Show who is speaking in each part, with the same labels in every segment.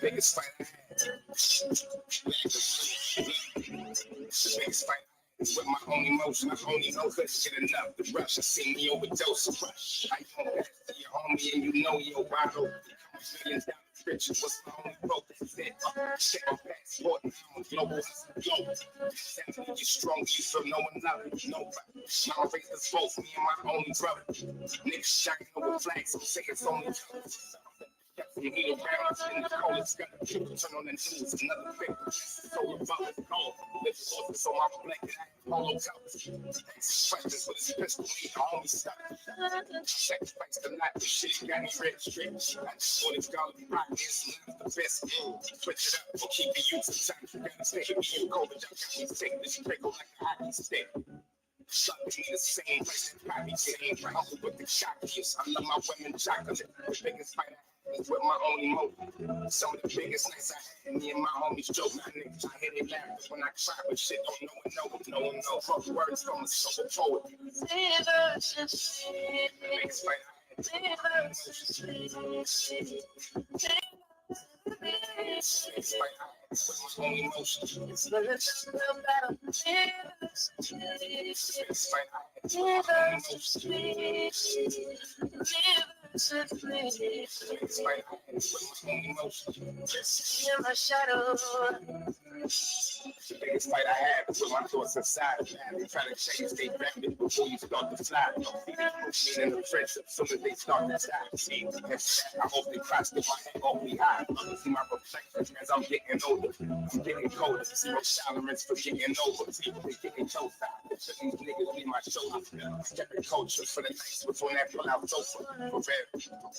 Speaker 1: Biggest fight I had. Biggest fight with my own emotion. I only know let's get enough. The rush, I see me overdose of rush. I don't have to your homie and you know your bottle. Millions down the riches was my only focus. Set my passport now I'm global. Global. You strong, you so no one love you. Nobody. My race is both me and my only brother. Niggas shining over flags, I'm saying it's only colors. You need a round in the coldest gun. Turn on the news, another victim. So the ball is gone. Live office on my blanket, polo colors. Questions with his pistol, me, the homie stuck. Sacrifice the night, this shit got me red strips. I just want to go to rock this, and that's the best. Switch it up, keep it used. Sometimes you gotta stay. Me and Kobe, y'all got me sick. This trickle like a hockey stick. Shot me the same place that Bobby came. Uncle with the shotguns. I love my women chocolate. The biggest fight I had with my own emotion. Some of the biggest nights I had, me and my homies joke. My niggas, I hear they laugh when I cry, but shit don't no one knows. Fuck words from a soul poet. Biggest fight I had. It's like I with my own emotions. It's like it's like I with my own emotions. It's like I with my own emotions. In my shadow. The biggest fight I had was with my thoughts inside. They try to change they rapid before you start to fly. Me in the friendship, soon as they start to die. See, I hope they cross through my head awfully high. See my reflection as I'm getting older. I'm getting colder. See my tolerance for getting over. See, they getting closer. These niggas be my shoulders. Stepping culture for the nights before that pull out sofa. For real, I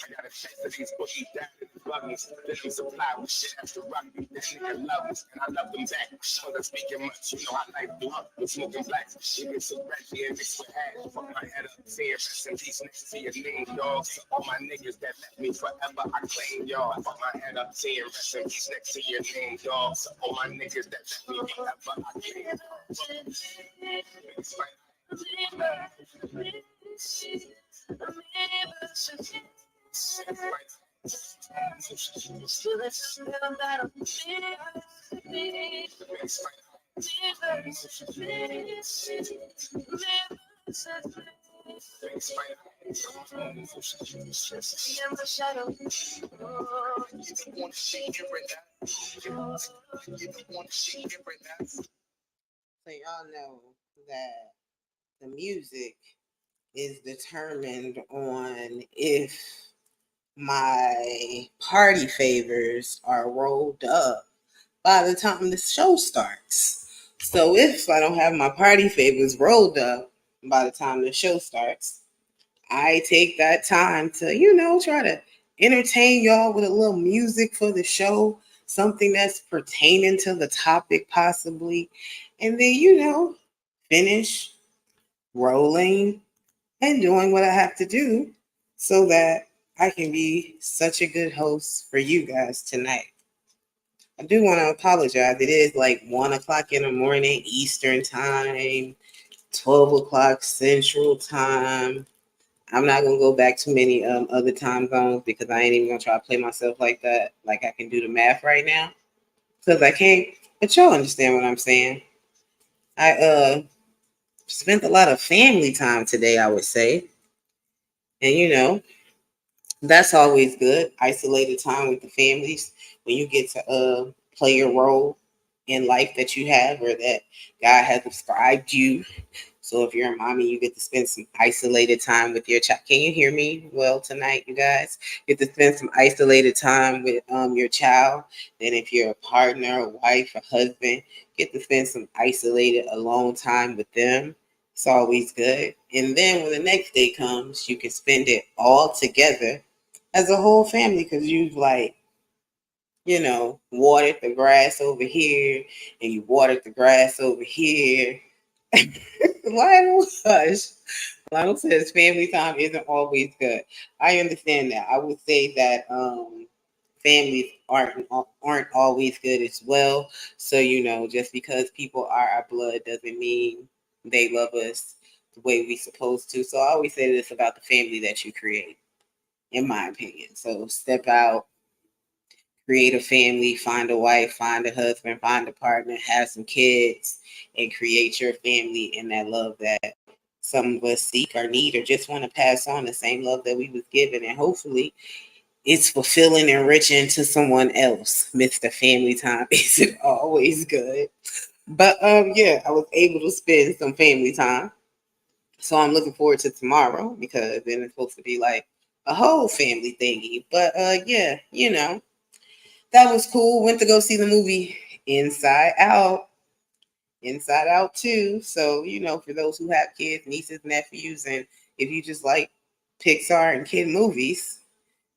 Speaker 1: got a chance of these boogies down in the buggies. Let them supply with shit after rugby. That nigga love us, and I love them back. So they're speaking much, you know how life do. With smoking blacks, niggas so ratchet and mixed with hash. Fuck my head up, saying rest in peace next to your name, dog. All my niggas that left me forever, I claim y'all. Fuck my head up, saying rest in peace next to your name, dog. All my niggas that left me forever, I claim y'all.
Speaker 2: So y'all know that the music is determined on if my party favors are rolled up by the time the show starts. So if I don't have my party favors rolled up by the time the show starts, I take that time to, try to entertain y'all with a little music for the show, something that's pertaining to the topic possibly, and then, finish rolling and doing what I have to do so that I can be such a good host for you guys tonight. I do want to apologize. It is like 1 o'clock in the morning Eastern time, 12 o'clock Central time. I'm not going to go back to many other time zones because I ain't even going to try to play myself like that, like I can do the math right now. Because I can't, but y'all understand what I'm saying. I spent a lot of family time today, I would say. And, that's always good. Isolated time with the families when you get to play your role in life that you have or that God has prescribed you. So if you're a mommy, you get to spend some isolated time with your child. Can you hear me well tonight, you guys? You get to spend some isolated time with your child. Then if you're a partner, a wife, a husband, get to spend some isolated, alone time with them. It's always good. And then when the next day comes, you can spend it all together as a whole family because you've watered the grass over here and you watered the grass over here. Why hush? Lionel says family time isn't always good. I understand that. I would say that families aren't always good as well. So just because people are our blood doesn't mean they love us the way we supposed to. So I always say this about the family that you create, in my opinion. So step out, create a family, find a wife, find a husband, find a partner, have some kids, and create your family and that love that some of us seek or need or just want to pass on, the same love that we was given. And hopefully it's fulfilling and enriching to someone else. Mr. Family Time isn't always good. But yeah, I was able to spend some family time. So I'm looking forward to tomorrow because then it's supposed to be like a whole family thingy. But yeah, that was cool. Went to go see the movie Inside Out. Inside Out too. So, for those who have kids, nieces, nephews, and if you just like Pixar and kid movies,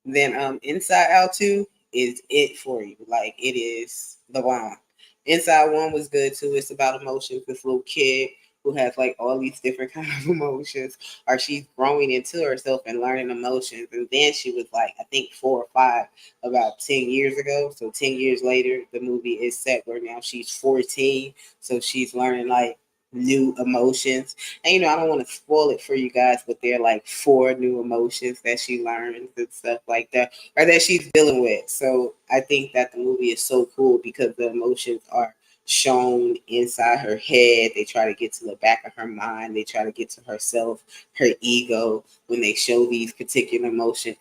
Speaker 2: then Inside Out 2 is it for you. Like, it is the bomb. Inside 1 was good too. It's about emotions. This little kid who has like all these different kind of emotions, or she's growing into herself and learning emotions. And then she was like, I think 4 or 5 about 10 years ago. So 10 years later, the movie is set where now she's 14. So she's learning like new emotions. And I don't want to spoil it for you guys, but there are like 4 new emotions that she learns and stuff like that, or that she's dealing with. So I think that the movie is so cool because the emotions are shown inside her head. They try to get to the back of her mind. They try to get to herself, her ego. When they show these particular emotions,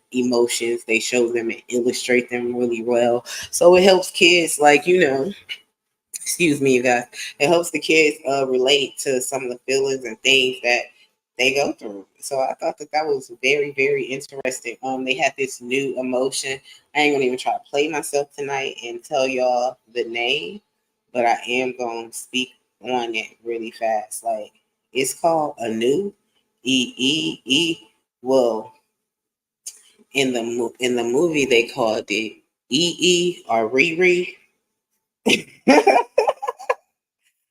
Speaker 2: they show them and illustrate them really well. So it helps kids, like, excuse me, you guys. It helps the kids relate to some of the feelings and things that they go through. So I thought that that was very, very interesting. They had this new emotion. I ain't gonna even try to play myself tonight and tell y'all the name, but I am gonna speak on it really fast. Like, it's called a new E. Well, in the movie they called it or Riri.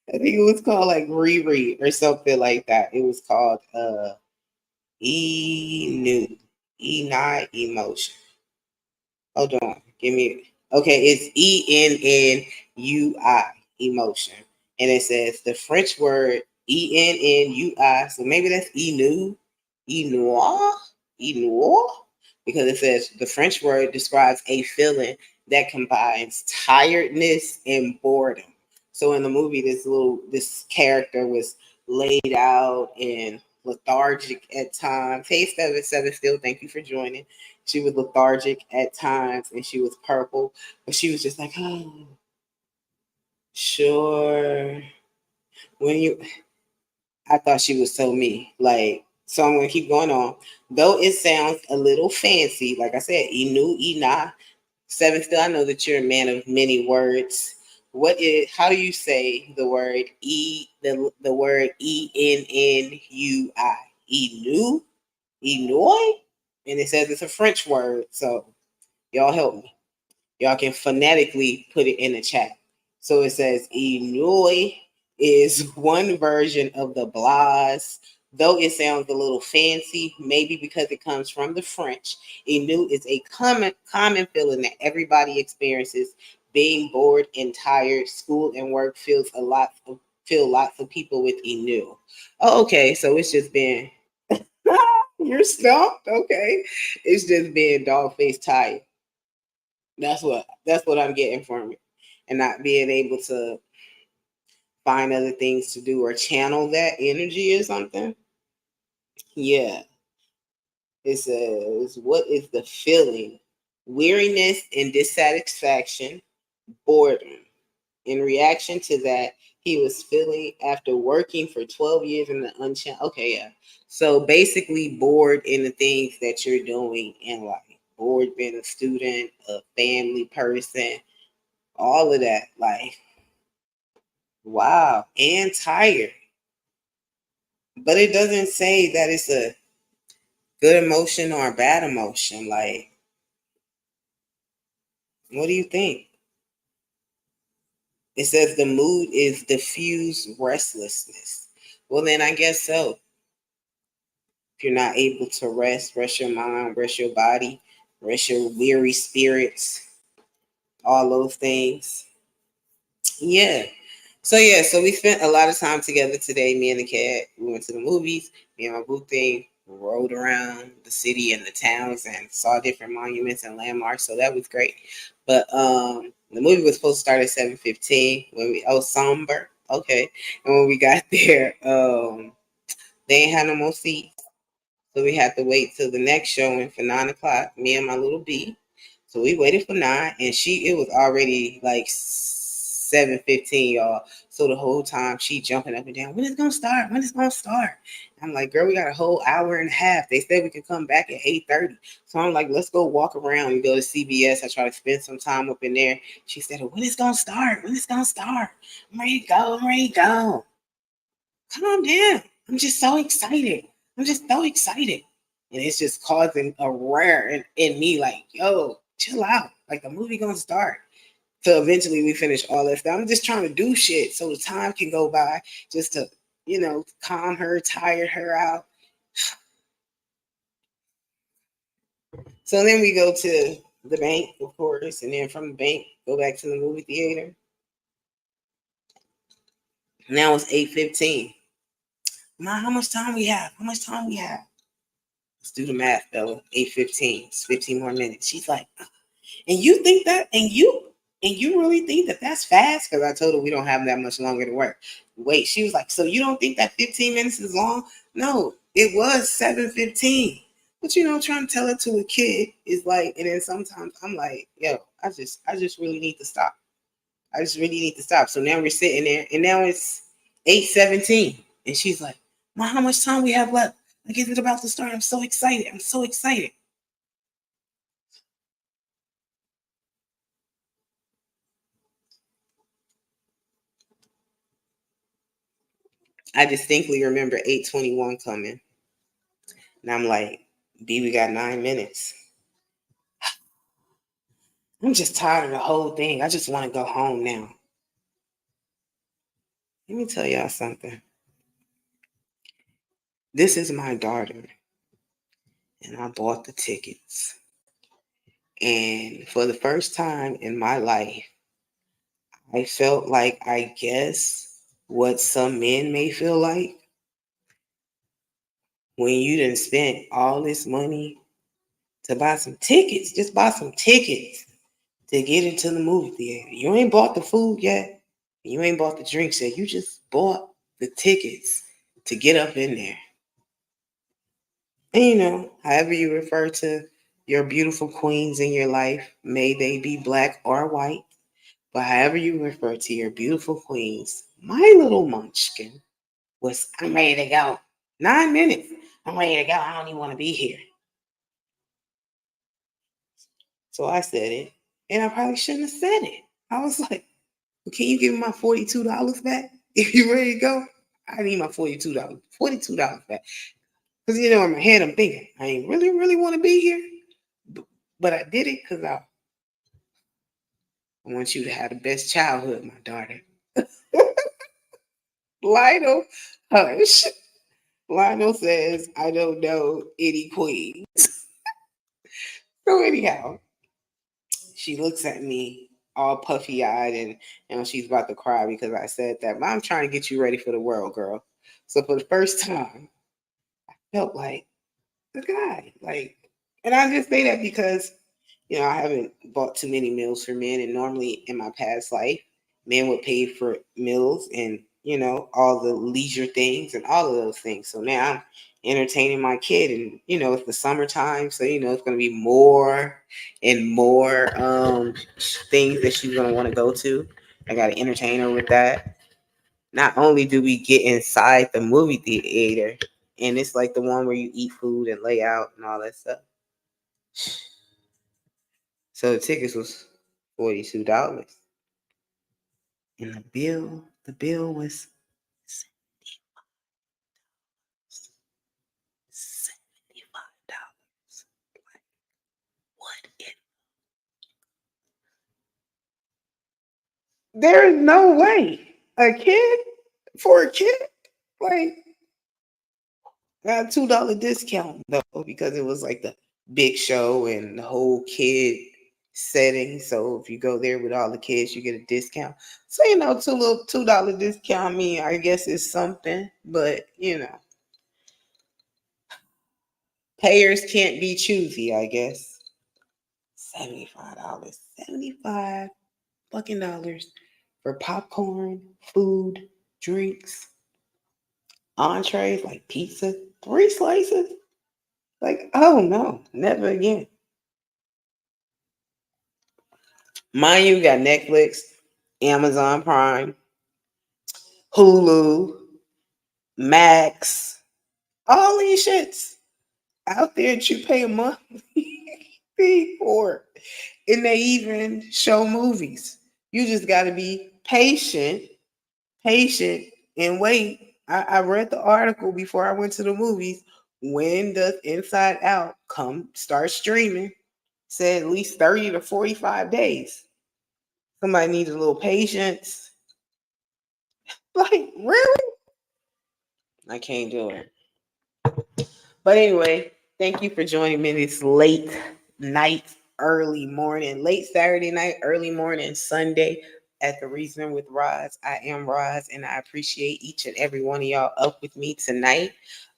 Speaker 2: I think it was called like Riri or something like that. It was called New not emotion. Hold on, give me. Okay, it's ENNUI emotion, and it says the French word ENNUI. So maybe that's Enoir, because it says the French word describes a feeling that combines tiredness and boredom. So in the movie, this character was laid out and lethargic at times. Hey, 7 still, thank you for joining. She was lethargic at times and she was purple, but she was just like, oh, sure. When you, I thought she was so me. Like, so I'm gonna keep going on. Though it sounds a little fancy, like I said, Ina. 7 still, I know that you're a man of many words. How do you say the word the word ENNUI? Enu? Enoy? And it says it's a French word, so y'all help me. Y'all can phonetically put it in the chat. So it says Enoy is one version of the blase. Though it sounds a little fancy, maybe because it comes from the French, ennui is a common feeling that everybody experiences. Being bored and tired, school and work feel lots of people with ennui. Oh, okay, so it's just been you're stumped. Okay, it's just being dog face tired. That's what I'm getting from it, and not being able to find other things to do or channel that energy or something. Yeah, it says, what is the feeling? Weariness and dissatisfaction, boredom. In reaction to that, he was feeling after working for 12 years in the unchallenged. Okay, yeah. So basically, bored in the things that you're doing in life. Bored being a student, a family person, all of that. Like, wow, and tired. But it doesn't say that it's a good emotion or a bad emotion. Like, what do you think? It says the mood is diffuse restlessness. Well, then I guess so. If you're not able to rest your mind, rest your body, rest your weary spirits, all those things. Yeah. So we spent a lot of time together today, me and the cat. We went to the movies, me and my boo thing, rode around the city and the towns and saw different monuments and landmarks. So that was great. But the movie was supposed to start at 7:15 when we somber. Okay. And when we got there, they ain't had no more seats. So we had to wait till the next showing for 9 o'clock, me and my little B. So we waited for 9 and it was already like 7:15, y'all. So the whole time she jumping up and down, when it's gonna start? When it's gonna start? I'm like, girl, we got a whole hour and a half. They said we could come back at 8:30. So I'm like, let's go walk around and go to CBS. I try to spend some time up in there. She said, when it's gonna start? When it's gonna start? I'm ready to go, I'm ready to go. Calm down. I'm just so excited. I'm just so excited. And it's just causing a rare in me, like, yo, chill out. Like the movie gonna start. So eventually we finish all that stuff. I'm just trying to do shit so the time can go by just to, calm her, tire her out. So then we go to the bank, of course, and then from the bank, go back to the movie theater. Now it's 8:15. Ma, how much time we have? How much time we have? Let's do the math, Bella. 8:15. It's 15 more minutes. She's like, and you think that, and you really think that that's fast? Because I told her we don't have that much longer to work. Wait, she was like, so you don't think that 15 minutes is long? No, it was 7:15. But trying to tell it to a kid is like, and then sometimes I'm like, yo, I just really need to stop. I just really need to stop. So now we're sitting there, and now it's 8:17, and she's like, "Ma, how much time we have left? Like, is it about to start? I'm so excited. I'm so excited." I distinctly remember 8:21 coming, and I'm like, "B, we got 9 minutes." I'm just tired of the whole thing. I just want to go home now. Let me tell y'all something. This is my daughter, and I bought the tickets. And for the first time in my life, I felt like, I guess, what some men may feel like when you done spent all this money to buy some tickets, just buy some tickets to get into the movie theater. You ain't bought the food yet. You ain't bought the drinks yet. You just bought the tickets to get up in there. And however you refer to your beautiful queens in your life, may they be black or white, but however you refer to your beautiful queens, my little munchkin was, I'm ready to go. 9 minutes. I'm ready to go. I don't even want to be here. So I said it, and I probably shouldn't have said it. I was like, well, can you give me my $42 back? If you ready to go, I need my $42. $42 back. Because, in my head, I'm thinking, I ain't really, really want to be here. But I did it because I want you to have the best childhood, my daughter. Lionel, hush. Lionel says, I don't know any queen. So anyhow, she looks at me all puffy eyed and she's about to cry because I said that. But I'm trying to get you ready for the world, girl. So for the first time, I felt like the guy. Like, and I just say that because, I haven't bought too many meals for men. And normally in my past life, men would pay for meals and, all the leisure things and all of those things. So now I'm entertaining my kid and, it's the summertime. So, it's going to be more and more things that she's going to want to go to. I got to entertain her with that. Not only do we get inside the movie theater, and it's like the one where you eat food and lay out and all that stuff. So the tickets was $42. And the bill was $75. What in there is no way. A kid? For a kid? Like, Got a $2 discount though because it was like the big show and the whole kid setting. So if you go there with all the kids, you get a discount. So $2 discount. I mean, I guess it's something, but payers can't be choosy. I guess $75, 75 fucking dollars for popcorn, food, drinks, entrees like pizza, 3 slices. Like, oh no, never again. Mind you, got Netflix, Amazon Prime, Hulu, Max, all these shits out there that you pay a monthly fee for. And they even show movies. You just got to be patient, and wait. I read the article before I went to the movies. When does Inside Out come start streaming? Said at least 30 to 45 days. Somebody needs a little patience. Like, really? I can't do it. But anyway, thank you for joining me this late night, early morning, late Saturday night, early morning, Sunday at the Reason with Roz. I am Roz, and I appreciate each and every one of y'all up with me tonight.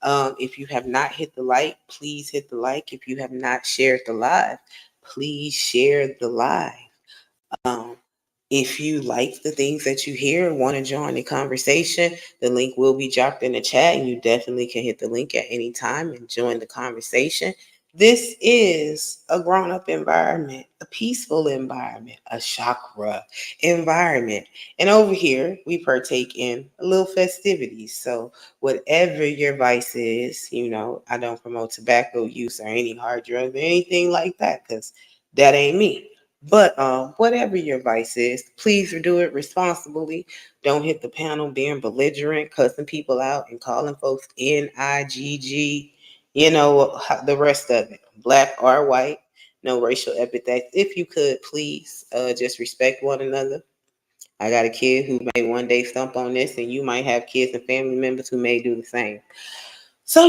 Speaker 2: If you have not hit the like, please hit the like. If you have not shared the live, please share the live. Um, if you like the things that you hear and want to join the conversation, the link will be dropped in the chat, and you definitely can hit the link at any time and join the conversation. This is a grown up environment, a peaceful environment, a chakra environment. And over here, we partake in a little festivities. So, whatever your vice is, I don't promote tobacco use or any hard drugs or anything like that because that ain't me. But whatever your vice is, please do it responsibly. Don't hit the panel being belligerent, cussing people out, and calling folks NIGG. The rest of it, black or white, no racial epithets. If you could, please just respect one another. I got a kid who may one day stump on this, and you might have kids and family members who may do the same. So,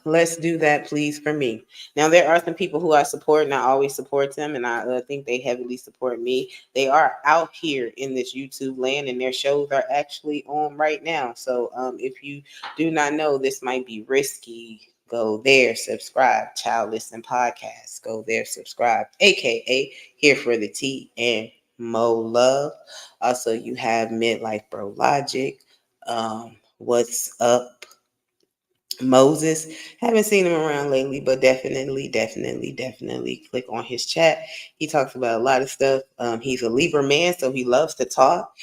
Speaker 2: let's do that, please, for me. Now, there are some people who I support, and I always support them, and I think they heavily support me. They are out here in this YouTube land, and their shows are actually on right now. So, if you do not know, this might be risky. Go there, subscribe. Child Listen Podcast. Go there, subscribe. AKA Here for the Tea and Mo Love. Also, you have Midlife Bro Logic. What's up? Moses. Haven't seen him around lately, but definitely click on his chat. He talks about a lot of stuff. He's a Libra man, so he loves to talk.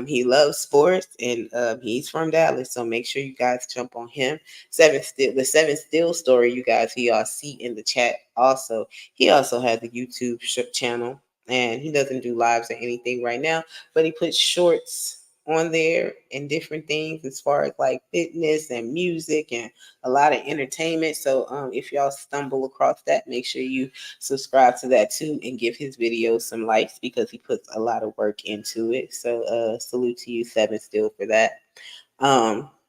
Speaker 2: He loves sports, and he's from Dallas, so make sure you guys jump on him. The Seven Still story, you guys, he all see in the chat. Also, he also has a YouTube channel, and he doesn't do lives or anything right now, but he puts shorts on there and different things as far as like fitness and music and a lot of entertainment. So if y'all stumble across that, make sure you subscribe to that too and give his videos some likes because he puts a lot of work into it. So salute to you, Seven Still, for that.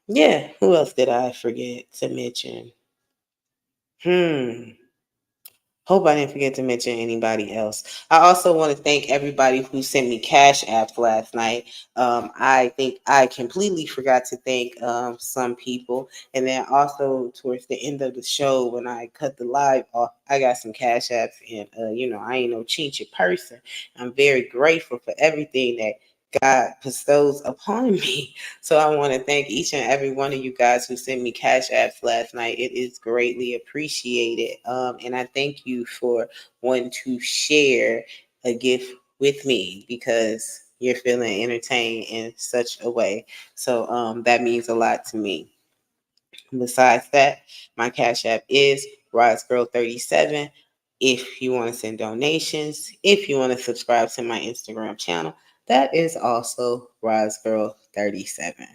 Speaker 2: Yeah, who else did I forget to mention? Hope I didn't forget to mention anybody else. I also want to thank everybody who sent me cash apps last night. I think I completely forgot to thank some people. And then also towards the end of the show, when I cut the live off, I got some cash apps. And, I ain't no chincha person. I'm very grateful for everything that God bestows upon me. So I want to thank each and every one of you guys who sent me cash apps last night. It is greatly appreciated. And I thank you for wanting to share a gift with me because you're feeling entertained in such a way. So that means a lot to me. Besides that, my cash app is RiseGirl37. If you want to send donations, if you want to subscribe to my Instagram channel, that is also RiseGirl37.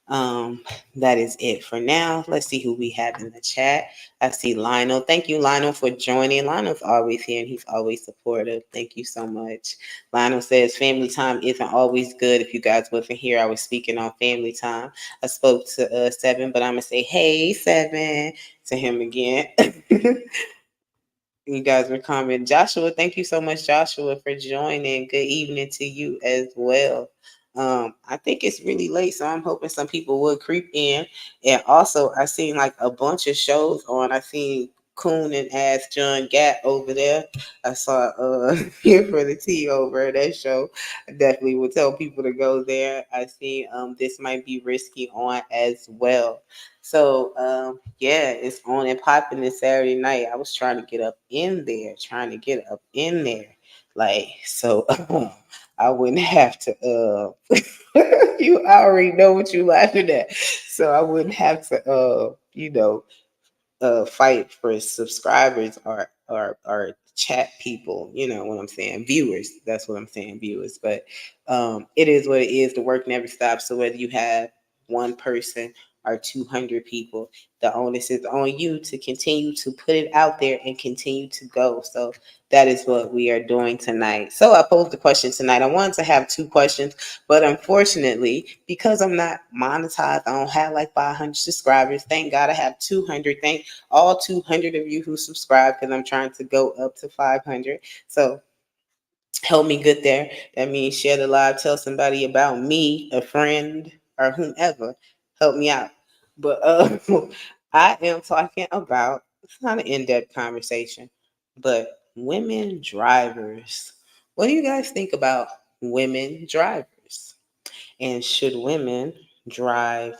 Speaker 2: Um, that is it for now. Let's see who we have in the chat. I see Lionel. Thank you, Lionel, for joining. Lionel's always here and he's always supportive. Thank you so much. Lionel says family time isn't always good. If you guys wasn't here, I was speaking on family time. I spoke to Seven, but I'm gonna say, hey, Seven, to him again. You guys were commenting. Joshua, thank you so much, Joshua, for joining. Good evening to you as well. I think it's really late, so I'm hoping some people will creep in. And also, I seen like a bunch of shows on. I seen Coon and Ask John Gat over there. I saw Here for the Tea over at that show. I definitely would tell people to go there. I see This Might Be Risky on as well. So yeah, it's on and popping this Saturday night. I was trying to get up in there, like so I wouldn't have to. You already know what you laughing at, so I wouldn't have to. Fight for subscribers or chat people. You know what I'm saying? Viewers. That's what I'm saying. Viewers. But it is what it is. The work never stops. So whether you have one person or 200 people, the onus is on you to continue to put it out there and continue to go. So that is what we are doing tonight. So I posed the question tonight. I wanted to have two questions, but unfortunately, because I'm not monetized, I don't have like 500 subscribers. Thank God I have 200. Thank all 200 of you who subscribe, because I'm trying to go up to 500. So help me get there. That means share the live, tell somebody about me, a friend or whomever. Help me out. But I am talking about, it's not an in-depth conversation, but women drivers. What do you guys think about women drivers? And should women drive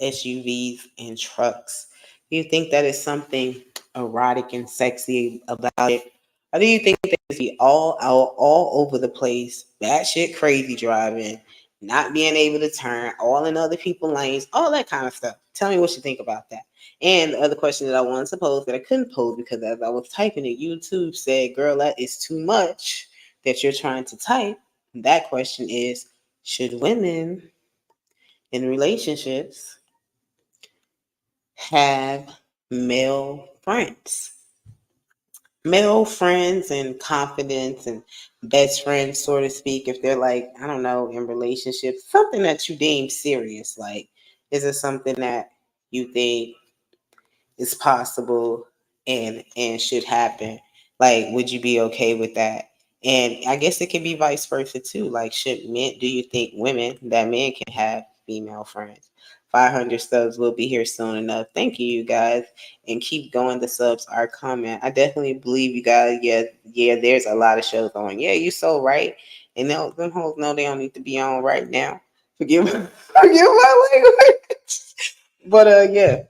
Speaker 2: SUVs and trucks? Do you think that is something erotic and sexy about it? Or do you think they should be all out, all over the place, batshit crazy driving, not being able to turn, all in other people's lanes, all that kind of stuff? Tell me what you think about that. And the other question that I wanted to pose that I couldn't pose because as I was typing it, YouTube said, girl, that is too much that you're trying to type. That question is, should women in relationships have male friends? Male friends and confidence and best friends, so to speak, if they're like, I don't know, in relationships, something that you deem serious. Like, is it something that you think is possible and should happen? Like, would you be okay with that? And I guess it can be vice versa too. Like, should men, do you think women, that men can have female friends? 500 subs will be here soon enough. Thank you, you guys, and keep going. The subs are coming. I definitely believe you guys. Yeah, yeah. There's a lot of shows on. Yeah, you so right. And them hoes know they don't need to be on right now. Forgive, forgive my language. But yeah.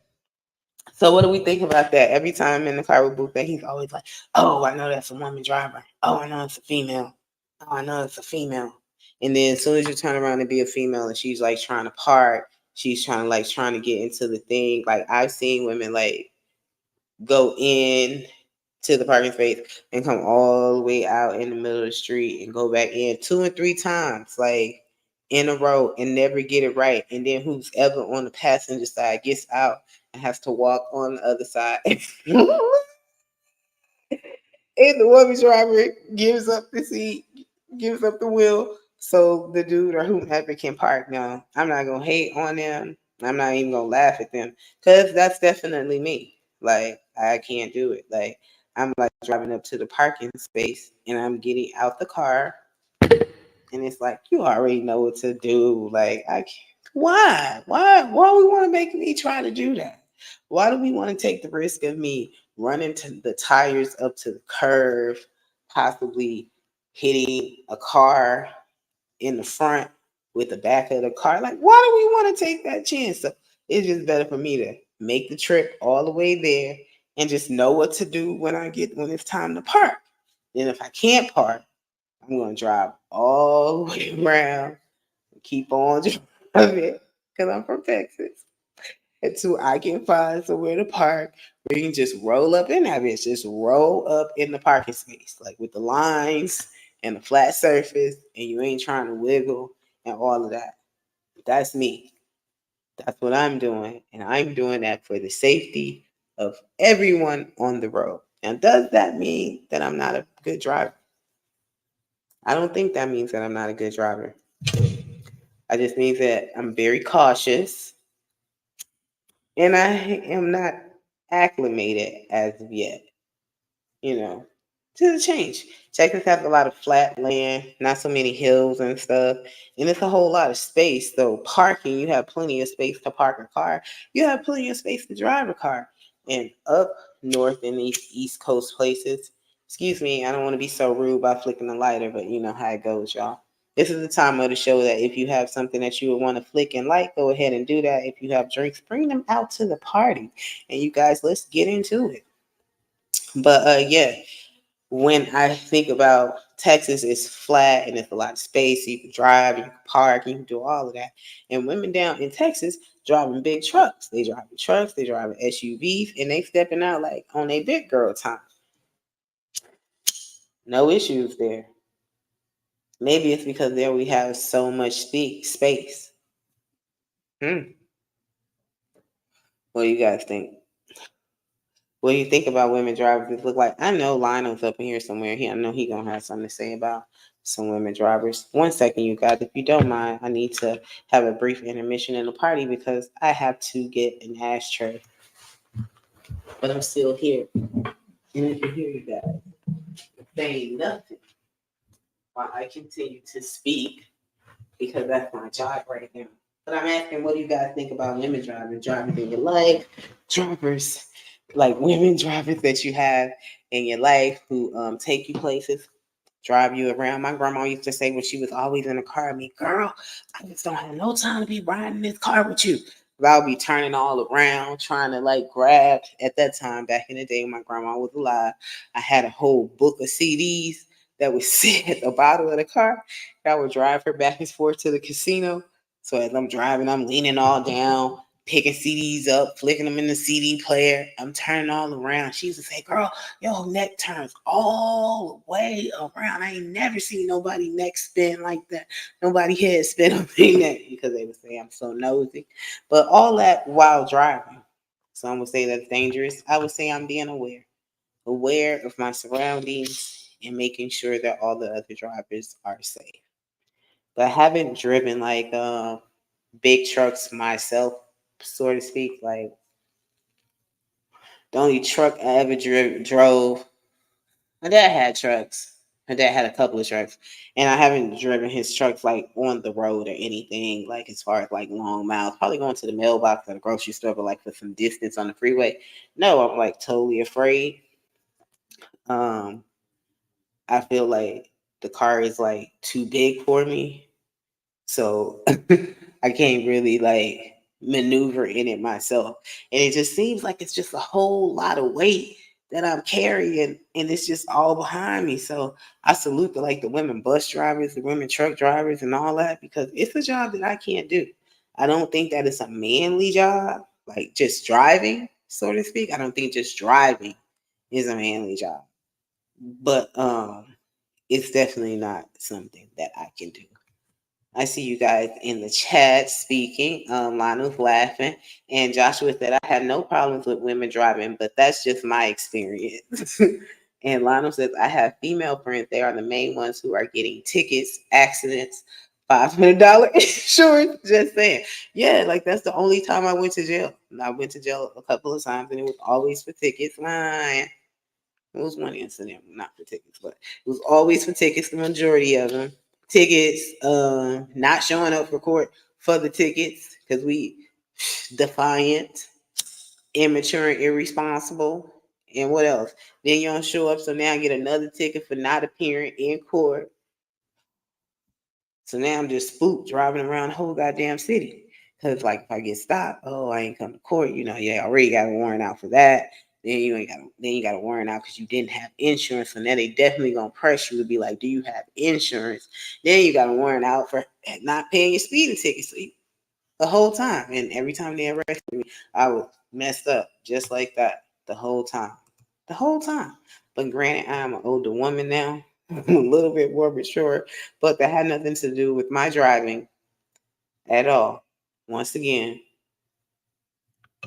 Speaker 2: So what do we think about that? Every time in the car with Booth, he's always like, "Oh, I know that's a woman driver. Oh, I know it's a female. Oh, I know it's a female." And then as soon as you turn around to be a female, and she's like trying to park, she's trying to get into the thing. Like I've seen women like go in to the parking space and come all the way out in the middle of the street and go back in 2 and 3 times, like in a row, and never get it right. And then who's ever on the passenger side gets out and has to walk on the other side. And the woman driver gives up the seat, gives up the wheel, so the dude or whomever can park. Now, I'm not gonna hate on them. I'm not even gonna laugh at them because that's definitely me. Like I can't do it. Like I'm like driving up to the parking space and I'm getting out the car, and it's like you already know what to do. Like I can't. Why we want to make me try to do that? Why do we want to take the risk of me running to the tires up to the curve, possibly hitting a car in the front with the back of the car? Like, why do we want to take that chance? So it's just better for me to make the trip all the way there and just know what to do when it's time to park. Then if I can't park, I'm gonna drive all the way around and keep on driving because I'm from Texas until I can find somewhere to park where you can just roll up in that bitch. Just roll up in the parking space, like with the lines and the flat surface, and you ain't trying to wiggle and all of that. That's me. That's what I'm doing. And I'm doing that for the safety of everyone on the road. Now, does that mean that I'm not a good driver? I don't think that means that I'm not a good driver. I just means that I'm very cautious and I am not acclimated as of yet, you know, to the change. Texas has a lot of flat land, not so many hills and stuff, and it's a whole lot of space. So parking, you have plenty of space to park a car. You have plenty of space to drive a car. And up north in these East Coast places, excuse me, I don't want to be so rude by flicking the lighter, but you know how it goes, y'all. This is the time of the show that if you have something that you would want to flick and light, go ahead and do that. If you have drinks, bring them out to the party. And you guys, let's get into it. But yeah, when I think about Texas, it's flat and it's a lot of space. You can drive, you can park, you can do all of that. And women down in Texas driving big trucks. They driving trucks, they driving SUVs, and they stepping out like on a big girl time. No issues there. Maybe it's because there we have so much space. What do you guys think? What do you think about women drivers? It look like I know Lionel's up in here somewhere. I know he gonna have something to say about some women drivers. One second, you guys, if you don't mind, I need to have a brief intermission in the party because I have to get an ashtray. But I'm still here, and I can hear you guys saying nothing while I continue to speak because that's my job right now. But I'm asking, what do you guys think about women driving in your life, drivers, like women drivers that you have in your life who take you places, drive you around. My grandma used to say when she was always in the car with me, girl, I just don't have no time to be riding this car with you. But I'll be turning all around, trying to like grab. At that time, back in the day when my grandma was alive, I had a whole book of CDs that would sit at the bottom of the car. I would drive her back and forth to the casino. So as I'm driving, I'm leaning all down, picking CDs up, flicking them in the CD player. I'm turning all around. She used to say, girl, your neck turns all the way around. I ain't never seen nobody neck spin like that. Nobody head spin on their neck because they would say I'm so nosy. But all that while driving. Some would say that's dangerous. I would say I'm being aware of my surroundings and making sure that all the other drivers are safe. But I haven't driven like big trucks myself, so to speak. Like the only truck I ever drove, my dad had trucks. My dad had a couple of trucks, and I haven't driven his trucks like on the road or anything. Like as far as like long miles, probably going to the mailbox or the grocery store, but like for some distance on the freeway. No, I'm like totally afraid. Um, I feel like the car is like too big for me. So I can't really like maneuver in it myself. And it just seems like it's just a whole lot of weight that I'm carrying and it's just all behind me. So I salute the women bus drivers, the women truck drivers and all that because it's a job that I can't do. I don't think that it's a manly job, like just driving, so to speak. I don't think just driving is a manly job. But it's definitely not something that I can do. I see you guys in the chat speaking. Lionel's laughing. And Joshua said, I have no problems with women driving, but that's just my experience. And Lionel says, I have female friends. They are the main ones who are getting tickets, accidents, $500 insurance. Just saying. Yeah, like that's the only time I went to jail. I went to jail a couple of times and it was always for tickets. Lying. It was one incident, not for tickets, but it was always for tickets, the majority of them. Tickets, not showing up for court for the tickets because we defiant, immature, and irresponsible. And what else? Then you don't show up, so now I get another ticket for not appearing in court. So now I'm just spooked driving around the whole goddamn city. Cause like if I get stopped, oh, I ain't come to court. You know, yeah, I already got a warrant out for that. Then you got a warrant out because you didn't have insurance. So now they definitely gonna press you to be like, do you have insurance? Then you got a warrant out for not paying your speeding ticket. So the whole time, and every time they arrested me, I was messed up just like that the whole time. The whole time. But granted, I'm an older woman now. I'm a little bit more mature, but that had nothing to do with my driving at all. Once again,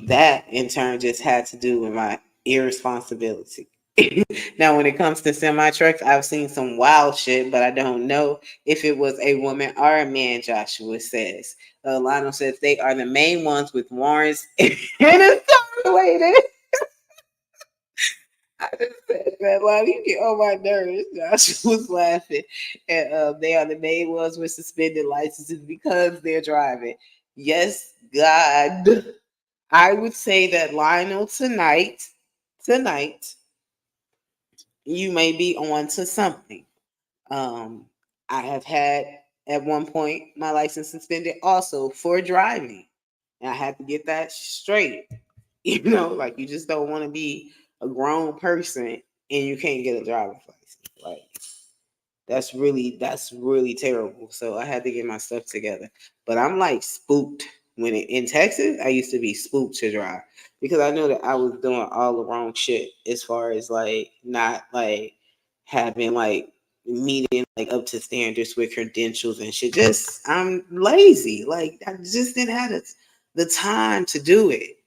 Speaker 2: That in turn just had to do with my irresponsibility. Now, when it comes to semi trucks, I've seen some wild shit, but I don't know if it was a woman or a man. Joshua says. Lionel says they are the main ones with warrants and it's related. I just said that, like, you get on my nerves. Josh was laughing. And they are the main ones with suspended licenses because they're driving. Yes, God. I would say that Lionel tonight, you may be on to something. Um, I have had at one point my license suspended also for driving. And I had to get that straight. You know, like you just don't want to be a grown person and you can't get a driver's license. Like that's really terrible. So I had to get my stuff together. But I'm like spooked when in Texas, I used to be spooked to drive because I know that I was doing all the wrong shit as far as like not like having like meeting like up to standards with credentials and shit. Just I'm lazy. Like I just didn't have the time to do it.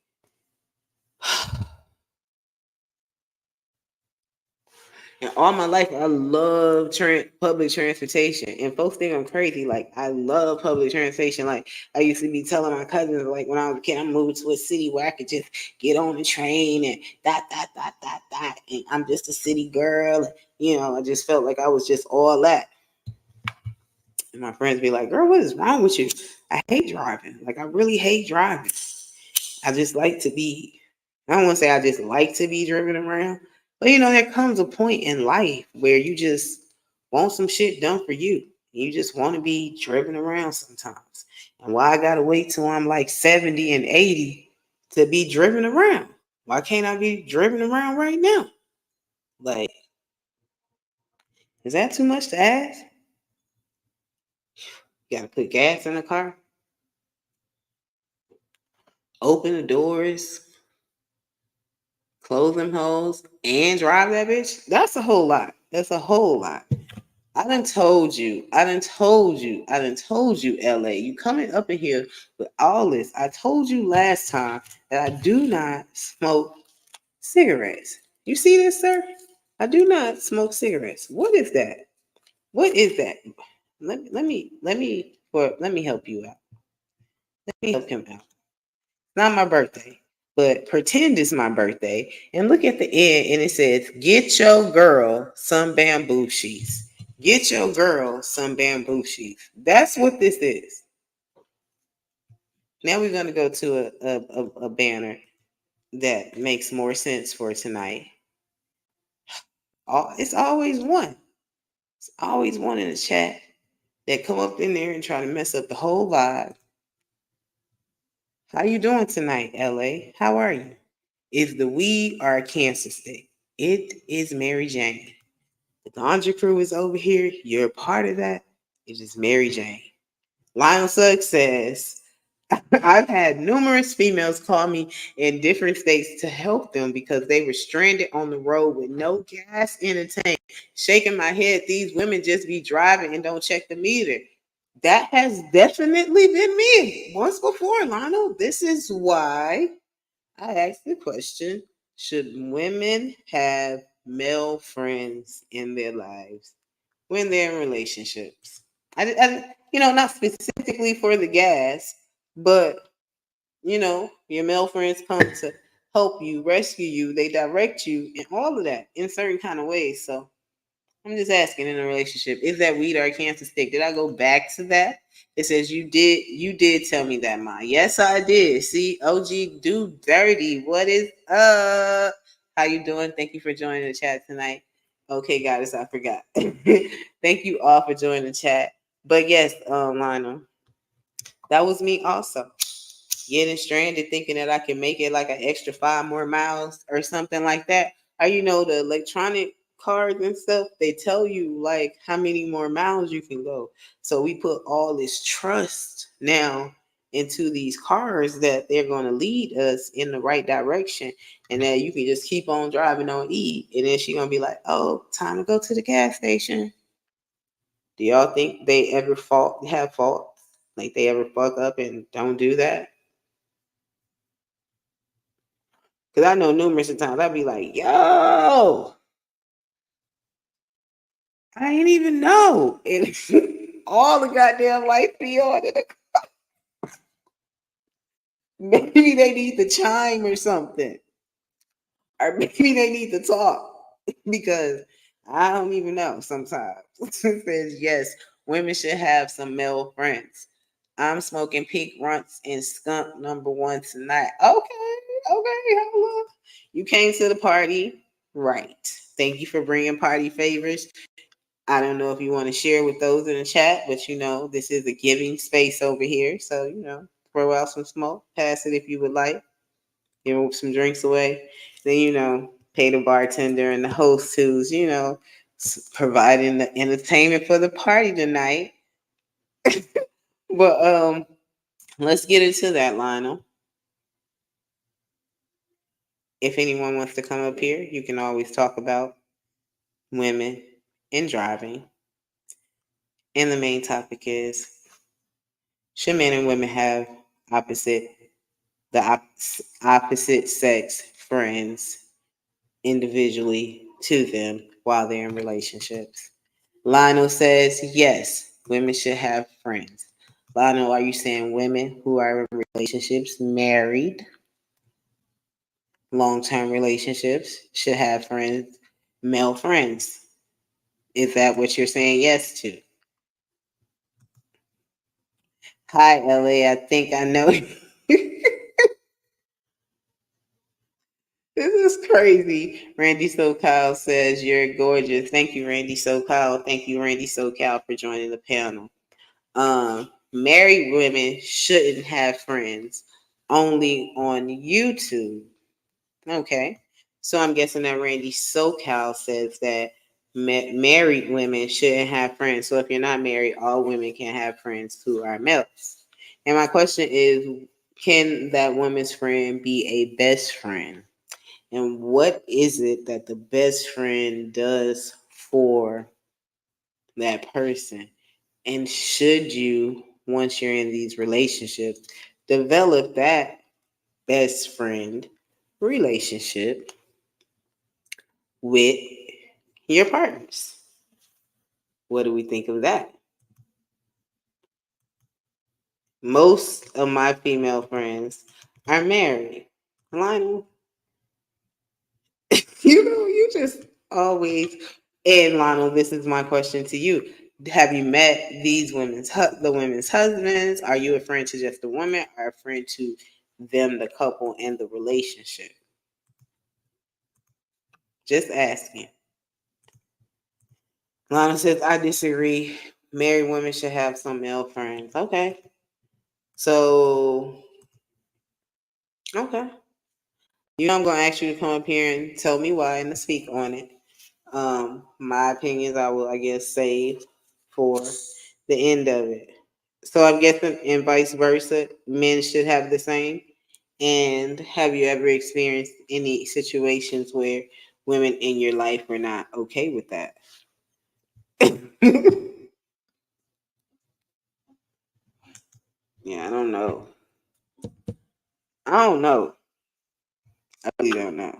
Speaker 2: And all my life, I love public transportation. And folks think I'm crazy. Like, I love public transportation. Like, I used to be telling my cousins, like, when I was a kid, I'm moving to a city where I could just get on the train and that. And I'm just a city girl. And, you know, I just felt like I was just all that. And my friends be like, girl, what is wrong with you? I hate driving. Like, I really hate driving. I just like to be, I don't want to say I just like to be driven around, but you know, there comes a point in life where you just want some shit done for you. You just want to be driven around sometimes. And why I gotta wait till I'm like 70 and 80 to be driven around? Why can't I be driven around right now? Like, is that too much to ask? You gotta put gas in the car, open the doors, close them holes, and drive that bitch? That's a whole lot. That's a whole lot. I done told you. LA. You coming up in here with all this. I told you last time that I do not smoke cigarettes. You see this, sir? I do not smoke cigarettes. What is that? What is that? Let me help you out. Let me help him out. Not my birthday, but pretend it's my birthday. And look at the end, and it says, "Get your girl some bamboo sheets. Get your girl some bamboo sheets." That's what this is. Now we're gonna go to a banner that makes more sense for tonight. It's always one. It's always one in the chat that come up in there and try to mess up the whole vibe. How you doing tonight, LA? How are you? Is the weed or a cancer stick? It is Mary Jane. The Ganja crew is over here. You're a part of that. It is Mary Jane. Lionel Suggs says, I've had numerous females call me in different states to help them because they were stranded on the road with no gas in a tank. Shaking my head, these women just be driving and don't check the meter. That has definitely been me once before, Lionel. This is why I asked the question, should women have male friends in their lives when they're in relationships? Not specifically for the gas, but, your male friends come to help you, rescue you, they direct you, and all of that in certain kind of ways. So I'm just asking, in a relationship, is that weed or a cancer stick? Did I go back to that? It says you did tell me that, Ma. Yes, I did. See, OG do dirty. What is how you doing? Thank you for joining the chat tonight. Okay, guys, I forgot. Thank you all for joining the chat. But yes, Lionel, that was me also. Getting stranded thinking that I can make it like an extra 5 more miles or something like that. Or the electronic cards and stuff, they tell you like how many more miles you can go. So we put all this trust now into these cars that they're going to lead us in the right direction and that you can just keep on driving on E. And then she's going to be like, oh, time to go to the gas station. Do y'all think they ever have faults? Like they ever fuck up and don't do that? Because I know numerous of times I'd be like, yo, I ain't even know. And all the goddamn lights be on. Maybe they need the chime or something. Or maybe they need to talk because I don't even know sometimes. It says, yes, women should have some male friends. I'm smoking pink runts and skunk number one tonight. Okay, hold up. You came to the party. Right. Thank you for bringing party favors. I don't know if you want to share with those in the chat, but this is a giving space over here. So, throw out some smoke, pass it if you would like, give some drinks away. Then, pay the bartender and the host who's, providing the entertainment for the party tonight. But let's get into that, Lionel. If anyone wants to come up here, you can always talk about women and driving. And the main topic is, should men and women have opposite opposite sex friends individually to them while they're in relationships? Lionel says yes, women should have friends. Lionel, are you saying women who are in relationships, married, long-term relationships, should have friends, male friends? Is that what you're saying yes to? Hi, LA. I think I know. This is crazy. Randy SoCal says you're gorgeous. Thank you, Randy SoCal. Thank you, Randy SoCal, for joining the panel. Married women shouldn't have friends. Only on YouTube. Okay. So I'm guessing that Randy SoCal says that married women shouldn't have friends. So if you're not married, all women can have friends who are males. And my question is, can that woman's friend be a best friend? And what is it that the best friend does for that person? And should you, once you're in these relationships, develop that best friend relationship with your partners? What do we think of that? Most of my female friends are married. Lionel, you just always. And Lionel, this is my question to you. Have you met these the women's husbands? Are you a friend to just the woman, or a friend to them, the couple, and the relationship? Just asking. Lionel says, I disagree. Married women should have some male friends. Okay. So, okay. I'm going to ask you to come up here and tell me why and to speak on it. My opinions, I will, I guess, save for the end of it. So I'm guessing, and vice versa, men should have the same. And have you ever experienced any situations where women in your life were not okay with that? Yeah, I don't know. I don't know. I really don't know.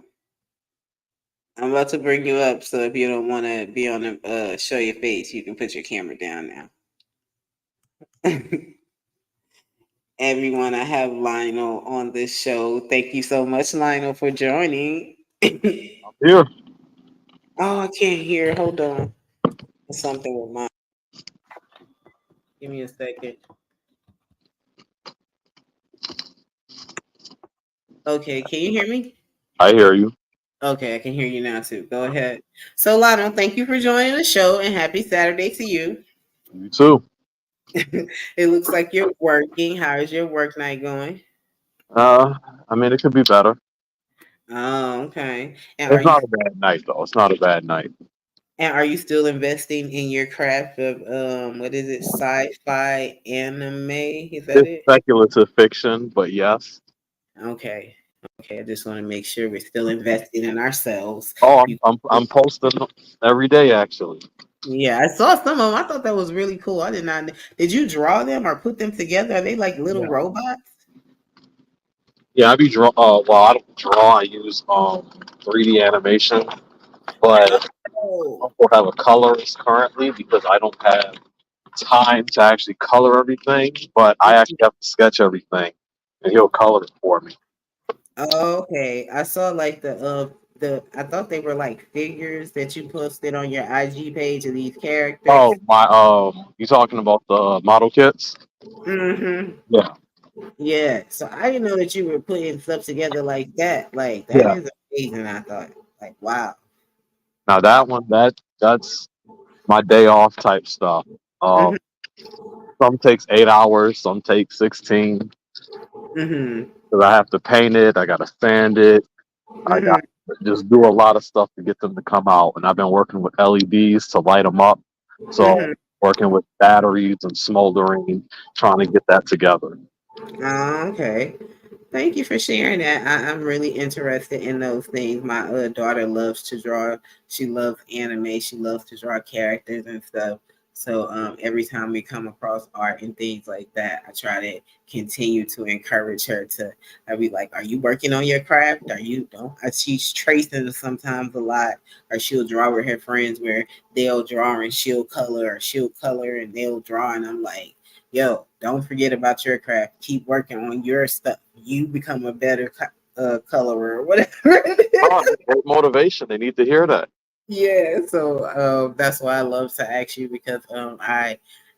Speaker 2: I'm about to bring you up, so if you don't want to be on the show your face, you can put your camera down now. Everyone, I have Lionel on this show. Thank you so much, Lionel, for joining.
Speaker 3: Here.
Speaker 2: Oh, I can't hear. Hold on. Something with mine. Give me a second. Okay, can you hear me?
Speaker 3: I hear you.
Speaker 2: Okay, I can hear you now too. Go ahead. So, Lionel, thank you for joining the show and happy Saturday to you.
Speaker 3: You too.
Speaker 2: It looks like you're working. How is your work night going?
Speaker 3: Uh, I mean, it could be better.
Speaker 2: Oh, okay. And are
Speaker 3: It's
Speaker 2: you
Speaker 3: not a bad night though. It's not a bad night.
Speaker 2: still investing in your craft of what is it, sci-fi anime? Is that
Speaker 3: It's
Speaker 2: it?
Speaker 3: speculative fiction, but yes.
Speaker 2: Okay. Okay. I just want to make sure we're still investing in ourselves.
Speaker 3: Oh,
Speaker 2: You,
Speaker 3: I'm posting every day actually.
Speaker 2: yeah, I saw some of them. I thought that was really cool. I did not. Did you draw them or put them together? Are they like little
Speaker 3: Yeah.
Speaker 2: robots?
Speaker 3: Yeah, I be draw. Well, I don't draw. I use 3D animation, but I
Speaker 2: Oh,
Speaker 3: also have a colorist currently because I don't have time to actually color everything. But I actually have to sketch everything, and he'll color it for me.
Speaker 2: okay. I saw like the I thought they were like figures that you posted on your IG page of these characters.
Speaker 3: Oh, my you talking about the model kits?
Speaker 2: Mm-hmm.
Speaker 3: Yeah,
Speaker 2: Yeah. So I didn't know that you were putting stuff together like that. Like that
Speaker 3: yeah.
Speaker 2: is amazing. I thought. Like, wow.
Speaker 3: Now that one, that's my day off type stuff.
Speaker 2: Mm-hmm.
Speaker 3: Some takes 8 hours, some take 16.
Speaker 2: Mm-hmm.
Speaker 3: Because I have to paint it, I got to sand it, I got
Speaker 2: Mm-hmm.
Speaker 3: to just do a lot of stuff to get them to come out. And I've been working with LEDs to light them up. So
Speaker 2: Mm-hmm.
Speaker 3: working with batteries and smoldering, trying to get that together.
Speaker 2: Oh, okay. Thank you for sharing that. I'm really interested in those things. My daughter loves to draw. She loves anime. She loves to draw characters and stuff. So every time we come across art and things like that, I try to continue to encourage her to. I be like, "Are you working on your craft? Are you don't?" She's tracing sometimes a lot, or she'll draw with her friends where they'll draw and she'll color, or she'll color and they'll draw, and I'm like, yo, don't forget about your craft. Keep working on your stuff. You become a better colorer or whatever it
Speaker 3: Oh,
Speaker 2: is.
Speaker 3: great motivation. They need to hear that.
Speaker 2: Yeah, so that's why I love to ask you because I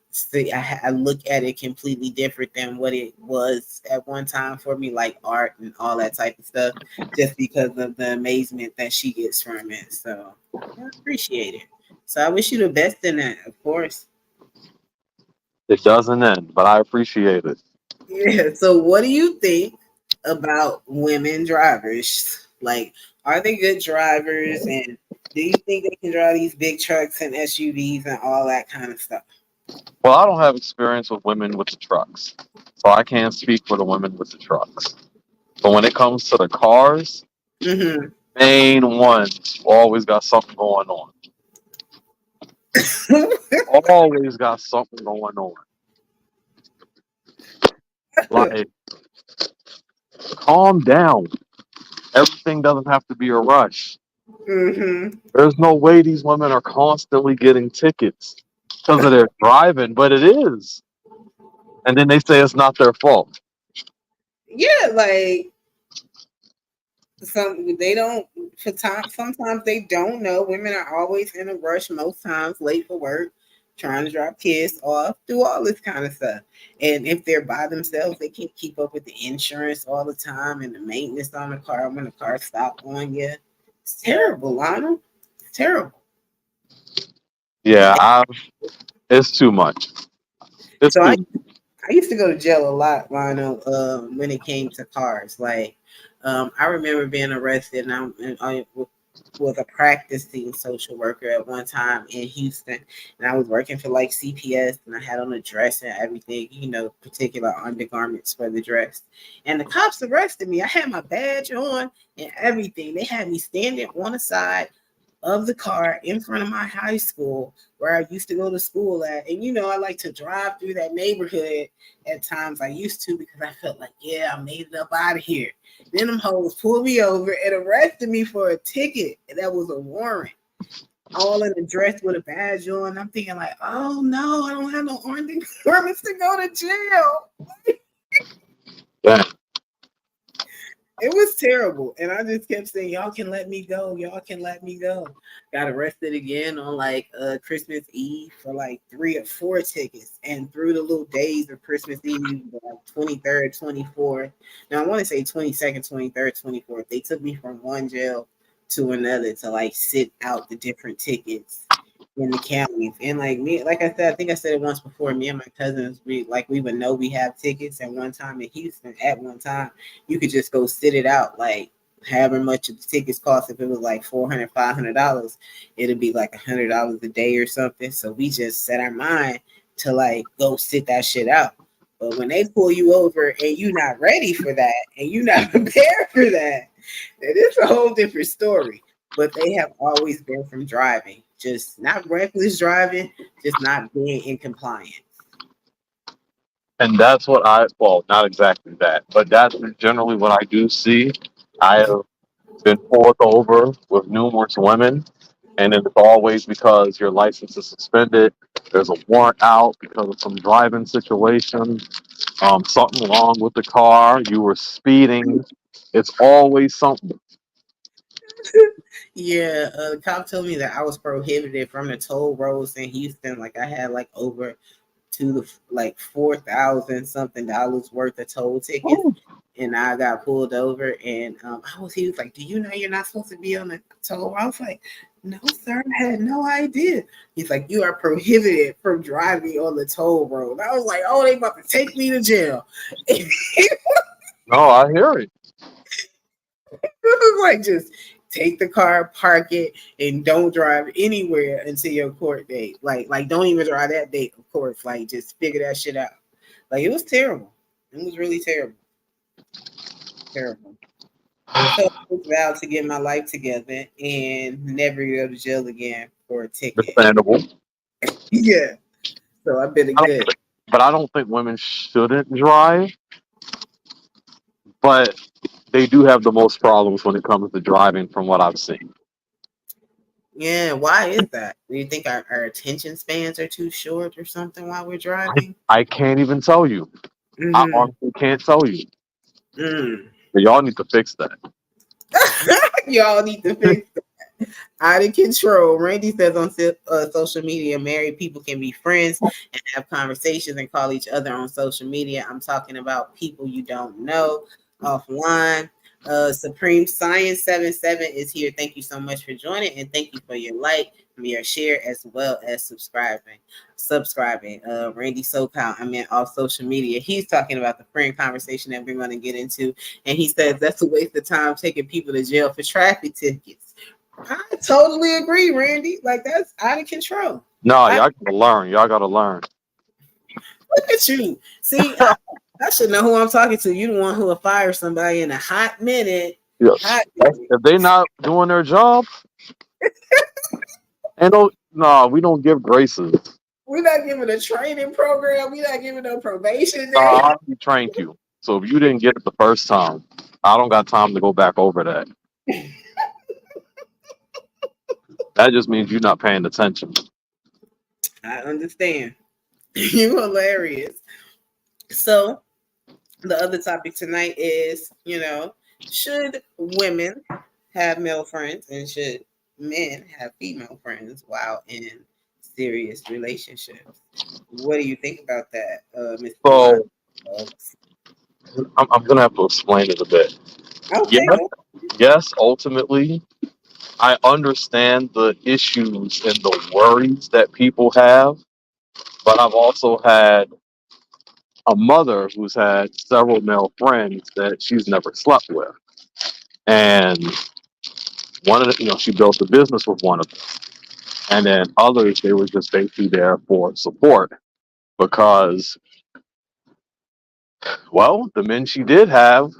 Speaker 2: see I look at it completely different than what it was at one time for me, like art and all that type of stuff, just because of the amazement that she gets from it. So I appreciate it. So I wish you the best in that, of course.
Speaker 3: It doesn't end, but I appreciate it.
Speaker 2: Yeah. So, what do you think about women drivers? Like, are they good drivers? And do you think they can drive these big trucks and SUVs and all that kind of stuff?
Speaker 3: Well, I don't have experience with women with the trucks, so I can't speak for the women with the trucks. But when it comes to the cars,
Speaker 2: Mm-hmm.
Speaker 3: main ones always got something going on. Always got something going on. Like, calm down. Everything doesn't have to be a rush.
Speaker 2: Mm-hmm.
Speaker 3: There's no way these women are constantly getting tickets because of their driving, but it is. And then they say it's not their fault.
Speaker 2: Yeah, like they don't for time sometimes they don't know. Women are always in a rush, most times late for work, trying to drop kids off, do all this kind of stuff. And if they're by themselves, they can't keep up with the insurance all the time and the maintenance on the car when the car stopped on you. It's terrible, Lana. It's terrible.
Speaker 3: Yeah, it's too much. It's
Speaker 2: So I
Speaker 3: too.
Speaker 2: I used to go to jail a lot, Lionel, when it came to cars. Like, I remember being arrested, and I was a practicing social worker at one time in Houston, and I was working for like CPS, and I had on a dress and everything, particular undergarments for the dress. And the cops arrested me. I had my badge on and everything. They had me standing on the side of the car in front of my high school where I used to go to school at. And I like to drive through that neighborhood at times. I used to because I felt like, yeah, I made it up out of here. Then them hoes pulled me over and arrested me for a ticket. And that was a warrant. All in a dress with a badge on. I'm thinking like, oh no, I don't have no orange garments to go to jail.
Speaker 3: Damn.
Speaker 2: It was terrible. And I just kept saying, y'all can let me go. Y'all can let me go. Got arrested again on like Christmas Eve for like 3 or 4 tickets. And through the little days of Christmas Eve, like 23rd, 24th. Now I want to say 22nd, 23rd, 24th. They took me from one jail to another to like sit out the different tickets in the counties. And like me, like I said, I think I said it once before, me and my cousins, we would know we have tickets. And one time in Houston, at one time, you could just go sit it out, like however much the tickets cost. If it was like $400, $500, it'd be like $100 a day or something. So we just set our mind to like go sit that shit out. But when they pull you over and you're not ready for that and you're not prepared for that, then it's a whole different story. But they have always been from driving, just not reckless driving, just not being in compliance.
Speaker 3: And that's what well, not exactly that, but that's generally what I do see. I have been pulled over with numerous women, and it's always because your license is suspended. There's a warrant out because of some driving situation, something wrong with the car, you were speeding. It's always something.
Speaker 2: Yeah, the cop told me that I was prohibited from the toll roads in Houston. Like I had like over to the like $4,000 something dollars worth of toll tickets, and I got pulled over. And he was like, "Do you know you're not supposed to be on the toll?" I was like, "No, sir, I had no idea." He's like, "You are prohibited from driving on the toll road." I was like, "Oh, they about to take me to jail."
Speaker 3: No, I hear it.
Speaker 2: Like, just take the car, park it, and don't drive anywhere until your court date. Like don't even drive that date, of course. Like, just figure that shit out. Like, it was terrible. It was really terrible. Terrible. So I vowed to get my life together and never go to jail again for a ticket.
Speaker 3: Understandable.
Speaker 2: Yeah. So I've been a
Speaker 3: I don't
Speaker 2: good.
Speaker 3: think, but I don't think women shouldn't drive, but they do have the most problems when it comes to driving from what I've seen.
Speaker 2: Yeah. Why is that? Do you think our attention spans are too short or something while we're driving?
Speaker 3: I can't even tell you. I
Speaker 2: Mm-hmm.
Speaker 3: honestly can't tell you.
Speaker 2: Mm.
Speaker 3: But y'all need to fix that.
Speaker 2: Y'all need to fix out of control. Randy says on social media, married people can be friends and have conversations and call each other on social media. I'm talking about people you don't know offline. Supreme Science 77 is here. Thank you so much for joining, and thank you for your like, your share, as well as subscribing. Randy SoCal, I mean, off social media. He's talking about the friend conversation that we're going to get into, and he says that's a waste of time taking people to jail for traffic tickets. I totally agree, Randy. Like, that's out of control.
Speaker 3: No,
Speaker 2: I
Speaker 3: y'all gotta learn. Y'all gotta learn.
Speaker 2: look at you. See, I should know who I'm talking to. You the one who will fire somebody in a hot minute.
Speaker 3: Yes.
Speaker 2: Hot minute.
Speaker 3: If they not doing their job, and no, we don't give graces.
Speaker 2: We're not giving a training program. We're not giving no probation
Speaker 3: I
Speaker 2: day.
Speaker 3: already trained you. So if you didn't get it the first time, I don't got time to go back over that. That just means you're not paying attention.
Speaker 2: I understand. You hilarious. So the other topic tonight is, should women have male friends and should men have female friends while in serious relationships? What do you think about that, Mr. Lyon?
Speaker 3: So I'm gonna have to explain it a bit.
Speaker 2: Okay,
Speaker 3: Yes, yes. Ultimately, I understand the issues and the worries that people have, but I've also had a mother who's had several male friends that she's never slept with, and one of the, she built a business with one of them, and then others they were just basically there for support because, well, the men she did have,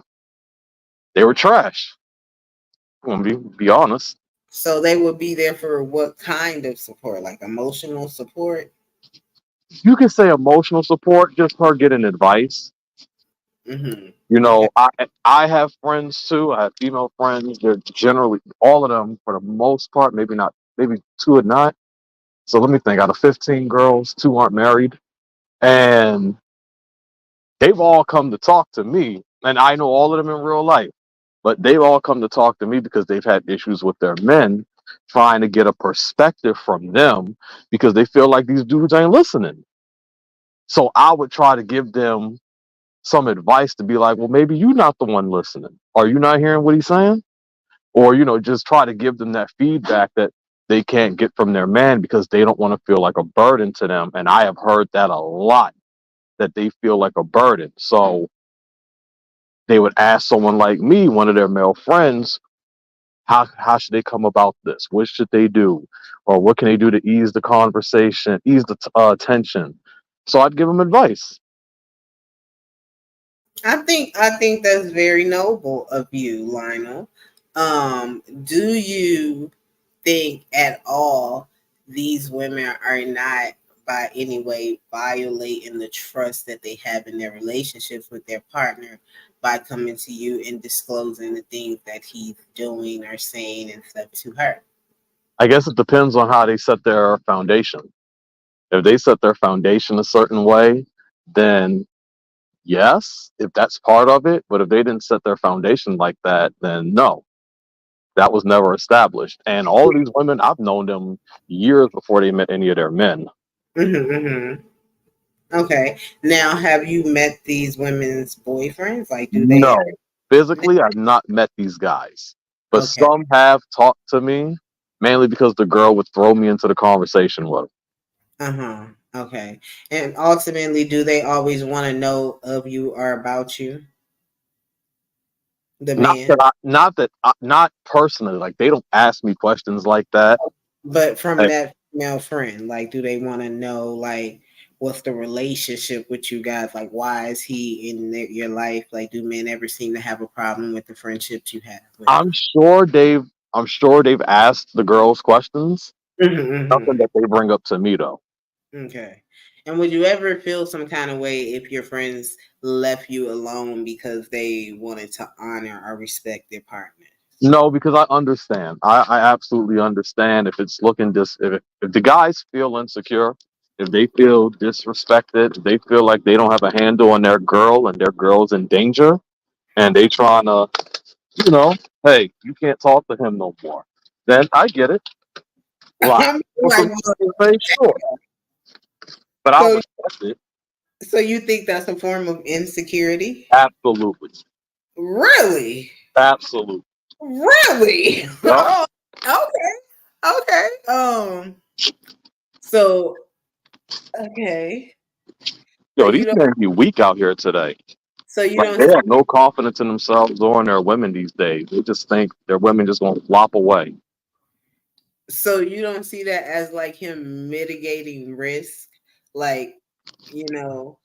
Speaker 3: they were trash. I'm gonna be honest.
Speaker 2: so they would be there for what kind of support? Like emotional support?
Speaker 3: You can say emotional support, just her getting advice.
Speaker 2: Mm-hmm.
Speaker 3: You
Speaker 2: Okay.
Speaker 3: know, I have friends too. I have female friends. They're generally all of them, for the most part, maybe not, maybe two are not. So let me think. Out of 15 girls, two aren't married, and they've all come to talk to me. And I know all of them in real life, but they've all come to talk to me because they've had issues with their men, trying to get a perspective from them because they feel like these dudes ain't listening. So I would try to give them some advice to be like, well, maybe you're not the one listening. Are you not hearing what he's saying? Or, just try to give them that feedback that they can't get from their man because they don't want to feel like a burden to them. And I have heard that a lot, that they feel like a burden. So they would ask someone like me, one of their male friends, how should they come about this? What should they do? Or what can they do to ease the conversation, ease the tension? So I'd give them advice.
Speaker 2: I think that's very noble of you, Lionel. Do you think at all these women are not by any way violating the trust that they have in their relationships with their partner by coming to you and disclosing the things that he's doing or saying and stuff to her.
Speaker 3: I guess it depends on how they set their foundation. If they set their foundation a certain way, then yes, if that's part of it. But if they didn't set their foundation like that, then no, that was never established. And all of these women, I've known them years before they met any of their men.
Speaker 2: Mm-hmm. Okay. Now, have you met these women's boyfriends? Like, do they?
Speaker 3: No, physically, I've not met these guys, but
Speaker 2: Okay.
Speaker 3: some have talked to me, mainly because the girl would throw me into the conversation with 'em.
Speaker 2: Uh-huh. Okay. And ultimately, do they always want to know of you or about you? The man.
Speaker 3: Not personally. Like they don't ask me questions like that.
Speaker 2: But from
Speaker 3: Like,
Speaker 2: that female friend, like, do they want to know, like, what's the relationship with you guys? Like, why is he in your life? Like, do men ever seem to have a problem with the friendships you have with
Speaker 3: I'm sure they've I'm sure they've asked the girls questions.
Speaker 2: them?
Speaker 3: Nothing that they bring up to me though.
Speaker 2: Okay. And would you ever feel some kind of way if your friends left you alone because they wanted to honor or respect their partner?
Speaker 3: No, because I understand. I absolutely understand if it's looking if the guys feel insecure, if they feel disrespected, if they feel like they don't have a handle on their girl and their girl's in danger, and they trying to, you know, hey, you can't talk to him no more. Then I get it. Well, I
Speaker 2: I'm
Speaker 3: feel
Speaker 2: like,
Speaker 3: some
Speaker 2: well,
Speaker 3: type of way, sure, but I
Speaker 2: so,
Speaker 3: respect it.
Speaker 2: so you think that's a form of insecurity?
Speaker 3: Absolutely,
Speaker 2: Really?
Speaker 3: absolutely.
Speaker 2: Really?
Speaker 3: Yup.
Speaker 2: Oh, okay. Okay. So okay. So
Speaker 3: Yo, these
Speaker 2: you don't
Speaker 3: men be weak out here today.
Speaker 2: so you
Speaker 3: Like
Speaker 2: don't
Speaker 3: they have no confidence in themselves or in their women these days. They just think their women just gonna flop away.
Speaker 2: so you don't see that as like him mitigating risk, like, you know,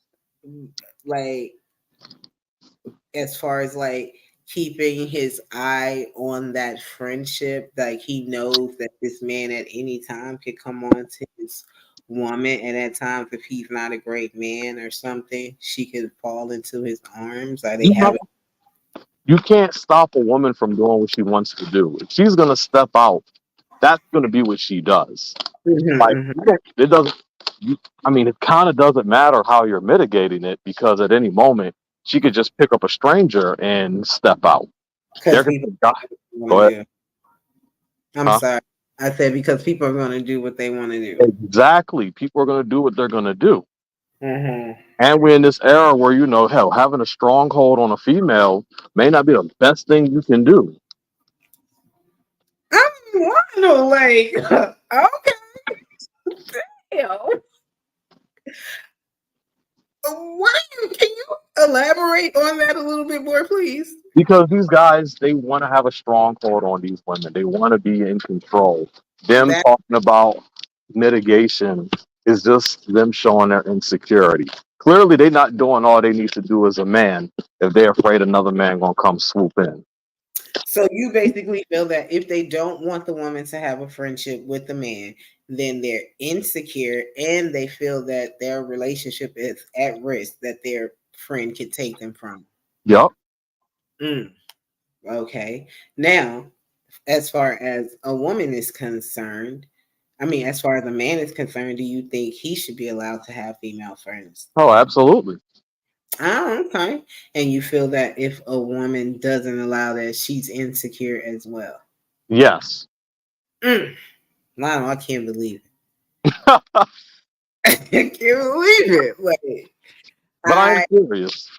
Speaker 2: like, as far as like keeping his eye on that friendship, like he knows that this man at any time could come on to his woman, and at times if he's not a great man or something, she could fall into his arms, or they
Speaker 3: You know,
Speaker 2: have it.
Speaker 3: you can't stop a woman from doing what she wants to do. If she's gonna step out, that's gonna be what she does. Like
Speaker 2: Mhm,
Speaker 3: it doesn't. I mean, it kind of doesn't matter how you're mitigating it because at any moment she could just pick up a stranger and step out.
Speaker 2: because
Speaker 3: There could
Speaker 2: people
Speaker 3: be a guy.
Speaker 2: want
Speaker 3: Go
Speaker 2: to
Speaker 3: ahead.
Speaker 2: do. I'm
Speaker 3: Huh?
Speaker 2: sorry. I said because people are going to do what they want to do.
Speaker 3: Exactly. People are gonna do what they're gonna do.
Speaker 2: Hmm.
Speaker 3: And we're in this era where, hell, having a stronghold on a female may not be the best thing you can do.
Speaker 2: I'm wondering, like, okay, damn. What can you elaborate on that a little bit more, please?
Speaker 3: Because these guys, they want to have a stronghold on these women. They want to be in control. Them
Speaker 2: That
Speaker 3: talking about mitigation is just them showing their insecurity. Clearly, they're not doing all they need to do as a man if they're afraid another man gonna come swoop in.
Speaker 2: so you basically feel that if they don't want the woman to have a friendship with the man, then they're insecure and they feel that their relationship is at risk, that their friend could take them from.
Speaker 3: Yup.
Speaker 2: Mm, okay. Now, as far as a woman is concerned, I mean, as far as a man is concerned, do you think he should be allowed to have female friends?
Speaker 3: Oh, absolutely.
Speaker 2: Oh, okay. And you feel that if a woman doesn't allow that, she's insecure as well.
Speaker 3: Yes.
Speaker 2: Mm. Wow, I can't believe it.
Speaker 3: But
Speaker 2: I can't believe it. Like,
Speaker 3: I am
Speaker 2: I
Speaker 3: serious.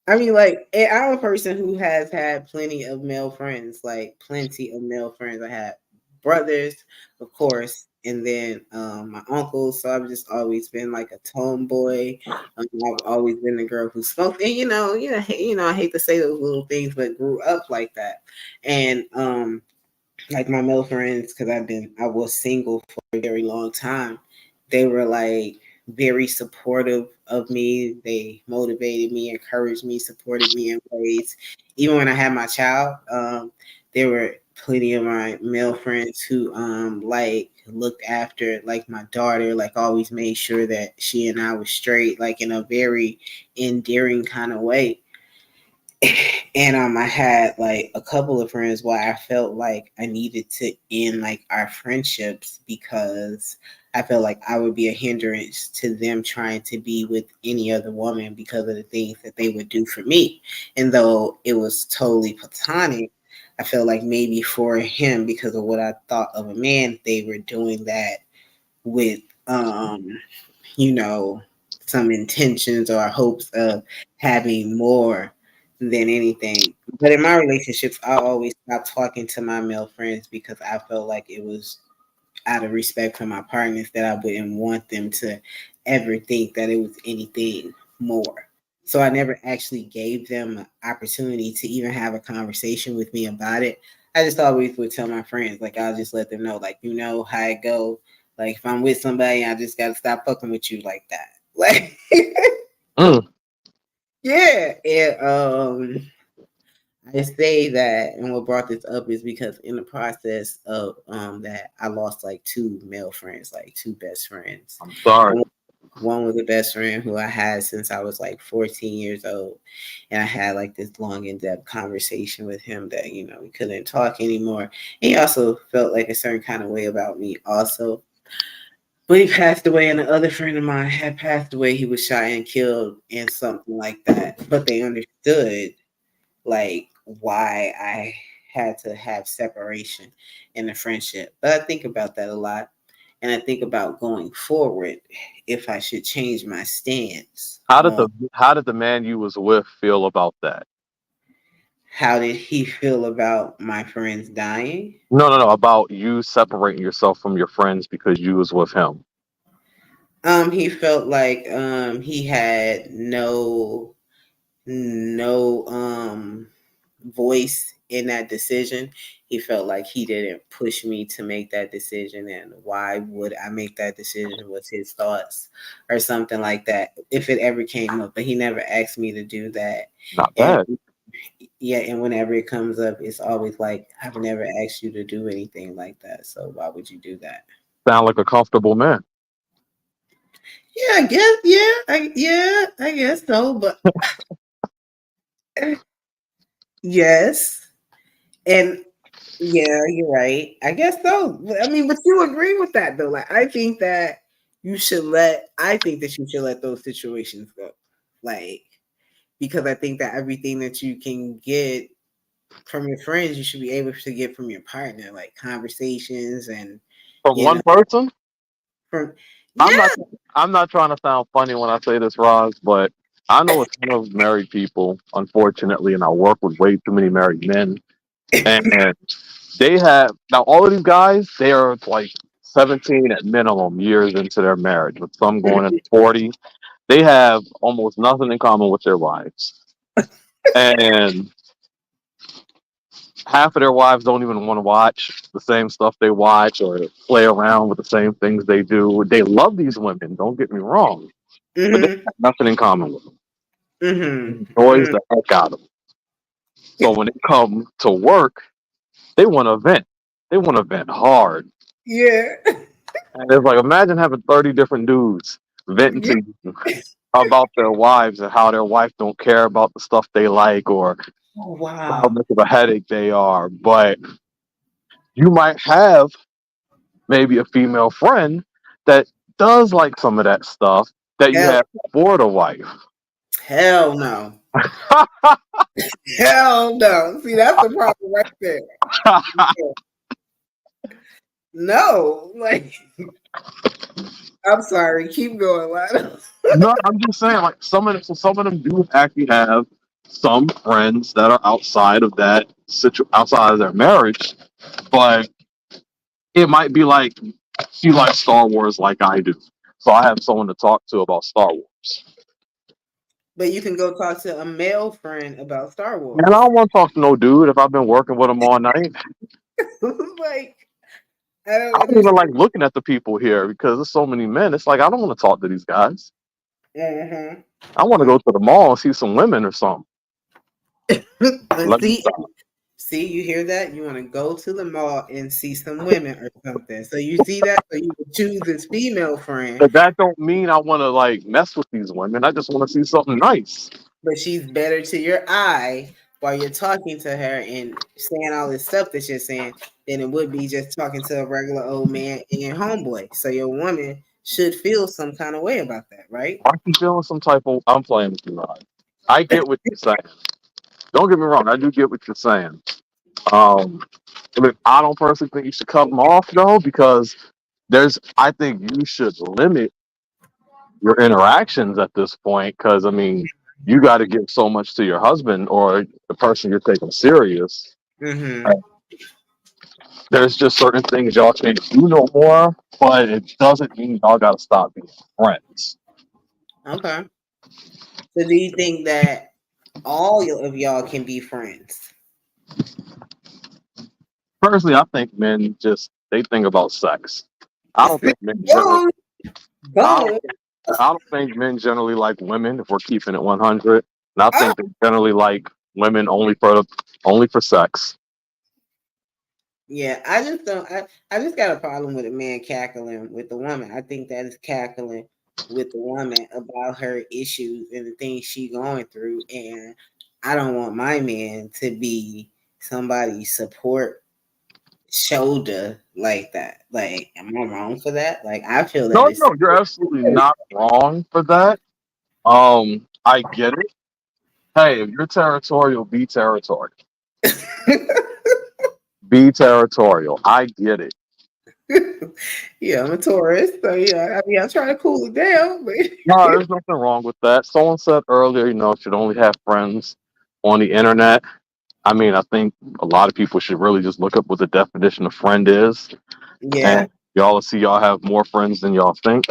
Speaker 2: I mean, like, I'm a person who has had plenty of male friends, like plenty of male friends. I had brothers, of course, and then my uncles. So I've just always been like a tomboy. I've always been the girl who smoked, and I hate to say those little things, but grew up like that. And like my male friends, because I was single for a very long time. They were like very supportive of me. They motivated me, encouraged me, supported me in ways. Even when I had my child, there were plenty of my male friends who like looked after like my daughter, like always made sure that she and I was straight, like in a very endearing kind of way. And I had like a couple of friends where I felt like I needed to end like our friendships because I felt like I would be a hindrance to them trying to be with any other woman because of the things that they would do for me. And though it was totally platonic, I felt like maybe for him, because of what I thought of a man, they were doing that with you know, some intentions or hopes of having more than anything. But in my relationships, I always stopped talking to my male friends because I felt like it was out of respect for my partners that I wouldn't want them to ever think that it was anything more. So I never actually gave them an opportunity to even have a conversation with me about it. I just always would tell my friends, like I'll just let them know, like you know how it go. Like if I'm with somebody, I just gotta stop fucking with you like that. Like
Speaker 3: Mm.
Speaker 2: yeah. And I say that, and what brought this up is because in the process of that, I lost like two male friends, like two best friends.
Speaker 3: I'm sorry.
Speaker 2: And one was a best friend who I had since I was like 14 years old, and I had like this long, in-depth conversation with him that we couldn't talk anymore. And he also felt like a certain kind of way about me, also. But he passed away, and the other friend of mine had passed away. He was shot and killed, and something like that. But they understood like why I had to have separation in the friendship. But I think about that a lot. And I think about going forward if I should change my stance on
Speaker 3: How did the man you was with feel about that?
Speaker 2: how did he feel about my friends dying.
Speaker 3: No, no, no. About you separating yourself from your friends because you was with him.
Speaker 2: He felt like he had no voice in that decision. He felt like he didn't push me to make that decision, and why would I make that decision was his thoughts or something like that if it ever came up, but he never asked me to do that.
Speaker 3: Not
Speaker 2: And
Speaker 3: bad.
Speaker 2: yeah, and whenever it comes up, it's always like, I've never asked you to do anything like that, so why would you do that?
Speaker 3: Sound like a comfortable man.
Speaker 2: Yeah, I guess. I guess so. But yes, and yeah, you're right. I guess so. I mean, but you agree with that though. Like, I think that you should let. I think that you should let those situations go. Like, because I think that everything that you can get from your friends, you should be able to get from your partner, like conversations and
Speaker 3: From
Speaker 2: you
Speaker 3: one
Speaker 2: know
Speaker 3: person?
Speaker 2: from
Speaker 3: I'm
Speaker 2: yeah.
Speaker 3: not I'm not trying to sound funny when I say this, Roz, but I know a ton of married people, unfortunately, and I work with way too many married men. And they have now all of these guys, they are like 17 at minimum years into their marriage, with some going into 40. They have almost nothing in common with their wives. And half of their wives don't even want to watch the same stuff they watch or play around with the same things they do. They love these women, don't get me wrong, but they
Speaker 2: Mm-hmm.
Speaker 3: have nothing in common with them. Annoys
Speaker 2: Mm-hmm.
Speaker 3: the heck out of them. So when they come to work, they want to vent. They want to vent hard.
Speaker 2: Yeah.
Speaker 3: And it's like, imagine having 30 different dudes venting
Speaker 2: Yeah.
Speaker 3: to you about their wives and how their wife don't care about the stuff they like or
Speaker 2: Oh
Speaker 3: how
Speaker 2: wow.
Speaker 3: much of a headache they are. But you might have maybe a female friend that does like some of that stuff that you
Speaker 2: Hell,
Speaker 3: have for the wife.
Speaker 2: hell no. Hell no. See, that's the problem right there. No, like, I'm sorry. Keep going, Lana.
Speaker 3: No, I'm just saying, like some of them do actually have some friends that are outside of outside of their marriage, but it might be like she likes Star Wars like I do, so I have someone to talk to about Star Wars.
Speaker 2: But you can go talk to a male friend about Star
Speaker 3: And I
Speaker 2: Wars.
Speaker 3: don't want to talk to no dude if I've been working with him all night.
Speaker 2: Like, I
Speaker 3: I
Speaker 2: don't
Speaker 3: don't even like
Speaker 2: understand.
Speaker 3: looking at the people here because there's so many men. It's like I don't want to talk to these guys. I want to
Speaker 2: Uh-huh.
Speaker 3: go to the mall and see some women or something.
Speaker 2: And
Speaker 3: Let me
Speaker 2: see,
Speaker 3: stop.
Speaker 2: See, you hear that? You want to go to the mall and see some women or something. So you see that? So you would choose this female friend,
Speaker 3: But that don't mean I want to like mess with these women. I just want to see something nice.
Speaker 2: but she's better to your eye while you're talking to her and saying all this stuff that you're saying than it would be just talking to a regular old man and homeboy. So your woman should feel some kind of way about that, right?
Speaker 3: I am feeling some type of. I'm playing with you, Rod. I get what you're saying. Don't get me wrong. I do get what you're saying. I mean, I don't personally think you should cut them off though, because there's. I think you should limit your interactions at this point, because I mean, you got to give so much to your husband or the person you're taking serious.
Speaker 2: Mm-hmm.
Speaker 3: There's just certain things y'all can't do no more, but it doesn't mean y'all got to stop being friends.
Speaker 2: Okay. So do you think that of y'all can be friends?
Speaker 3: Personally, I think men just they think about sex. I don't think men generally.
Speaker 2: Boom,
Speaker 3: I don't.
Speaker 2: boom.
Speaker 3: I don't think men generally like women. If we're keeping it 100, and I
Speaker 2: Oh,
Speaker 3: think they generally like women only for sex.
Speaker 2: yeah, I just don't. I just got a problem with a man cackling with the woman. I think that is cackling with the woman about her issues and the things she going through, and I don't want my man to be somebody's support shoulder like that. Like, am I wrong for that? Like, I feel that
Speaker 3: No,
Speaker 2: it's
Speaker 3: no, you're absolutely not wrong for that. I get it. Hey, if you're territorial, be territorial. Be territorial. I get it.
Speaker 2: yeah, I'm a tourist, so yeah, I mean, I'm trying to cool it down, but
Speaker 3: No, there's nothing wrong with that. Someone said earlier, should only have friends on the internet. I mean, I think a lot of people should really just look up what the definition of friend is,
Speaker 2: yeah.
Speaker 3: and y'all will see y'all have more friends than y'all think.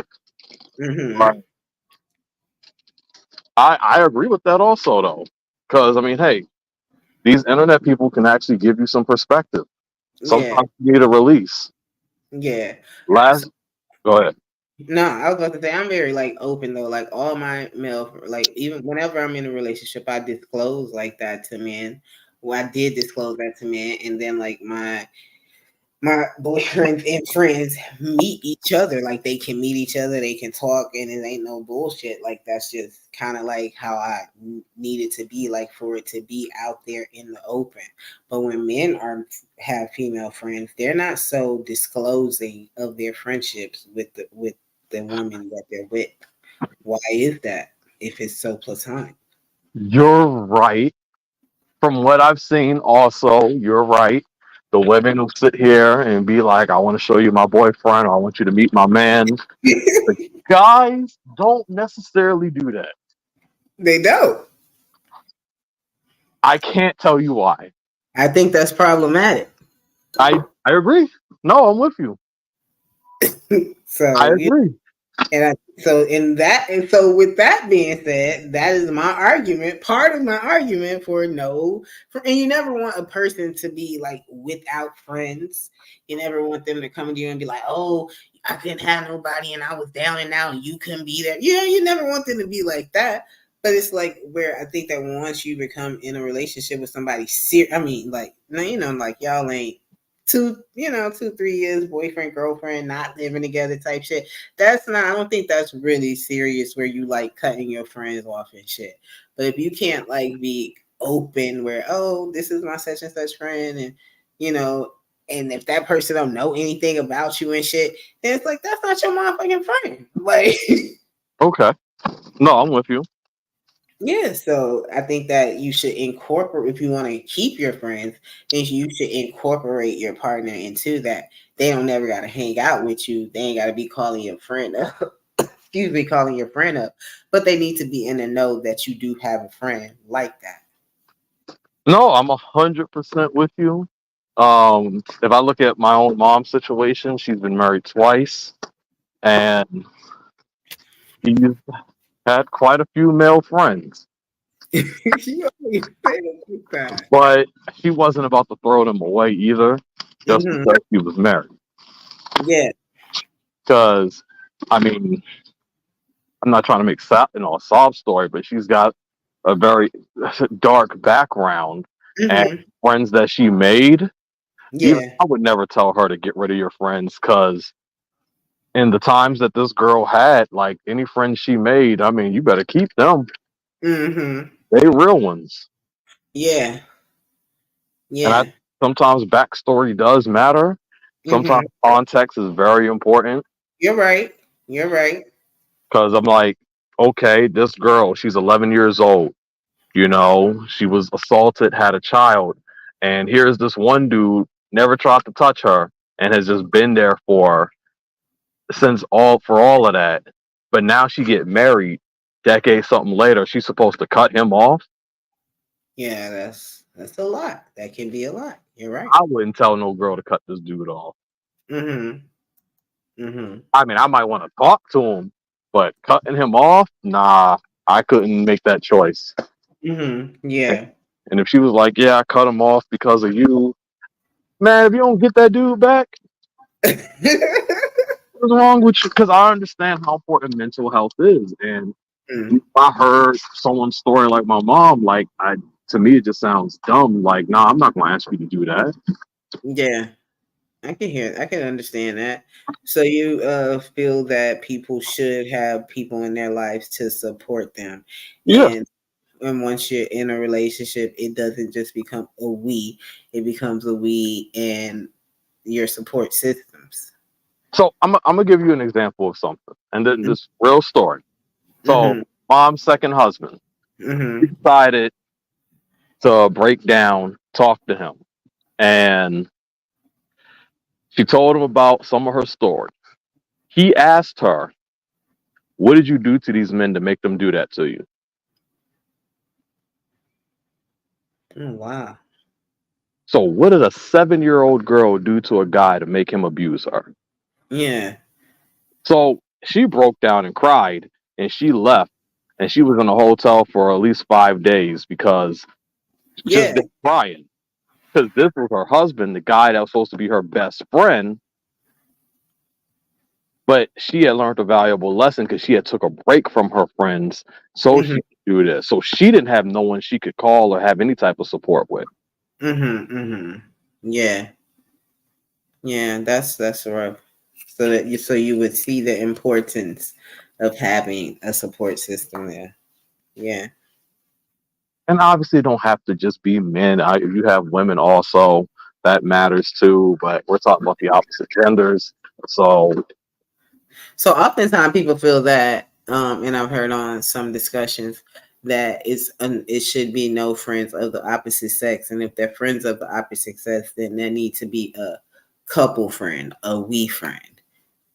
Speaker 2: Hmm.
Speaker 3: But I agree with that also, though, because I mean, hey, these internet people can actually give you some perspective.
Speaker 2: Yeah,
Speaker 3: Sometimes you need a release.
Speaker 2: yeah.
Speaker 3: Last, go ahead.
Speaker 2: No, I was about to say I'm very like open though. Like all my male, like even whenever I'm in a relationship, I disclose like that to men. Well, I did disclose that to men, and then like my boyfriends and friends meet each other. Like they can meet each other, they can talk, and it ain't no bullshit. Like that's just kind of like how I need it to be. Like for it to be out there in the open. But when men are have female friends, they're not so disclosing of their friendships with the woman that they're with. Why is that? If it's so platonic.
Speaker 3: You're right. From what I've seen, also, you're right. The women who sit here and be like, I want to show you my boyfriend, or I want you to meet my man. The guys don't necessarily do that.
Speaker 2: They don't.
Speaker 3: I can't tell you why.
Speaker 2: I think that's problematic.
Speaker 3: I agree. No, I'm with you. I
Speaker 2: So
Speaker 3: agree.
Speaker 2: so in that, and so with that being said, that is my argument. Part of my argument for no, and you never want a person to be like without friends. You never want them to come to you and be like, "Oh, I couldn't have nobody, and I was down and out, and you couldn't be there." Yeah, you never want them to be like that. But it's like where I think that once you become in a relationship with somebody, I mean, like, no, like y'all ain't 2, 3 years boyfriend girlfriend not living together type shit. That's not, I don't think that's really serious where you like cutting your friends off and shit. But if you can't like be open where, oh, this is my such and such friend, and you know and if that person don't know anything about you and shit, then it's like that's not your motherfucking friend. Like
Speaker 3: Okay. No, I'm with you.
Speaker 2: yeah, so I think that you should incorporate, if you want to keep your friends, then you should incorporate your partner into that. They don't never got to hang out with you. They ain't got to be calling your friend up. Excuse me, calling your friend up, but they need to be in the know that you do have a friend like that.
Speaker 3: No, I'm 100% with you. If I look at my own mom's situation, she's been married twice, and she's had quite a few male friends.
Speaker 2: You always say it like that.
Speaker 3: But she wasn't about to throw them away either, just
Speaker 2: Hmm.
Speaker 3: because she was married.
Speaker 2: Yeah.
Speaker 3: Because, I mean, I'm not trying to make a sob story, but she's got a very dark background and
Speaker 2: Mm-hmm.
Speaker 3: friends that she made, even
Speaker 2: Yeah.
Speaker 3: I would never tell her to get rid of your friends because in the times that this girl had, like any friends she made, I mean, you better keep them.
Speaker 2: Mm-hmm.
Speaker 3: They real ones.
Speaker 2: Yeah.
Speaker 3: And I
Speaker 2: Yeah.
Speaker 3: sometimes backstory does matter. Sometimes
Speaker 2: Mm-hmm.
Speaker 3: context is very important
Speaker 2: You're right. You're right.
Speaker 3: because I'm like, okay, this girl, she's 11 years old. You know, she was assaulted, had a child, and here's this one dude never tried to touch her and has just been there for all of that. But now she get married, decade something later, she's supposed to cut him off.
Speaker 2: Yeah, that's a lot. That can be a lot. You're right.
Speaker 3: I wouldn't tell no girl to cut this dude off.
Speaker 2: Mm-hmm. Mm-hmm.
Speaker 3: I mean, I might want to talk to him, but cutting him off, nah, I couldn't make that choice.
Speaker 2: Mm-hmm. Yeah.
Speaker 3: And if she was like, "Yeah, I cut him off because of you," man, if you don't get that dude back, what's wrong with you? Because I understand how important mental health is, and
Speaker 2: Mm.
Speaker 3: if I heard someone's story like my mom, like I to me it just sounds dumb. Like, nah, I'm not gonna ask you to do that.
Speaker 2: Yeah. I can understand that. So you feel that people should have people in their lives to support them,
Speaker 3: Yeah.
Speaker 2: and once you're in a relationship, it doesn't just become a we; it becomes a we and your support systems.
Speaker 3: So I'm gonna give you an example of something, and then this real story. So
Speaker 2: Mm-hmm.
Speaker 3: mom's second husband
Speaker 2: Mm-hmm.
Speaker 3: decided to break down, talk to him, and she told him about some of her story. He asked her, "What did you do to these men to make them do that to you?"
Speaker 2: Oh, wow.
Speaker 3: So what did a 7-year-old girl do to a guy to make him abuse her?
Speaker 2: Yeah.
Speaker 3: So she broke down and cried, and she left, and she was in a hotel for at least 5 days because just
Speaker 2: Yeah.
Speaker 3: crying. Because this was her husband, the guy that was supposed to be her best friend, but she had learned a valuable lesson because she had took a break from her friends so
Speaker 2: Mm-hmm.
Speaker 3: she could do this. So she didn't have no one she could call or have any type of support with.
Speaker 2: Mm-hmm. Mm-hmm. Yeah. Yeah. That's rough. So you would see the importance of having a support system there. Yeah.
Speaker 3: And obviously, it don't have to just be men. If you have women also, that matters too. But we're talking about the opposite genders. So
Speaker 2: So oftentimes people feel that, and I've heard on some discussions that it should be no friends of the opposite sex, and if they're friends of the opposite sex, then there need to be a couple friend, a we friend.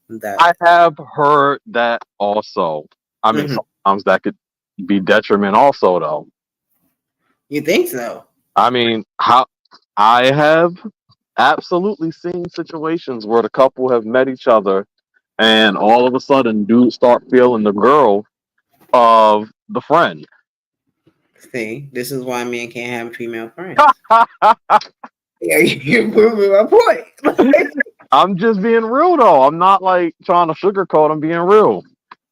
Speaker 3: I
Speaker 2: That.
Speaker 3: have heard that also. I mean,
Speaker 2: Mhm.
Speaker 3: sometimes that could be detriment also, though.
Speaker 2: You think so?
Speaker 3: I mean, how I have absolutely seen situations where the couple have met each other and all of a sudden dudes start feeling the girl of the friend.
Speaker 2: See, this is why men can't have female friends. Yeah, you're proving my point.
Speaker 3: I'm just being real though. I'm not like trying to sugarcoat. I'm being real.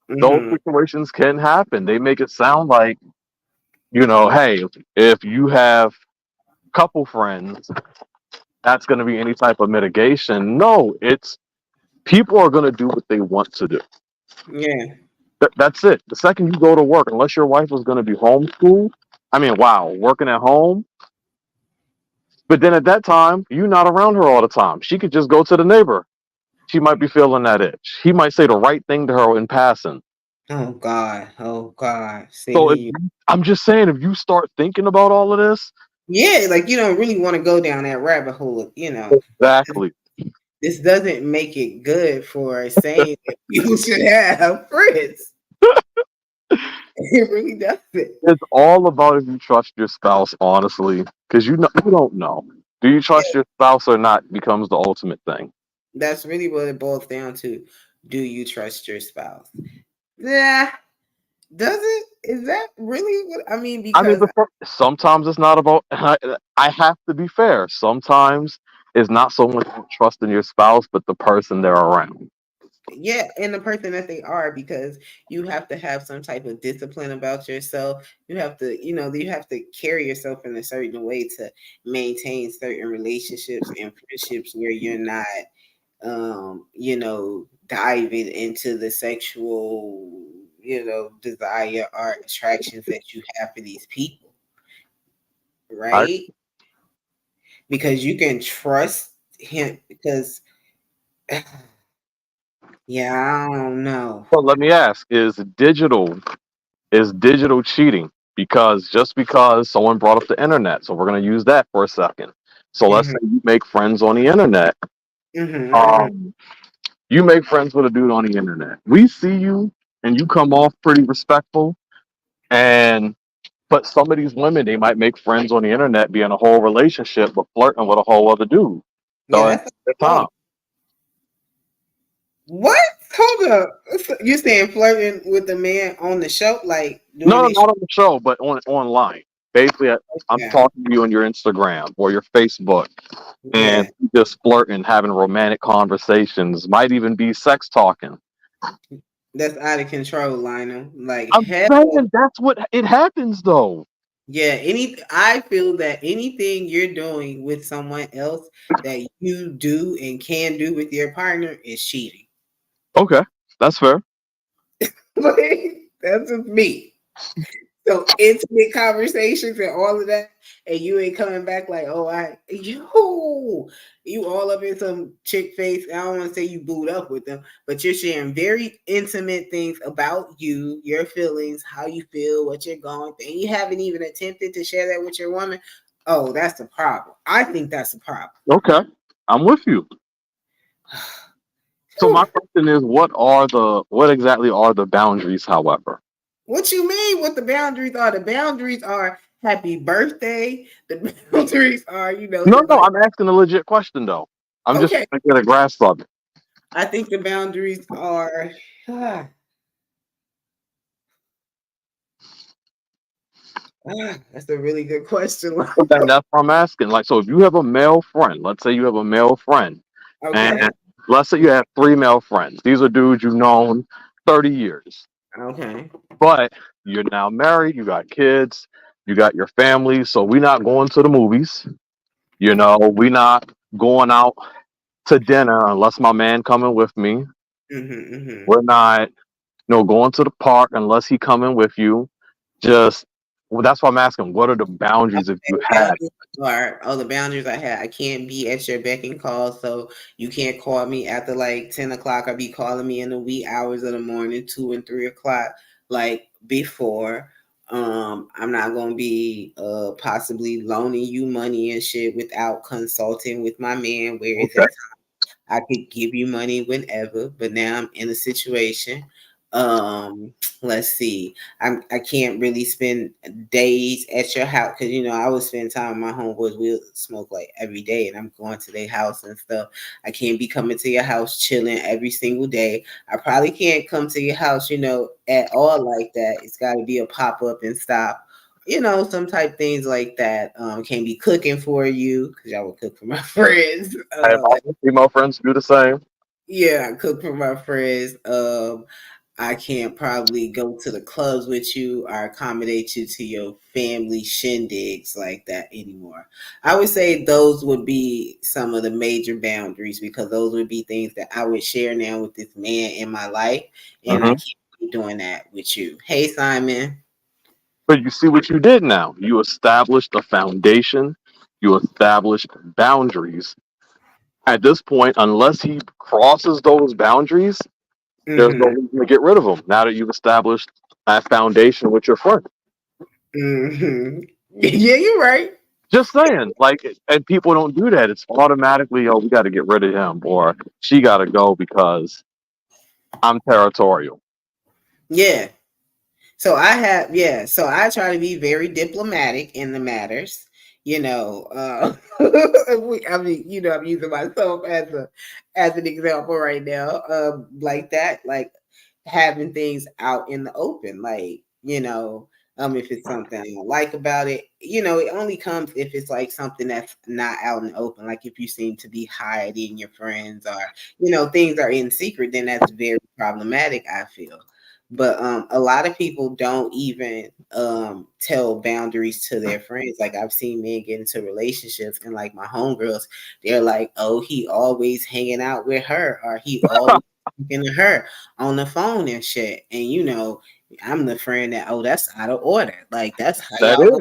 Speaker 3: Those
Speaker 2: Hmm.
Speaker 3: situations can happen. They make it sound like, hey, if you have couple friends, that's going to be any type of mitigation. No, it's people are going to do what they want to do.
Speaker 2: Yeah.
Speaker 3: That's it. The second you go to work, unless your wife was going to be homeschooled, I mean, wow, working at home. But then at that time, you're not around her all the time. She could just go to the neighbor. She might be feeling that itch. He might say the right thing to her in passing.
Speaker 2: Oh God. Oh God. See
Speaker 3: So
Speaker 2: here
Speaker 3: if
Speaker 2: you.
Speaker 3: I'm just saying, if you start thinking about all of this,
Speaker 2: Yeah, like you don't really want to go down that rabbit hole.
Speaker 3: exactly.
Speaker 2: This doesn't make it good for saying that people should have friends. It really doesn't.
Speaker 3: It's all about if you trust your spouse, honestly, because you don't know. Do you trust your spouse or not becomes the ultimate thing.
Speaker 2: That's really what it boils down to. Do you trust your spouse? Yeah. Does it? Is that really what I mean?
Speaker 3: I mean,
Speaker 2: Because
Speaker 3: sometimes it's not about. I have to be fair. Sometimes it's not so much about trusting your spouse, but the person they're around.
Speaker 2: Yeah, and the person that they are, because you have to have some type of discipline about yourself. You have to, you have to carry yourself in a certain way to maintain certain relationships and friendships where you're not diving into the sexual, desire or attractions that you have for these people,
Speaker 3: I
Speaker 2: right? Because you can trust him because yeah, I don't know.
Speaker 3: Well, let me ask: is digital cheating? Because just because someone brought up the internet, so we're going to use that for a second. So let's
Speaker 2: Hmm.
Speaker 3: say you make friends on the internet.
Speaker 2: Hmm.
Speaker 3: Um, you make friends with a dude on the internet. We see you, and you come off pretty respectful. And but some of these women, they might make friends on the internet, be in a whole relationship, but flirting with a whole other dude.
Speaker 2: Yeah,
Speaker 3: So it's
Speaker 2: that's
Speaker 3: the
Speaker 2: oh,
Speaker 3: time.
Speaker 2: what? Hold up. You saying flirting with the man on the show, like
Speaker 3: No,
Speaker 2: doing
Speaker 3: no,
Speaker 2: this?
Speaker 3: not on the show, but online. Basically, I'm
Speaker 2: Yeah,
Speaker 3: talking to you on your Instagram or your Facebook, and
Speaker 2: yeah,
Speaker 3: you just flirting, having romantic conversations, might even be sex talking.
Speaker 2: that's out of control, Lionel. Like
Speaker 3: I'm
Speaker 2: hell,
Speaker 3: saying that's what it happens, though.
Speaker 2: yeah. I feel that anything you're doing with someone else that you do and can do with your partner is cheating.
Speaker 3: Okay, that's fair.
Speaker 2: Like, that's just me. So intimate conversations and all of that, and you ain't coming back like, oh, you all up in some chick face. I don't want to say you booed up with them, but you're sharing very intimate things about you, your feelings, how you feel, what you're going through, and you haven't even attempted to share that with your woman. Oh, that's the problem. I think that's the problem.
Speaker 3: Okay, I'm with you. So my
Speaker 2: Whew.
Speaker 3: question is, what exactly are the boundaries? However,
Speaker 2: What you mean? What the boundaries are? The boundaries are happy birthday. The boundaries are,
Speaker 3: no,
Speaker 2: to
Speaker 3: no,
Speaker 2: like.
Speaker 3: I'm asking a legit question though. I'm just
Speaker 2: Okay,
Speaker 3: trying to get a grasp of it.
Speaker 2: I think the boundaries are. That's a really good question.
Speaker 3: But then that's what I'm asking. Like, so if you have a male friend, let's say you have a male friend, and
Speaker 2: Okay.
Speaker 3: let's say you have three male friends. These are dudes you've known 30 years,
Speaker 2: Okay.
Speaker 3: but you're now married, you got kids, you got your family. So we're not going to the movies. We're not going out to dinner unless my man coming with me.
Speaker 2: Mm-hmm, mm-hmm.
Speaker 3: We're not, going to the park unless he coming with you. Just, well, that's why I'm asking. What are the boundaries if you had?
Speaker 2: Boundaries are the boundaries I had. I can't be at your beck and call, so you can't call me after like 10 o'clock. Or be calling me in the wee hours of the morning, 2 and 3 o'clock, like before. I'm not gonna be possibly loaning you money and shit without consulting with my man. Whereas
Speaker 3: Okay.
Speaker 2: at I could give you money whenever, but now I'm in a situation. Um, let's see. I can't really spend days at your house because I would spend time with my homeboys. We'll smoke like every day, and I'm going to their house and stuff. I can't be coming to your house chilling every single day. I probably can't come to your house, at all like that. It's got to be a pop up and stop. Some type things like that. Can't be cooking for you because y'all would cook for my friends.
Speaker 3: I have all my female friends do the same.
Speaker 2: Yeah, I cook for my friends. I can't probably go to the clubs with you or accommodate you to your family shindigs like that anymore. I would say those would be some of the major boundaries because those would be things that I would share now with this man in my life, and I
Speaker 3: Hmm.
Speaker 2: can't be doing that with you. Hey, Simon.
Speaker 3: But you see what you did now. You established a foundation. You established boundaries. At this point, unless he crosses those boundaries, there's no
Speaker 2: Mm-hmm.
Speaker 3: reason to get rid of him. Now that you've established that foundation with your friend.
Speaker 2: Mm-hmm. Yeah, you're right.
Speaker 3: Just saying, like, and people don't do that. It's automatically, oh, we got to get rid of him, or she got to go because I'm territorial.
Speaker 2: Yeah. So I try to be very diplomatic in the matters. I mean, I'm using myself as an example right now. Like that, like having things out in the open, like If it's something I don't like about it, it only comes if it's like something that's not out in the open. Like if you seem to be hiding your friends, or things are in secret, then that's very problematic, I feel. But a lot of people don't even tell boundaries to their friends. Like I've seen men get into relationships, and like my homegirls, they're like, "Oh, he always hanging out with her, or he always talking to her on the phone and shit." And I'm the friend that, oh, that's out of order. Like that's
Speaker 3: That is.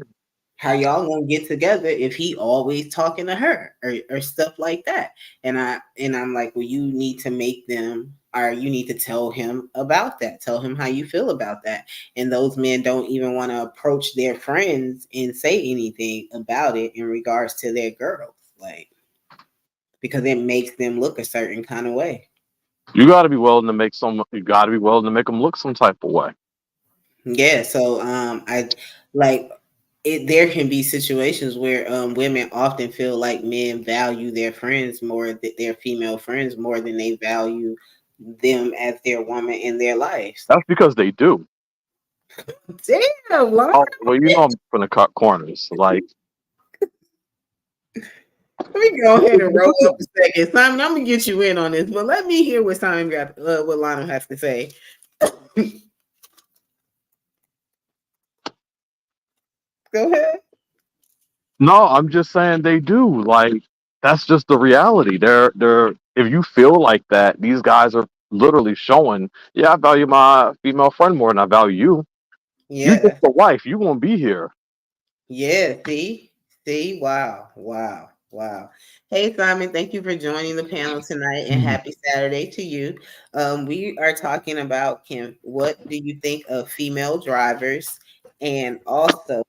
Speaker 2: how y'all gonna get together if he always talking to her, or stuff like that. And I'm like, well, you need to make them, or you need to tell him about that. Tell him how you feel about that. And those men don't even want to approach their friends and say anything about it in regards to their girls. Like, because it makes them look a certain kind of way.
Speaker 3: You got to be willing to make some. You got to be willing to make them look some type of way.
Speaker 2: Yeah, so I like it. There can be situations where women often feel like men value their friends more, their female friends more than they value them as their woman in their lives.
Speaker 3: That's because they do.
Speaker 2: Damn, Lord.
Speaker 3: Oh, well, you know I'm going to cut corners. Like,
Speaker 2: Let me go ahead and roll up a second. Simon, I'm gonna get you in on this, but let me hear what Simon got, what Lana has to say. Go ahead.
Speaker 3: no, I'm just saying they do. Like, that's just the reality. They're. If you feel like that, these guys are literally showing. Yeah, I value my female friend more than I value you. You just
Speaker 2: Yeah.
Speaker 3: the wife. You won't be here.
Speaker 2: Yeah, see, wow, wow, wow. Hey, Simon, thank you for joining the panel tonight, and
Speaker 4: Mhm.
Speaker 2: happy Saturday to you. We are talking about, what do you think of female drivers, and also,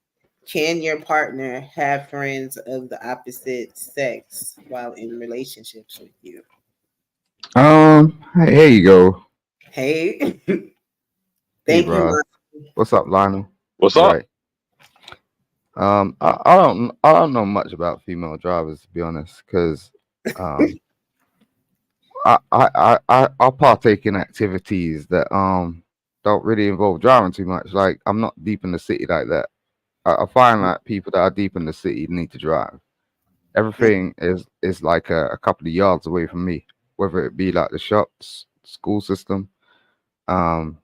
Speaker 2: can your partner have friends of the opposite sex while in relationships with you?
Speaker 4: Here you go.
Speaker 2: Hey,
Speaker 4: Hey,
Speaker 2: thank you,
Speaker 4: bro.
Speaker 2: Lon.
Speaker 4: What's up, Lionel?
Speaker 3: What's
Speaker 4: You
Speaker 3: up?
Speaker 4: right? I don't know much about female drivers, to be honest, because um, I partake in activities that don't really involve driving too much. Like I'm not deep in the city like that. I find that people that are deep in the city need to drive. Everything is like a couple of yards away from me, whether it be like the shops, school system, um,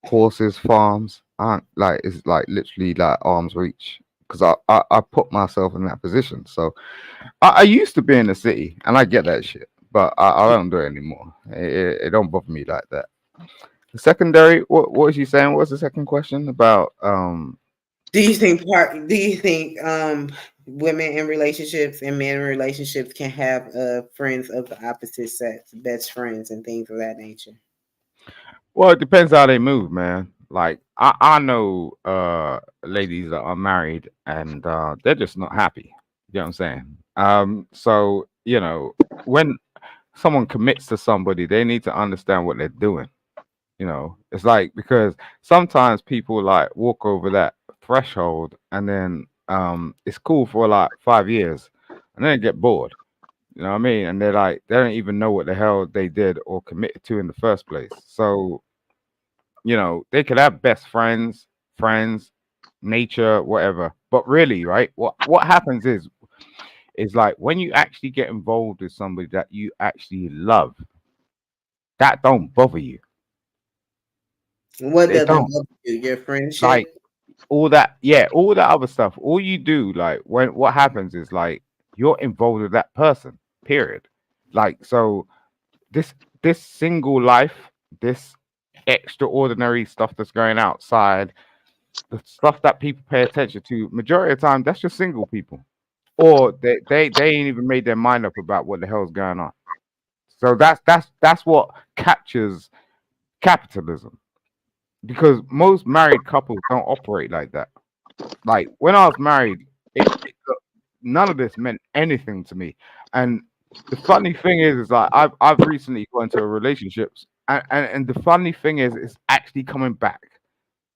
Speaker 4: horses, farms. Aren't like it's like literally like arm's reach because I put myself in that position. So I used to be in the city and I get that shit, but I don't do it anymore. It don't bother me like that. The secondary, what was you saying? What's the second question about?
Speaker 2: Do you think women in relationships and men in relationships can have friends of the opposite sex, best friends and things of that nature?
Speaker 4: Well, it depends how they move, man. Like I know ladies that are married and they're just not happy. You know what I'm saying? So when someone commits to somebody, they need to understand what they're doing. It's like because sometimes people like walk over that threshold and then it's cool for like 5 years and then they get bored. You know what I mean? And they're like they don't even know what the hell they did or committed to in the first place. So they could have best friends, nature, whatever. But really, right? What happens is like when you actually get involved with somebody that you actually love, that don't bother you.
Speaker 2: What
Speaker 4: It
Speaker 2: doesn't
Speaker 4: don't.
Speaker 2: bother you? Your
Speaker 4: Like
Speaker 2: friendship?
Speaker 4: all that other stuff. All you do, like when what happens is like you're involved with that person. Period. Like so this this single life, this extraordinary stuff that's going outside, the stuff that people pay attention to, majority of the time, that's just single people. Or they ain't even made their mind up about what the hell's going on. So that's what captures capitalism. Because most married couples don't operate like that. Like when I was married, none of this meant anything to me. And the funny thing is like I've recently got into a relationships, and the funny thing is, it's actually coming back.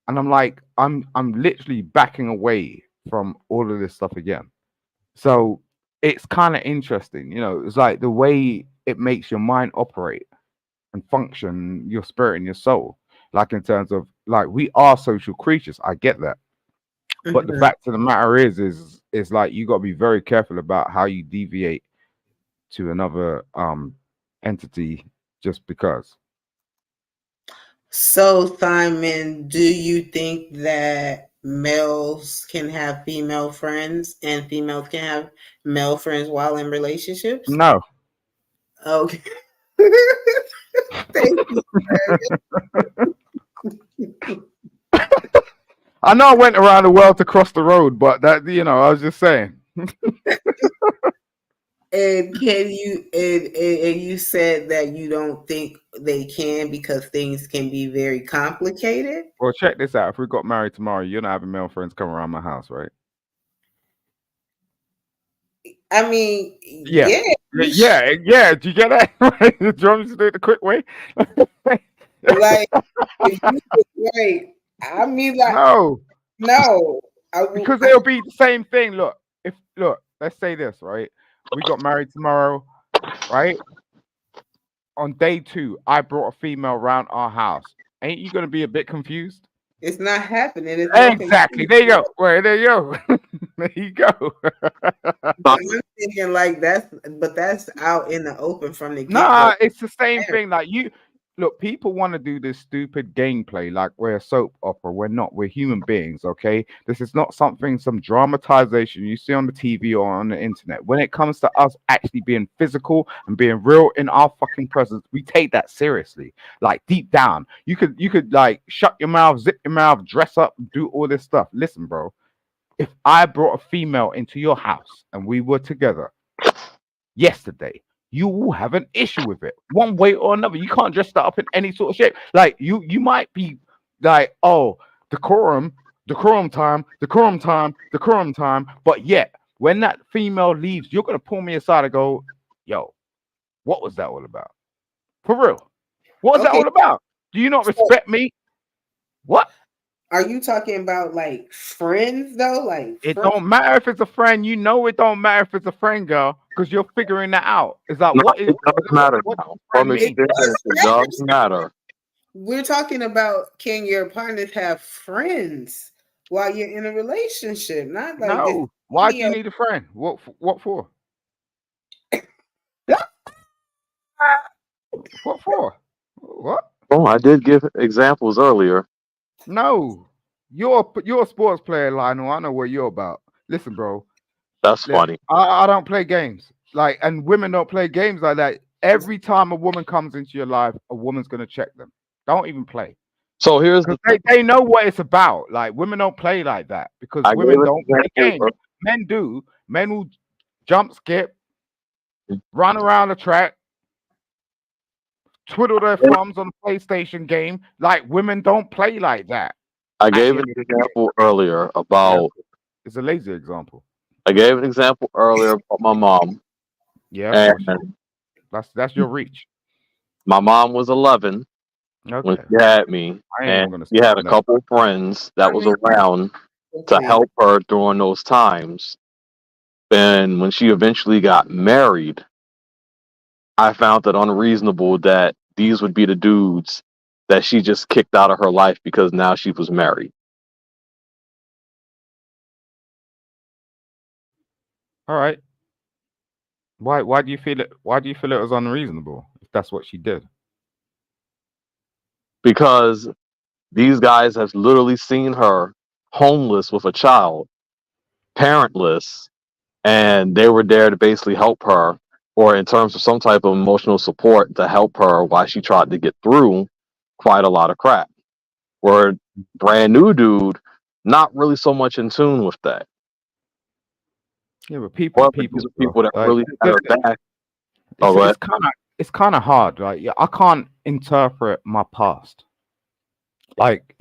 Speaker 4: And I'm like, I'm literally backing away from all of this stuff again. So it's kind of interesting, It's like the way it makes your mind operate and function, your spirit and your soul. Like in terms of like we are social creatures. I get that. But the
Speaker 2: Mhm.
Speaker 4: fact of the matter is like you got to be very careful about how you deviate to another entity just because.
Speaker 2: So, Simon, do you think that males can have female friends and females can have male friends while in relationships?
Speaker 4: No.
Speaker 2: Okay. Thank you.
Speaker 4: I know I went around the world to cross the road, but that I was just saying.
Speaker 2: And can you and you said that you don't think they can because things can be very complicated?
Speaker 4: Well, check this out. If we got married tomorrow, you're not having male friends come around my house, right?
Speaker 2: I mean,
Speaker 4: Yeah.
Speaker 2: yeah,
Speaker 4: Yeah, yeah, yeah. Do you get that? Right? Do you want me to do it the quick way?
Speaker 2: like if you right, I mean, like
Speaker 4: No,
Speaker 2: no,
Speaker 4: because it'll be the same thing. Look, let's say this, right? We got married tomorrow, right? On day two, I brought a female around our house. Ain't you gonna be a bit confused?
Speaker 2: it's not happening. It's no
Speaker 4: Exactly.
Speaker 2: confusion.
Speaker 4: There you go. Well, there you go. There you go.
Speaker 2: But I'm thinking like that's out in the open from the get go.
Speaker 4: Nah, it's the same thing. Like you look, people want to do this stupid gameplay like we're a soap opera. We're not. We're human beings, okay? This is not something, some dramatization you see on the TV or on the internet. When it comes to us actually being physical and being real in our fucking presence, we take that seriously. Like deep down. You could like shut your mouth, zip your mouth, dress up, do all this stuff. Listen, bro. If I brought a female into your house and we were together yesterday, you will have an issue with it one way or another. You can't dress that up in any sort of shape. Like you might be like, oh, decorum, decorum time, decorum time, decorum time. But yet, when that female leaves, you're gonna pull me aside and go, yo, what was that all about? For real. What was that
Speaker 2: Okay,
Speaker 4: all about? Do you not
Speaker 2: so
Speaker 4: respect me? What?
Speaker 2: are you talking about like friends though? Like
Speaker 4: It
Speaker 2: friends?
Speaker 4: don't matter if it's a friend. You know it don't matter if it's a friend, girl, because you're figuring that out. It's like
Speaker 3: No,
Speaker 4: what is
Speaker 3: it does matter
Speaker 4: what
Speaker 3: now.
Speaker 4: does
Speaker 3: From
Speaker 4: friend mean?
Speaker 2: It
Speaker 3: experience, it
Speaker 2: does
Speaker 3: does matter.
Speaker 2: We're talking about can your partners have friends while you're in a relationship? Not like this.
Speaker 4: No. Why do you need a friend? What for? What for? What?
Speaker 3: Oh, I did give examples earlier.
Speaker 4: No. You're a sports player, Lionel. I know what you're about. Listen, bro.
Speaker 3: That's
Speaker 4: Look,
Speaker 3: funny.
Speaker 4: I don't play games. Like, and women don't play games like that. Every time a woman comes into your life, a woman's gonna check them. Don't even play.
Speaker 3: So here's
Speaker 4: Because
Speaker 3: the thing.
Speaker 4: they know what it's about. Like women don't play like that because
Speaker 3: I gave
Speaker 4: women
Speaker 3: an
Speaker 4: don't play games.
Speaker 3: example.
Speaker 4: Men do. Men will jump, skip, run around the track, twiddle their thumbs on the PlayStation game. Like women don't play like that.
Speaker 3: I
Speaker 4: At
Speaker 3: gave
Speaker 4: the
Speaker 3: an
Speaker 4: end of the day,
Speaker 3: example earlier
Speaker 4: yeah,
Speaker 3: about.
Speaker 4: it's a lazy example.
Speaker 3: I gave an example earlier about my mom,
Speaker 4: Yeah, of
Speaker 3: and
Speaker 4: course. That's your reach.
Speaker 3: my mom was 11 when
Speaker 4: Okay,
Speaker 3: she had me,
Speaker 4: I ain't
Speaker 3: and
Speaker 4: even gonna
Speaker 3: she had
Speaker 4: start
Speaker 3: a
Speaker 4: nothing.
Speaker 3: couple of friends
Speaker 2: I
Speaker 3: that was
Speaker 2: mean,
Speaker 3: around to
Speaker 2: okay.
Speaker 3: help her during those times. And when she eventually got married, I found it unreasonable that these would be the dudes that she just kicked out of her life because now she was married.
Speaker 4: All right. Why do you feel it? Why do you feel it was unreasonable if that's what she did?
Speaker 3: Because these guys have literally seen her homeless with a child, parentless, and they were there to basically help her, or in terms of some type of emotional support to help her while she tried to get through quite a lot of crap. Where brand new dude, not really so much in tune with that.
Speaker 4: Yeah, but people,
Speaker 3: However, these
Speaker 4: people,
Speaker 3: are
Speaker 4: bro.
Speaker 3: people that
Speaker 4: Like
Speaker 3: really had her back. Oh,
Speaker 4: it's kind of hard. Like yeah, I can't interpret my past. Like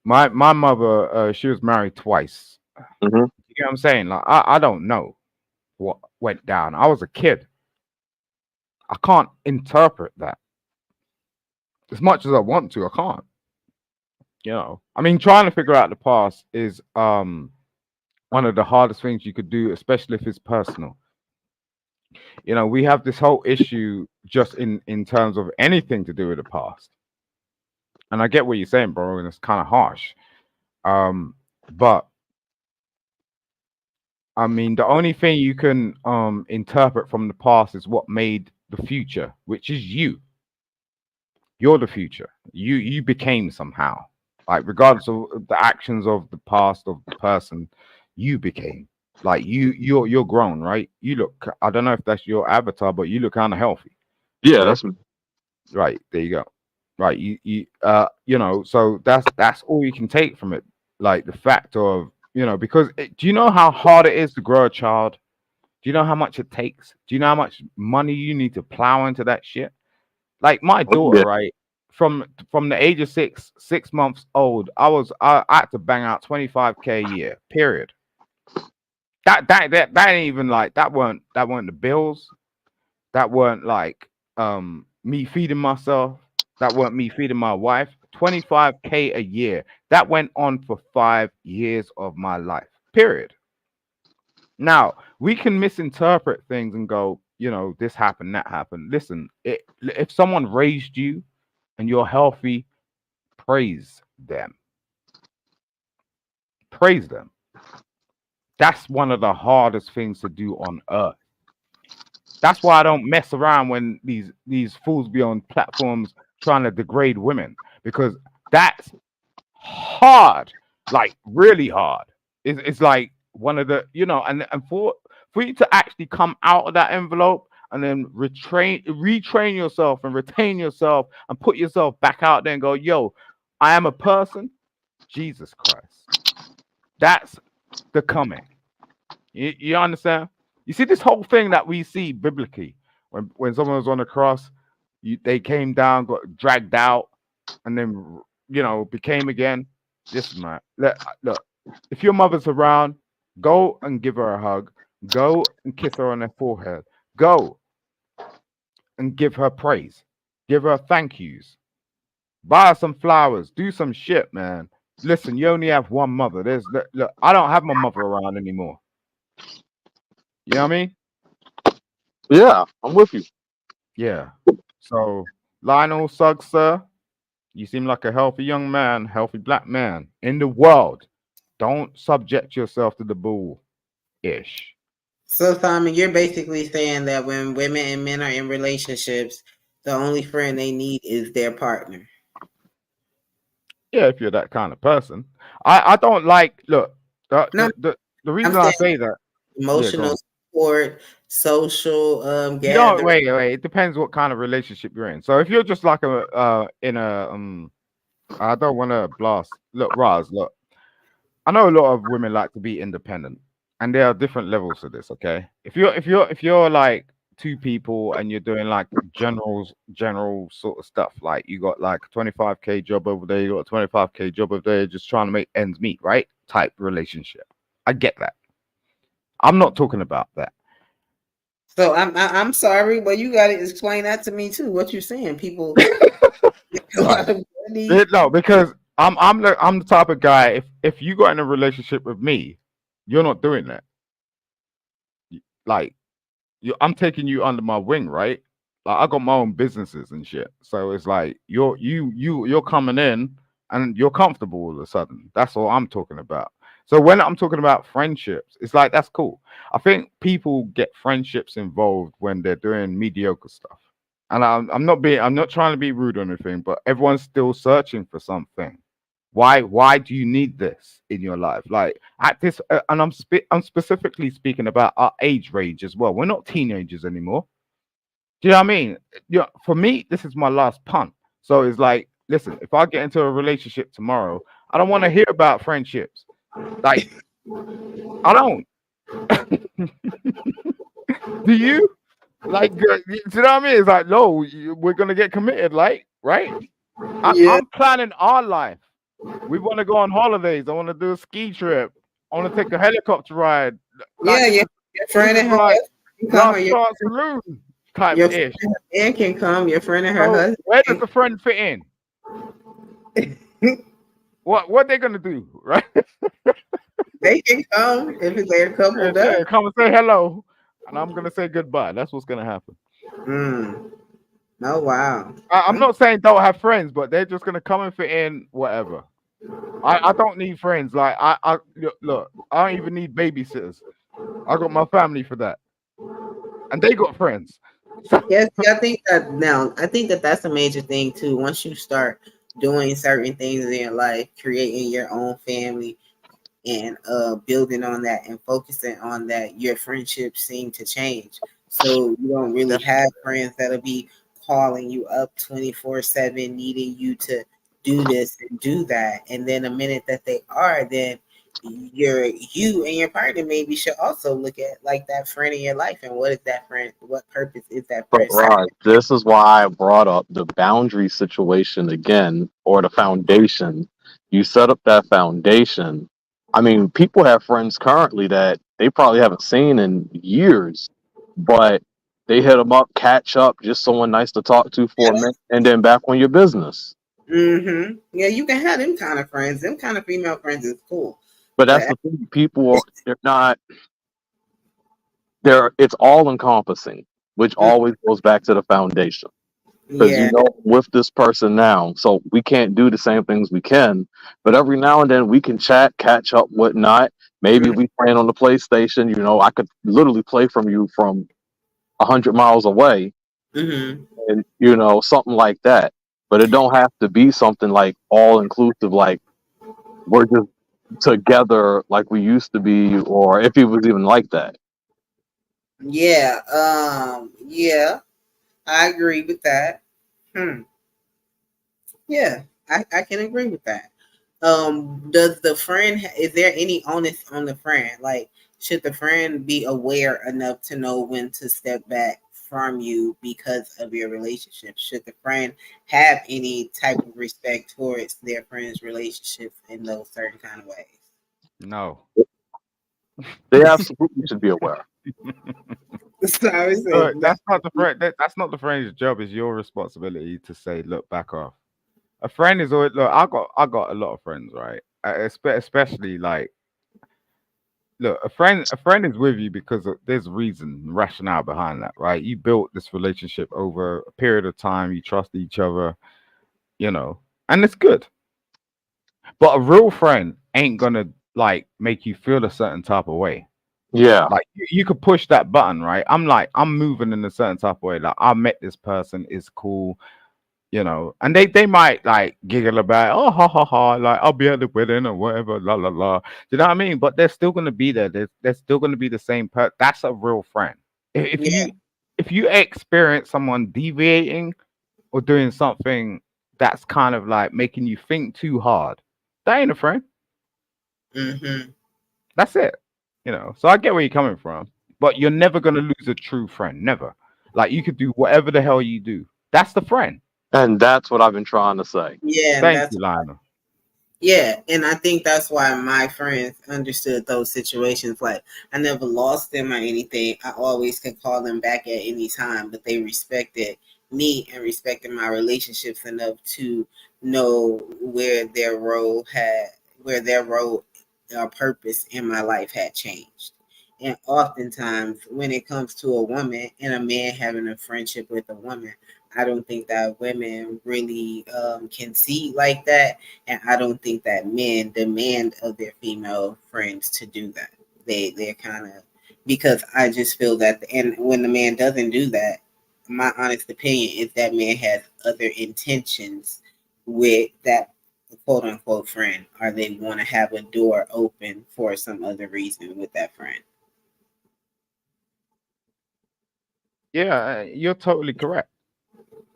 Speaker 4: my mother, she was married twice.
Speaker 3: hmm
Speaker 4: You know what I'm saying? Like I don't know what went down. I was a kid. I can't interpret that as much as I want to. I can't. I mean, trying to figure out the past is one of the hardest things you could do, especially if it's personal. We have this whole issue just in terms of anything to do with the past. And I get what you're saying, bro, and it's kind of harsh. Um, But I mean, the only thing you can interpret from the past is what made the future, which is you. You're the future. You became somehow. Like regardless of the actions of the past of the person, you became. Like you're grown, right? You look. I don't know if that's your avatar, but you look kind of healthy,
Speaker 3: Yeah,
Speaker 4: right?
Speaker 3: that's me.
Speaker 4: Right there you go. Right, you know. So that's all you can take from it. Like the fact of because do you know how hard it is to grow a child? Do you know how much it takes? Do you know how much money you need to plow into that shit? Like my
Speaker 3: Oh,
Speaker 4: daughter,
Speaker 3: yeah.
Speaker 4: right? From the age of 6 months old, I had to bang out 25K a year. Period. That ain't even like that weren't the bills. That weren't like me feeding myself. That weren't me feeding my wife. 25K a year. That went on for 5 years of my life. Period. Now, we can misinterpret things and go, this happened, that happened. Listen, if someone raised you and you're healthy, praise them. Praise them. That's one of the hardest things to do on earth. That's why I don't mess around when these fools be on platforms trying to degrade women because that's hard, like really hard. It's like one of the and for you to actually come out of that envelope and then retrain yourself and retain yourself and put yourself back out there and go, yo, I am a person. Jesus Christ, that's the coming. You understand? You see this whole thing that we see biblically when someone was on the cross, they came down, got dragged out, and then became again. Listen, man. Look, if your mother's around, go and give her a hug. Go and kiss her on her forehead. Go and give her praise. Give her thank yous. Buy her some flowers. Do some shit, man. Listen, you only have one mother. Look, I don't have my mother around anymore. You know what I mean?
Speaker 3: Yeah, I'm with you.
Speaker 4: Yeah. So, Lionel Suggs, sir, you seem like a healthy young man, healthy black man in the world. Don't subject yourself to the bull ish.
Speaker 2: So, Simon, you're basically saying that when women and men are in relationships, the only friend they need is their partner.
Speaker 4: Yeah, if you're that kind of person. I don't like, look,
Speaker 2: No,
Speaker 4: the
Speaker 2: I'm
Speaker 4: reason I
Speaker 2: saying
Speaker 4: say that, yeah, go
Speaker 2: emotional
Speaker 4: on.
Speaker 2: support, social
Speaker 4: You don't,
Speaker 2: gather.
Speaker 4: wait. It depends what kind of relationship you're in. So if you're just like in a, I don't want to blast, look, Raz, look, I know a lot of women like to be independent, and there are different levels to this. Okay, if you're like two people and you're doing like general sort of stuff, like you got like a 25K job over there, you got a 25K job over there, just trying to make ends meet, right? Type relationship. I get that. I'm not talking about that.
Speaker 2: So I'm sorry, but you got to explain that to me too. What you're saying, people make a
Speaker 4: Right?
Speaker 2: lot of money.
Speaker 4: No, because I'm the type of guy. If you got in a relationship with me, you're not doing that. Like I'm taking you under my wing, right? Like I got my own businesses and shit. So it's like you're coming in and you're comfortable all of a sudden. That's all I'm talking about. So when I'm talking about friendships, it's like that's cool. I think people get friendships involved when they're doing mediocre stuff. And I'm not trying to be rude or anything, but everyone's still searching for something. Why do you need this in your life? Like at this, and I'm specifically speaking about our age range as well. We're not teenagers anymore. Do you know what I mean? Yeah, for me, this is my last punt. So it's like, listen, if I get into a relationship tomorrow, I don't want to hear about friendships. Like I don't. Do you? Like, do you know what I mean? It's like, no, we're gonna get committed. Like, right?
Speaker 2: Yeah,
Speaker 4: I'm planning our life. We want to go on holidays. I want to do a ski trip. I want to take a helicopter ride. Like
Speaker 2: yeah,
Speaker 4: this
Speaker 2: yeah.
Speaker 4: is
Speaker 2: Your
Speaker 4: this
Speaker 2: friend
Speaker 4: is
Speaker 2: and her
Speaker 4: like
Speaker 2: husband can come, or
Speaker 4: last chance saloon type
Speaker 2: your friend
Speaker 4: ish.
Speaker 2: and her man can come. Your friend and her
Speaker 4: So
Speaker 2: husband
Speaker 4: where does
Speaker 2: can
Speaker 4: the friend fit in?
Speaker 2: come.
Speaker 4: What they gonna do, right?
Speaker 2: They can come if they're coupled up.
Speaker 4: Come and say hello, and I'm gonna say goodbye. That's what's gonna happen.
Speaker 2: Mm. Oh wow.
Speaker 4: I'm not saying don't have friends, but they're just gonna come and fit in whatever. I don't need friends. Like look, I don't even need babysitters. I got my family for that, and they got friends. So
Speaker 2: Yes, yeah, I think that now. I think that that's a major thing too. Once you start doing certain things in your life, creating your own family, and building on that and focusing on that, your friendships seem to change. So you don't really
Speaker 4: definitely,
Speaker 2: have friends that'll be calling you up 24/7, needing you to do this and do that. And then the minute that they are, then you and your partner maybe should also look at like that friend in your life and what is that friend, what purpose is that
Speaker 3: But
Speaker 2: friend
Speaker 3: Rod,
Speaker 2: serving?
Speaker 3: this is why I brought up the boundary situation again, or the foundation. You set up that foundation. I mean, people have friends currently that they probably haven't seen in years, but they hit them up, catch up, just someone nice to talk to for a minute, and then back on your business.
Speaker 2: Mm-hmm. Yeah, you can have them kind of friends. Them kind of female friends is cool.
Speaker 3: But that's
Speaker 2: But
Speaker 3: the thing. People, they're not. They're. It's all encompassing, which
Speaker 2: mm,
Speaker 3: always goes back to the foundation. Because
Speaker 2: yeah.
Speaker 3: with this person now, so we can't do the same things we can, but every now and then we can chat, catch up, whatnot. Maybe we playing on the PlayStation. I could literally play from you from 100 miles away,
Speaker 2: Mm-hmm.
Speaker 3: and something like that. But it don't have to be something like all inclusive, like we're just together like we used to be, or if it was even like that.
Speaker 2: Yeah, yeah, I agree with that. Hmm. Yeah, I can agree with that. Does the friend, is there any onus on the friend? Like, should the friend be aware enough to know when to step back from you because of your relationship? Should the friend have any type of respect towards their friend's relationship in those certain kind of ways?
Speaker 4: no.
Speaker 3: They absolutely should be aware.
Speaker 2: So I would say,
Speaker 4: Look, that's not the friend. That's not the friend's job. It's your responsibility to say, "Look, back off." A friend is always look. I got a lot of friends, right? Especially like, look, a friend is with you because there's reason, rationale behind that, right? You built this relationship over a period of time. You trust each other, and it's good. But a real friend ain't gonna like make you feel a certain type of way.
Speaker 3: Yeah,
Speaker 4: Like you could push that button, right? I'm moving in a certain type of way. Like I met this person, it's cool, and they might like giggle about, oh ha ha ha, like I'll be at the wedding or whatever, la la la. Do you know what I mean? But they're still gonna be there. They're still gonna be the same That's a real friend. If
Speaker 2: yeah.
Speaker 4: you experience someone deviating or doing something that's kind of like making you think too hard, that ain't a friend.
Speaker 2: Mm-hmm.
Speaker 4: That's it. So I get where you're coming from, but you're never gonna lose a true friend. Never. Like you could do whatever the hell you do. That's the friend.
Speaker 3: and that's what I've been trying to say.
Speaker 2: Yeah, and
Speaker 4: Thank
Speaker 2: that's
Speaker 4: you, Lionel.
Speaker 2: yeah, and I think that's why my friends understood those situations. Like, I never lost them or anything. I always could call them back at any time, but they respected me and respected my relationships enough to know where their role or purpose in my life had changed. And oftentimes, when it comes to a woman and a man having a friendship with a woman, I don't think that women really can see like that, and I don't think that men demand of their female friends to do that. They're kind of, because I just feel that, and when the man doesn't do that, my honest opinion is that man has other intentions with that quote unquote friend, or they want to have a door open for some other reason with that friend.
Speaker 4: Yeah, you're totally correct.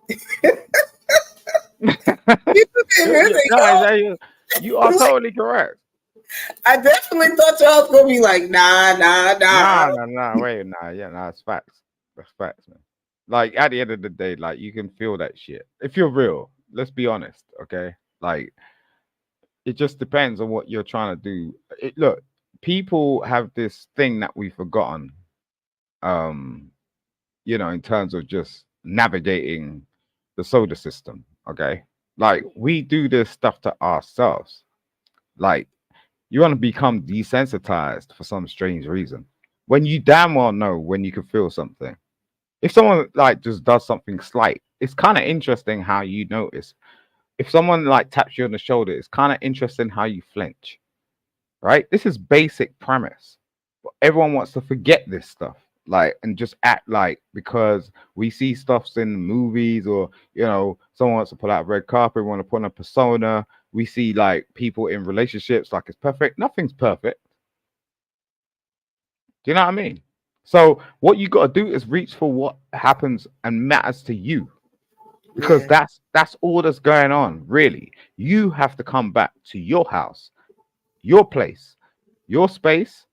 Speaker 2: You
Speaker 4: You are
Speaker 2: like,
Speaker 4: totally correct.
Speaker 2: I definitely thought y'all was gonna be like, nah, nah, nah.
Speaker 4: Nah, nah, nah. Wait, nah. Yeah, nah. It's facts. That's facts, man. Like at the end of the day, like you can feel that shit. If you're real, let's be honest, okay? Like it just depends on what you're trying to do. Look, people have this thing that we've forgotten. Um, in terms of just navigating the solar system. Okay. Like we do this stuff to ourselves. Like you want to become desensitized for some strange reason. When you damn well know when you can feel something. If someone like just does something slight, it's kind of interesting how you notice. if someone like taps you on the shoulder, it's kind of interesting how you flinch, right? This is basic premise. But everyone wants to forget this stuff, like, and just act like because we see stuffs in the movies, or someone wants to pull out a red carpet, want to put on a persona. We see like people in relationships like it's perfect. Nothing's perfect. Do you know what I mean? So what you got to do is reach for what happens and matters to you, because
Speaker 2: Yeah.
Speaker 4: that's all that's going on. Really, you have to come back to your house, your place, your space,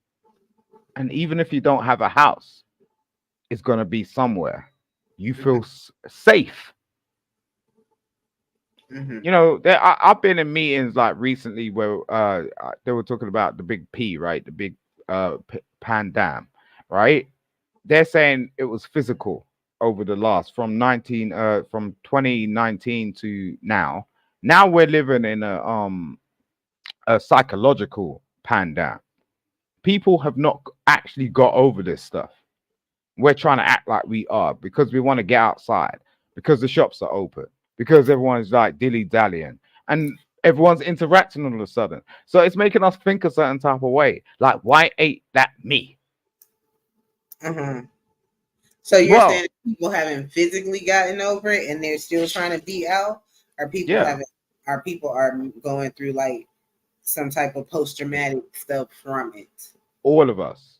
Speaker 4: and even if you don't have a house, it's going to be somewhere you feel
Speaker 2: Hmm.
Speaker 4: safe.
Speaker 2: Hmm.
Speaker 4: I've been in meetings like recently where they were talking about the big P, right? The big pandam, right? They're saying it was physical over the last from 2019 to now. Now we're living in a psychological pandemic. People have not actually got over this stuff. We're trying to act like we are because we want to get outside, because the shops are open, because everyone's like dilly dallying, and everyone's interacting all of a sudden. So it's making us think a certain type of way. Like, why ain't that me?
Speaker 2: Uh-huh. So you're
Speaker 4: Well,
Speaker 2: saying people haven't physically gotten over it and they're still trying to be out, or people
Speaker 4: yeah,
Speaker 2: haven't, or people are going through like some type of post traumatic stuff from it.
Speaker 4: all of us,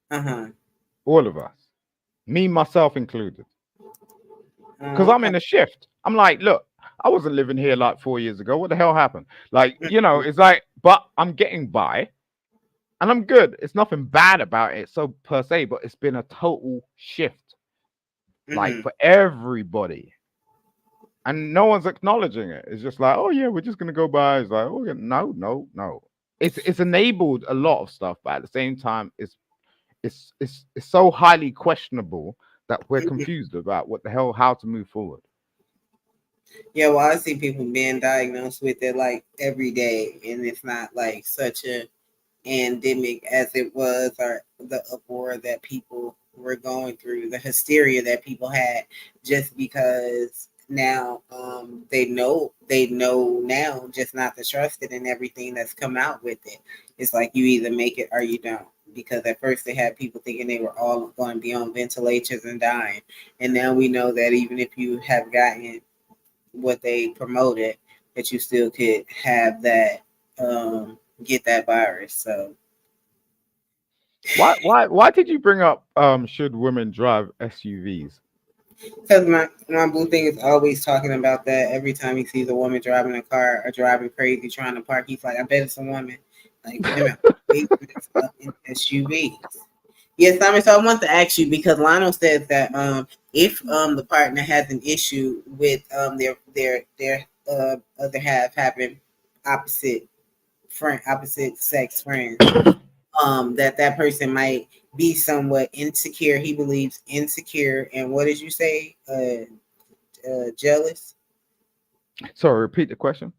Speaker 2: Uh huh.
Speaker 4: all of us, me myself included. Because I'm
Speaker 2: Okay.
Speaker 4: in a shift. I'm like, look, I wasn't living here like 4 years ago. What the hell happened? Like,
Speaker 2: Mhm.
Speaker 4: it's like, but I'm getting by and I'm good. It's nothing bad about it, so per se, but it's been a total shift, like
Speaker 2: Mhm.
Speaker 4: for everybody. And no one's acknowledging it. It's just like, oh yeah, we're just gonna go by. It's like, oh yeah, no, no, no. It's enabled a lot of stuff, but at the same time, it's so highly questionable that we're
Speaker 2: Mhm.
Speaker 4: confused about what the hell, how to move forward.
Speaker 2: Yeah, well, I see people being diagnosed with it like every day, and it's not like such a endemic as it was, or the uproar that people were going through, the hysteria that people had, just because now they know now just not to trust it and everything that's come out with it. It's like you either make it or you don't. Because at first they had people thinking they were all going to be on ventilators and dying, and now we know that even if you have gotten what they promoted, that you still could have that, get that virus. So
Speaker 4: Why did you bring up should women drive SUVs?
Speaker 2: because my boo thing is always talking about that. Every time he sees a woman driving a car or driving crazy trying to park, he's like, "I bet it's a woman." Like women always mess up in SUVs. Yes, Simon. So I want to ask you because Lionel says that if the partner has an issue with their other half having opposite opposite sex friends, that person might be somewhat insecure. He believes insecure, and what did you say? Jealous.
Speaker 4: Sorry, repeat the question.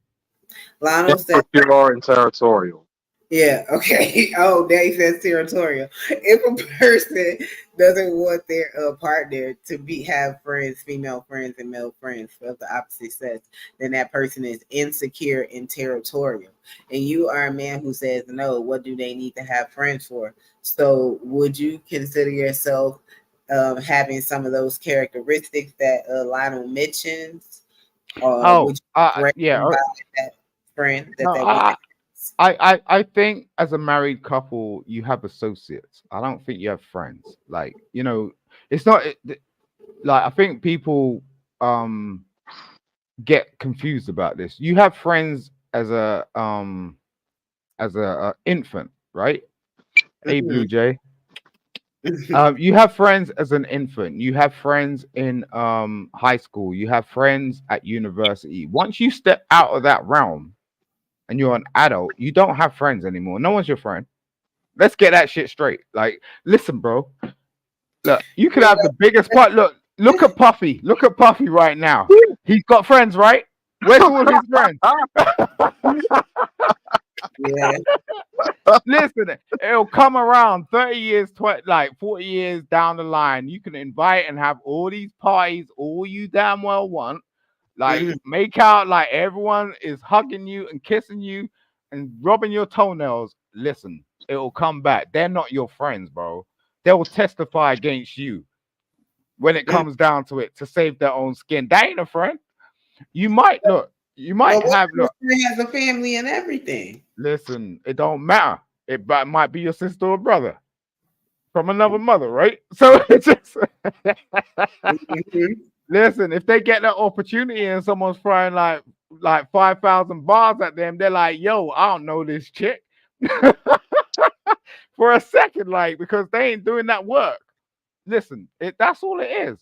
Speaker 2: Lionel said,
Speaker 3: Insecure and territorial.
Speaker 2: "Yeah, okay." Oh, there he says territorial. If a person doesn't want their partner to be have friends, female friends and male friends of the opposite sex, then that person is insecure and territorial. And you are a man who says no. What do they need to have friends for? So, would you consider yourself having some of those characteristics that Lionel mentions, or
Speaker 4: Oh,
Speaker 2: would you
Speaker 4: yeah.
Speaker 2: threaten by that friend
Speaker 4: No,
Speaker 2: that woman has?
Speaker 4: I think as a married couple, you have associates. I don't think you have friends. Like, it's not like I think people get confused about this. You have friends as a infant, right? Hey, Blue Jay. You have friends as an infant. You have friends in high school. You have friends at university. Once you step out of that realm and you're an adult, you don't have friends anymore. No one's your friend. Let's get that shit straight. Like, listen, bro. Look, you could have the biggest part. Look at Puffy. Look at Puffy right now. He's got friends, right? Where's all his friends?
Speaker 2: Yeah.
Speaker 4: Listen, it'll come around 30 years, 20, like 40 years down the line. You can invite and have all these parties, all you damn well want. Like, make out like everyone is hugging you and kissing you and rubbing your toenails. Listen, it'll come back. They're not your friends, bro. They will testify against you when it
Speaker 2: Mm.
Speaker 4: comes down to it to save their own skin. That ain't a friend. You might look. You
Speaker 2: Well,
Speaker 4: might
Speaker 2: what
Speaker 4: have look.
Speaker 2: person has a family and everything?
Speaker 4: Listen, it don't matter. Might be your sister or brother from another mother, right? So it's just
Speaker 2: Mhm.
Speaker 4: listen. If they get that opportunity and someone's throwing like 5,000 bars at them, they're like, "Yo, I don't know this chick." For a second, like because they ain't doing that work. Listen, that's all it is.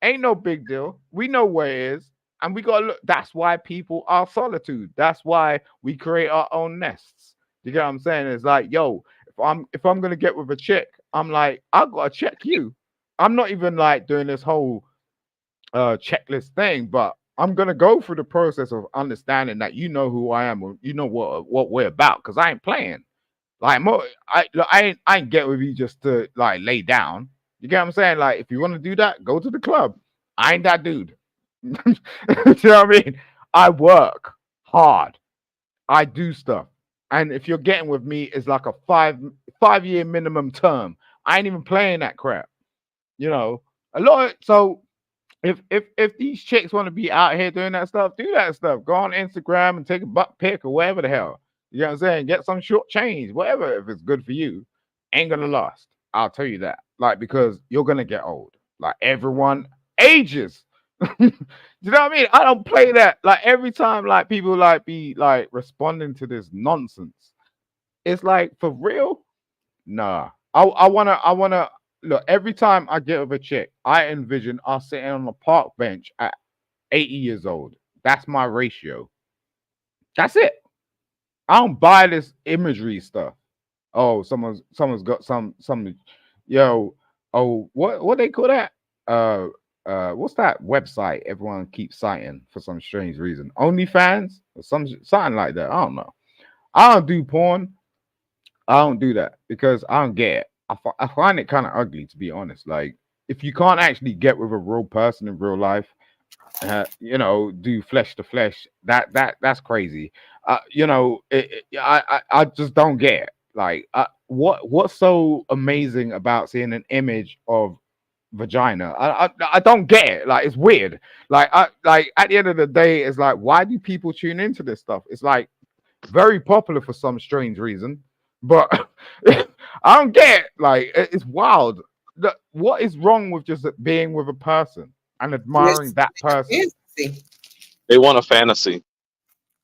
Speaker 4: Ain't no big deal. We know where it is, and we gotta look. That's why people are solitude. That's why we create our own nests. You get what I'm saying? It's like, yo, if I'm gonna get with a chick, I'm like, I gotta check you. I'm not even like doing this whole checklist thing, but I'm gonna go through the process of understanding that you know who I am, or you know what we're about, because I ain't playing. Like I ain't get with you just to like lay down. You get what I'm saying? Like if you want to do that, go to the club. I ain't that dude. You know what I mean? I work hard. I do stuff. And if you're getting with me, it's like a five year minimum term. I ain't even playing that crap. You know, a lot. So if these chicks want to be out here doing that stuff, do that stuff. Go on Instagram and take a butt pic or whatever the hell. You know what I'm saying? Get some short change, whatever. If it's good for you, ain't gonna last. I'll tell you that. Like because you're gonna get old. Like everyone ages. You know what I mean? I don't play that. Like every time, like people like be like responding to this nonsense. It's like for real. Nah. I wanna look every time I get with a chick, I envision us sitting on a park bench at 80 years old. That's my ratio. That's it. I don't buy this imagery stuff. Oh, someone's got some yo, oh, what they call that? Uh what's that website everyone keeps citing for some strange reason? OnlyFans or something like that. I don't know. I don't do porn. I don't do that because I don't get it. I find it kind of ugly to be honest. Like if you can't actually get with a real person in real life, do flesh to flesh. That's crazy. I just don't get it. Like what's so amazing about seeing an image of vagina? I don't get it. Like it's weird. Like at the end of the day, it's like why do people tune into this stuff? It's like very popular for some strange reason, but I don't get it. Like it's wild. What is wrong with just being with a person and admiring
Speaker 2: It's
Speaker 4: that person?
Speaker 2: fancy.
Speaker 3: They want a fantasy.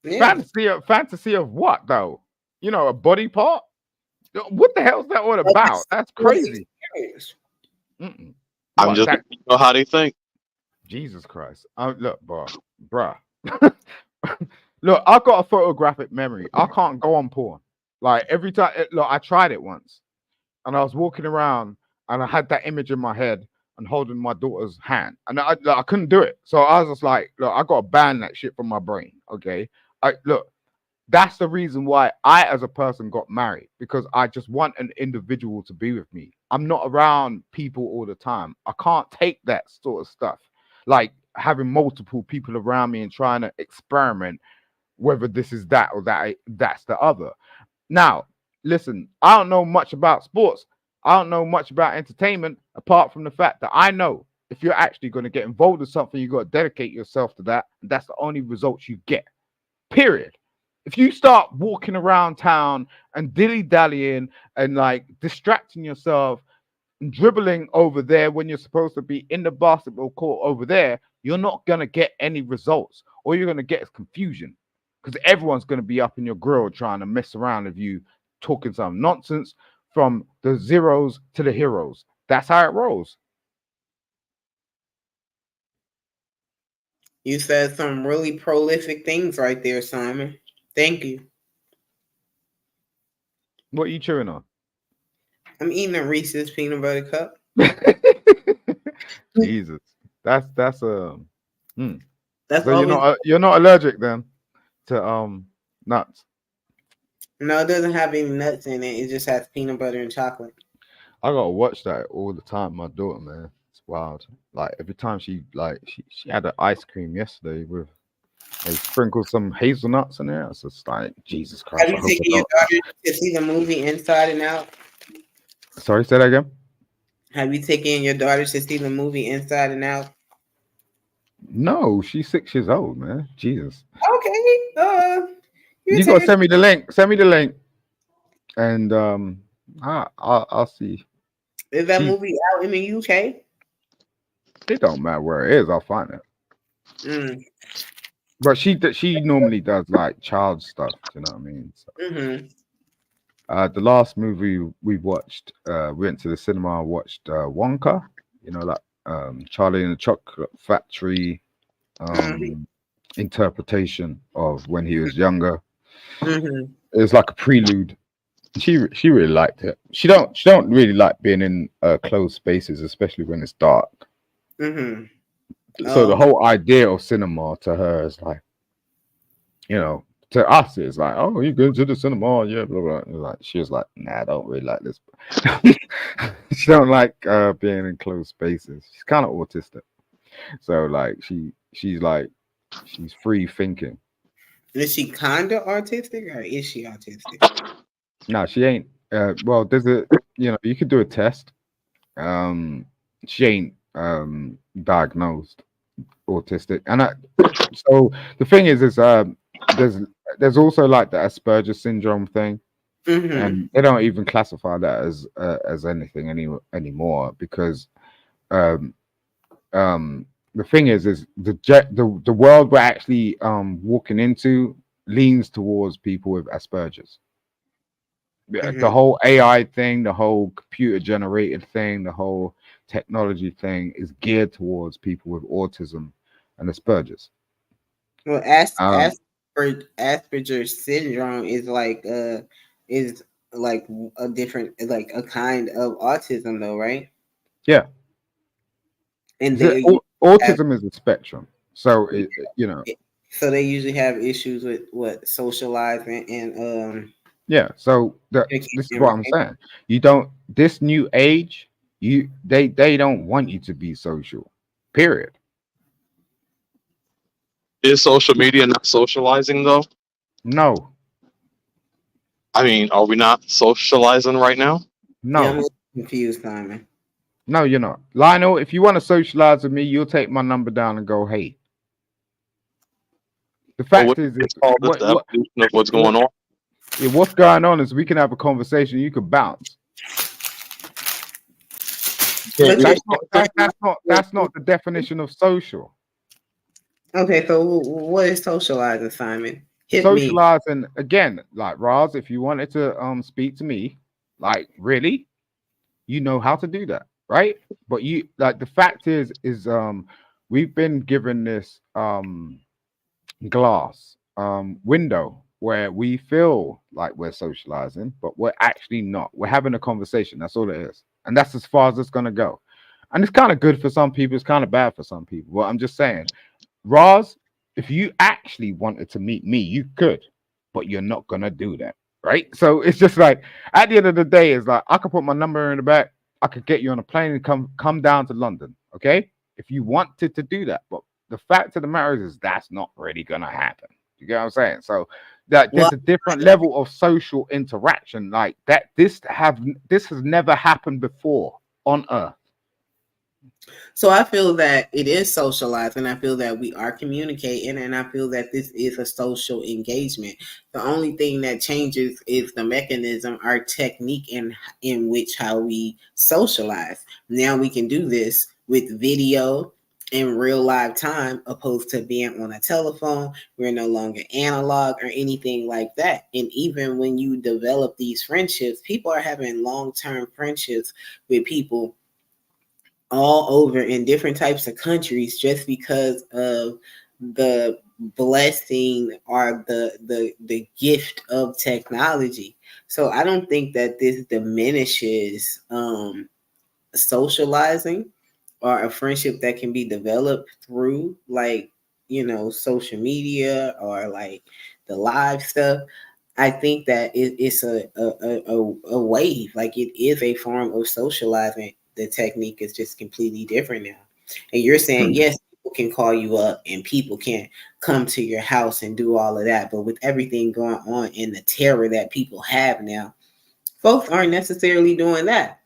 Speaker 2: Yeah.
Speaker 4: Fantasy of what though? A body part? What the hell's that all
Speaker 2: Like
Speaker 4: about?
Speaker 2: it's
Speaker 4: That's
Speaker 2: for the
Speaker 4: crazy.
Speaker 2: experience.
Speaker 4: Mm-mm.
Speaker 3: I'm
Speaker 4: What
Speaker 3: just
Speaker 4: that?
Speaker 3: you know how they think.
Speaker 4: Jesus Christ! Look, bruh. Look, I got a photographic memory. I can't go on porn. Like every time, look, I tried it once. And I was walking around and I had that image in my head and holding my daughter's hand, and I couldn't do it. So I was just like, look, I got to ban that shit from my brain. Okay, I look. That's the reason why I, as a person, got married because I just want an individual to be with me. I'm not around people all the time. I can't take that sort of stuff, like having multiple people around me and trying to experiment whether this is that or that's the other. Now, listen, I don't know much about sports. I don't know much about entertainment apart from the fact that I know if you're actually going to get involved in something, you got to dedicate yourself to that. And that's the only results you get. Period. If you start walking around town and dilly dallying and like distracting yourself and dribbling over there when you're supposed to be in the basketball court over there, you're not going to get any results. All you're going to get is confusion because everyone's going to be up in your grill trying to mess around with you, talking some nonsense from the zeros to the heroes. That's how it rolls.
Speaker 2: You said some really prolific things right there, Simon. Thank you.
Speaker 4: What are you chewing on?
Speaker 2: I'm eating a Reese's peanut butter cup.
Speaker 4: Jesus, that's. Hmm.
Speaker 2: That's
Speaker 4: So you're
Speaker 2: always
Speaker 4: not allergic then to nuts.
Speaker 2: no, it doesn't have any nuts in it. It just has peanut butter and chocolate.
Speaker 4: I gotta watch that all the time. My daughter, man, it's wild. Like every time she had an ice cream yesterday with they sprinkled some hazelnuts in there. It's just like Jesus
Speaker 2: Have
Speaker 4: Christ.
Speaker 2: you
Speaker 4: I hope I
Speaker 2: taken your
Speaker 4: don't.
Speaker 2: daughter to see the movie Inside and Out?
Speaker 4: Sorry, say that again.
Speaker 2: Have you taken your daughter to see the movie Inside and Out?
Speaker 4: No, she's 6 years old, man. Jesus.
Speaker 2: Okay. You
Speaker 4: You
Speaker 2: take
Speaker 4: gotta
Speaker 2: her.
Speaker 4: send me the link. Send me the link, and I'll see.
Speaker 2: Is that
Speaker 4: She
Speaker 2: movie out in the UK?
Speaker 4: it don't matter where it is. I'll find it.
Speaker 2: Mm.
Speaker 4: But she normally does like child stuff. Do you know what I mean? So,
Speaker 2: Mm-hmm.
Speaker 4: the last movie we watched, we went to the cinema and watched Wonka. You know, like Charlie and the Chocolate Factory
Speaker 2: Mm-hmm.
Speaker 4: um, interpretation of when he was younger.
Speaker 2: Mm-hmm.
Speaker 4: It was like a prelude. She really liked it. She don't really like being in closed spaces, especially when it's dark.
Speaker 2: Mm-hmm.
Speaker 4: So the
Speaker 2: Oh,
Speaker 4: whole idea of cinema to her is like, you know, to us it's like, oh, you go to the cinema, yeah, blah blah. And like she was like, nah, I don't really like this. She don't like being in closed spaces. She's kind of autistic, so like she's free thinking.
Speaker 2: is she kinda autistic or is she autistic?
Speaker 4: No, she ain't. Well, there's a you could do a test. Um, she ain't diagnosed autistic, and so the thing is there's there's also like the Asperger syndrome thing,
Speaker 2: Mm-hmm.
Speaker 4: and they don't even classify that as anything anymore because um the thing is the world we're actually walking into leans towards people with Asperger's. The
Speaker 2: Mm-hmm.
Speaker 4: whole AI thing, the whole computer generated thing, the whole technology thing is geared towards people with autism and Asperger's.
Speaker 2: Well,
Speaker 4: Um,
Speaker 2: Asperger's syndrome is like a different like a kind of autism though, right?
Speaker 4: yeah,
Speaker 2: And they have
Speaker 4: autism is a spectrum. So
Speaker 2: so they usually have issues with what socializing and
Speaker 4: yeah. So this is
Speaker 2: communication,
Speaker 4: what I'm
Speaker 2: right?
Speaker 4: saying. You don't this new age. They don't want you to be social. Period.
Speaker 3: Is social media not socializing though?
Speaker 4: No,
Speaker 3: I mean, are we not socializing right now?
Speaker 2: Yeah, I'm a
Speaker 4: no,
Speaker 2: little confused, Simon.
Speaker 4: no. You're not, Lionel. If you want to socialize with me, you'll take my number down and go, hey. The
Speaker 3: Or what
Speaker 4: fact is,
Speaker 3: it's called this
Speaker 4: what
Speaker 3: the
Speaker 4: what
Speaker 3: evolution of what's
Speaker 4: what
Speaker 3: going on?
Speaker 4: yeah, what's going on is we can have a conversation. You could bounce.
Speaker 3: You can't
Speaker 2: But
Speaker 3: hear
Speaker 2: you're
Speaker 3: the
Speaker 4: That's not the definition of social.
Speaker 2: okay. So what is socializing, Simon? Hit me.
Speaker 4: Socializing again, like Roz, if you wanted to speak to me, like really, you know how to do that, right? But you like the fact is we've been given this glass window where we feel like we're socializing, but we're actually not. We're having a conversation. That's all it is. And that's as far as it's gonna go. And it's kind of good for some people, it's kind of bad for some people. But I'm just saying, Roz, if you actually wanted to meet me, you could, but you're not gonna do that. Right? So it's just like at the end of the day, it's like I could put my number in the back, I could get you on a plane and come down to London. Okay? If you wanted to do that, but the fact of the matter is that's not really gonna happen. You get what I'm saying? So that
Speaker 2: Well,
Speaker 4: there's a different level of social interaction like that. This has never happened before on Earth.
Speaker 2: so I feel that it is socializing. I feel that we are communicating, and I feel that this is a social engagement. The only thing that changes is the mechanism, our technique, in which how we socialize. Now we can do this with video in real live time, opposed to being on a telephone. We're no longer analog or anything like that. And even when you develop these friendships, people are having long term friendships with people all over in different types of countries just because of the blessing or the gift of technology. So I don't think that this diminishes socializing or a friendship that can be developed through like social media or like the live stuff. I think that it's a wave, like it is a form of socializing the technique is just completely different now. And you're saying, yes, people can call you up and people can come to your house and do all of that. But with everything going on and the terror that people have now, folks aren't necessarily doing that.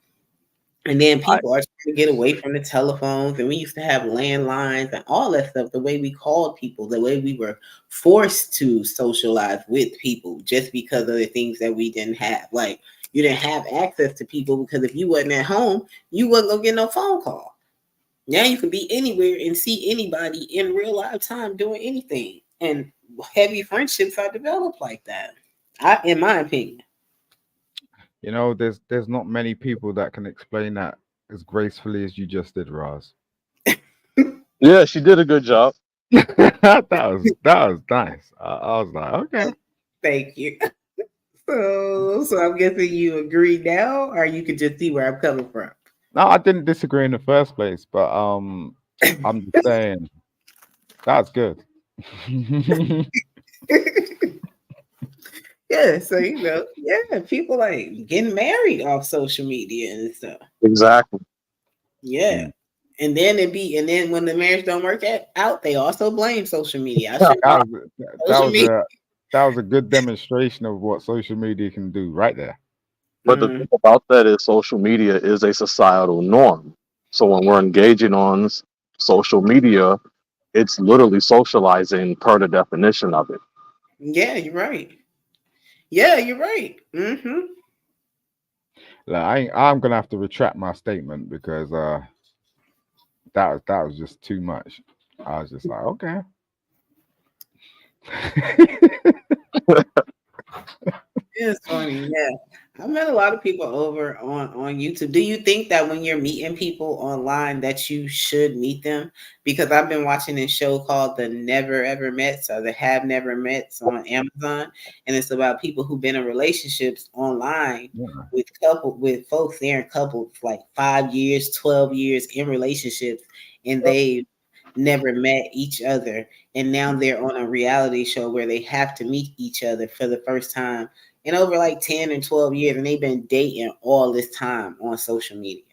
Speaker 2: And then
Speaker 3: I,
Speaker 2: people are trying to get away from the telephones. And we used to have landlines and all that stuff, the way we called people, the way we were forced to socialize with people just because of the things that we didn't have. Like, you didn't have access to people because if you wasn't at home, you wasn't going to get no phone call. Now you can be anywhere and see anybody in real life time doing anything. And heavy friendships are developed like that, in my opinion.
Speaker 4: there's not many people that can explain that as gracefully as you just did, Roz.
Speaker 3: yeah, she did a good job.
Speaker 4: That was nice. I was like, okay.
Speaker 2: Thank you. So I'm guessing you agree now, or you could just see where I'm coming from.
Speaker 4: No, I didn't disagree in the first place, but I'm just saying that's good.
Speaker 2: Yeah, so yeah, people like getting married off social media and stuff.
Speaker 3: Exactly.
Speaker 2: Yeah.
Speaker 4: Mm.
Speaker 2: And then when the marriage don't work out, they also blame social media. I
Speaker 3: Yeah,
Speaker 2: should
Speaker 4: That
Speaker 2: blame
Speaker 4: was that
Speaker 2: social
Speaker 4: was
Speaker 2: media.
Speaker 4: a good demonstration of what social media can do right there.
Speaker 3: but the
Speaker 2: Mm,
Speaker 3: thing about that is social media is a societal norm. So when we're engaging on social media, it's literally socializing per the definition of it.
Speaker 2: yeah, you're right. Yeah, you're right. Mm-hmm.
Speaker 4: Like, I'm gonna have to retract my statement because that was just too much. I was just like, okay.
Speaker 2: It's funny, yeah. I've met a lot of people over on YouTube. Do you think that when you're meeting people online that you should meet them? Because I've been watching this show called The Never Ever Mets or The Have Never Mets on Amazon, and it's about people who've been in relationships online
Speaker 4: Yeah.
Speaker 2: with folks they're in couples like 5 years, 12 years in relationships, and they never met each other, and now they're on a reality show where they have to meet each other for the first time in over like 10 and 12 years, and they've been dating all this time on social media,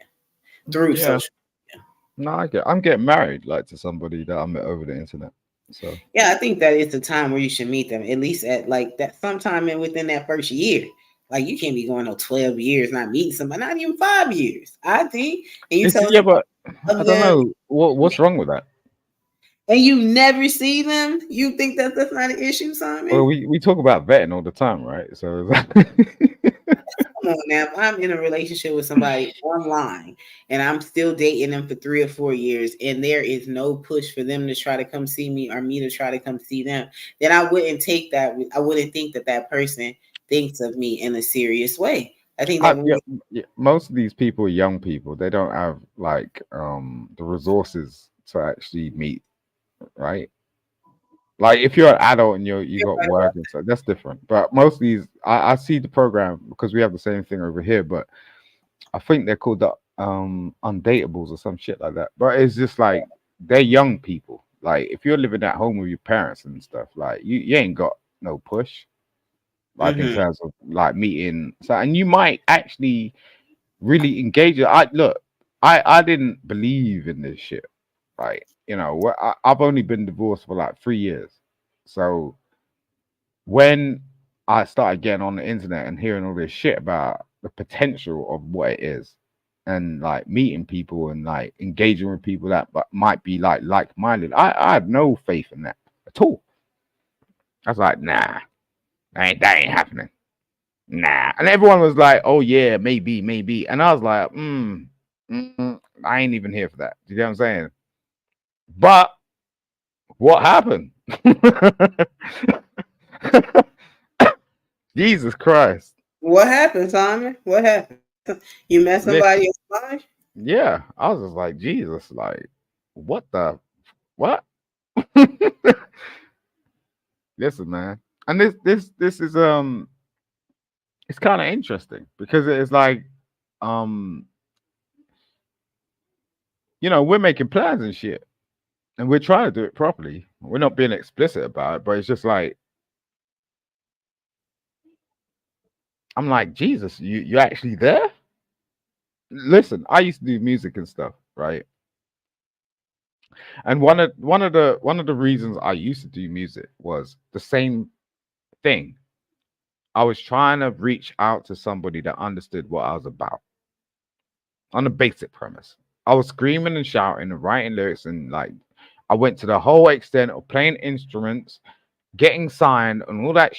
Speaker 2: through
Speaker 4: Yeah.
Speaker 2: social media.
Speaker 4: No, I'm getting married like to somebody that I met over the internet. So
Speaker 2: Yeah, I think that is the time where you should meet them, at least at like that sometime in within that first year. Like you can't be going no 12 years not meeting somebody, not even 5 years, I think. And you
Speaker 4: it's
Speaker 2: telling
Speaker 4: yeah,
Speaker 2: them
Speaker 4: but I
Speaker 2: of
Speaker 4: don't
Speaker 2: them
Speaker 4: know what's wrong with that.
Speaker 2: and you never see them, you think that that's not an issue,
Speaker 4: Well,
Speaker 2: Simon?
Speaker 4: we talk about vetting all the time, right? So
Speaker 2: Come on now, if I'm in a relationship with somebody online and I'm still dating them for 3 or 4 years and there is no push for them to try to come see me or me to try to come see them, then I wouldn't take that. I wouldn't think that that person thinks of me in a serious way. I think that when
Speaker 4: yeah, yeah, most of these people are young people. They don't have like the resources to actually meet, right? Like if you're an adult and you got work and stuff, that's different. But most of these, I see the program because we have the same thing over here. But I think they're called the undateables or some shit like that. But it's just like they're young people. Like if you're living at home with your parents and stuff, like you ain't got no push. Like in
Speaker 2: Mhm.
Speaker 4: terms of like meeting, so and you might actually really engage it. I didn't believe in this shit. Like I've only been divorced for like 3 years, so when I started getting on the internet and hearing all this shit about the potential of what it is, and like meeting people and like engaging with people that might be like minded, I had no faith in that at all. I was like, nah, that ain't happening. Nah. And everyone was like, oh yeah, maybe, maybe. And I was like, I ain't even here for that. Do you know what I'm saying? But what happened? Jesus Christ.
Speaker 2: What happened, Simon? What happened? You met somebody
Speaker 4: Listen,
Speaker 2: else online?
Speaker 4: yeah. I was just like, Jesus, like, what the what? Listen, man. And this is it's kind of interesting because it's like um we're making plans and shit. And we're trying to do it properly. We're not being explicit about it, but it's just like I'm like, Jesus, you actually there? listen, I used to do music and stuff, right? And one of the reasons I used to do music was the same thing. I was trying to reach out to somebody that understood what I was about on a basic premise. I was screaming and shouting and writing lyrics, and like I went to the whole extent of playing instruments, getting signed, and all that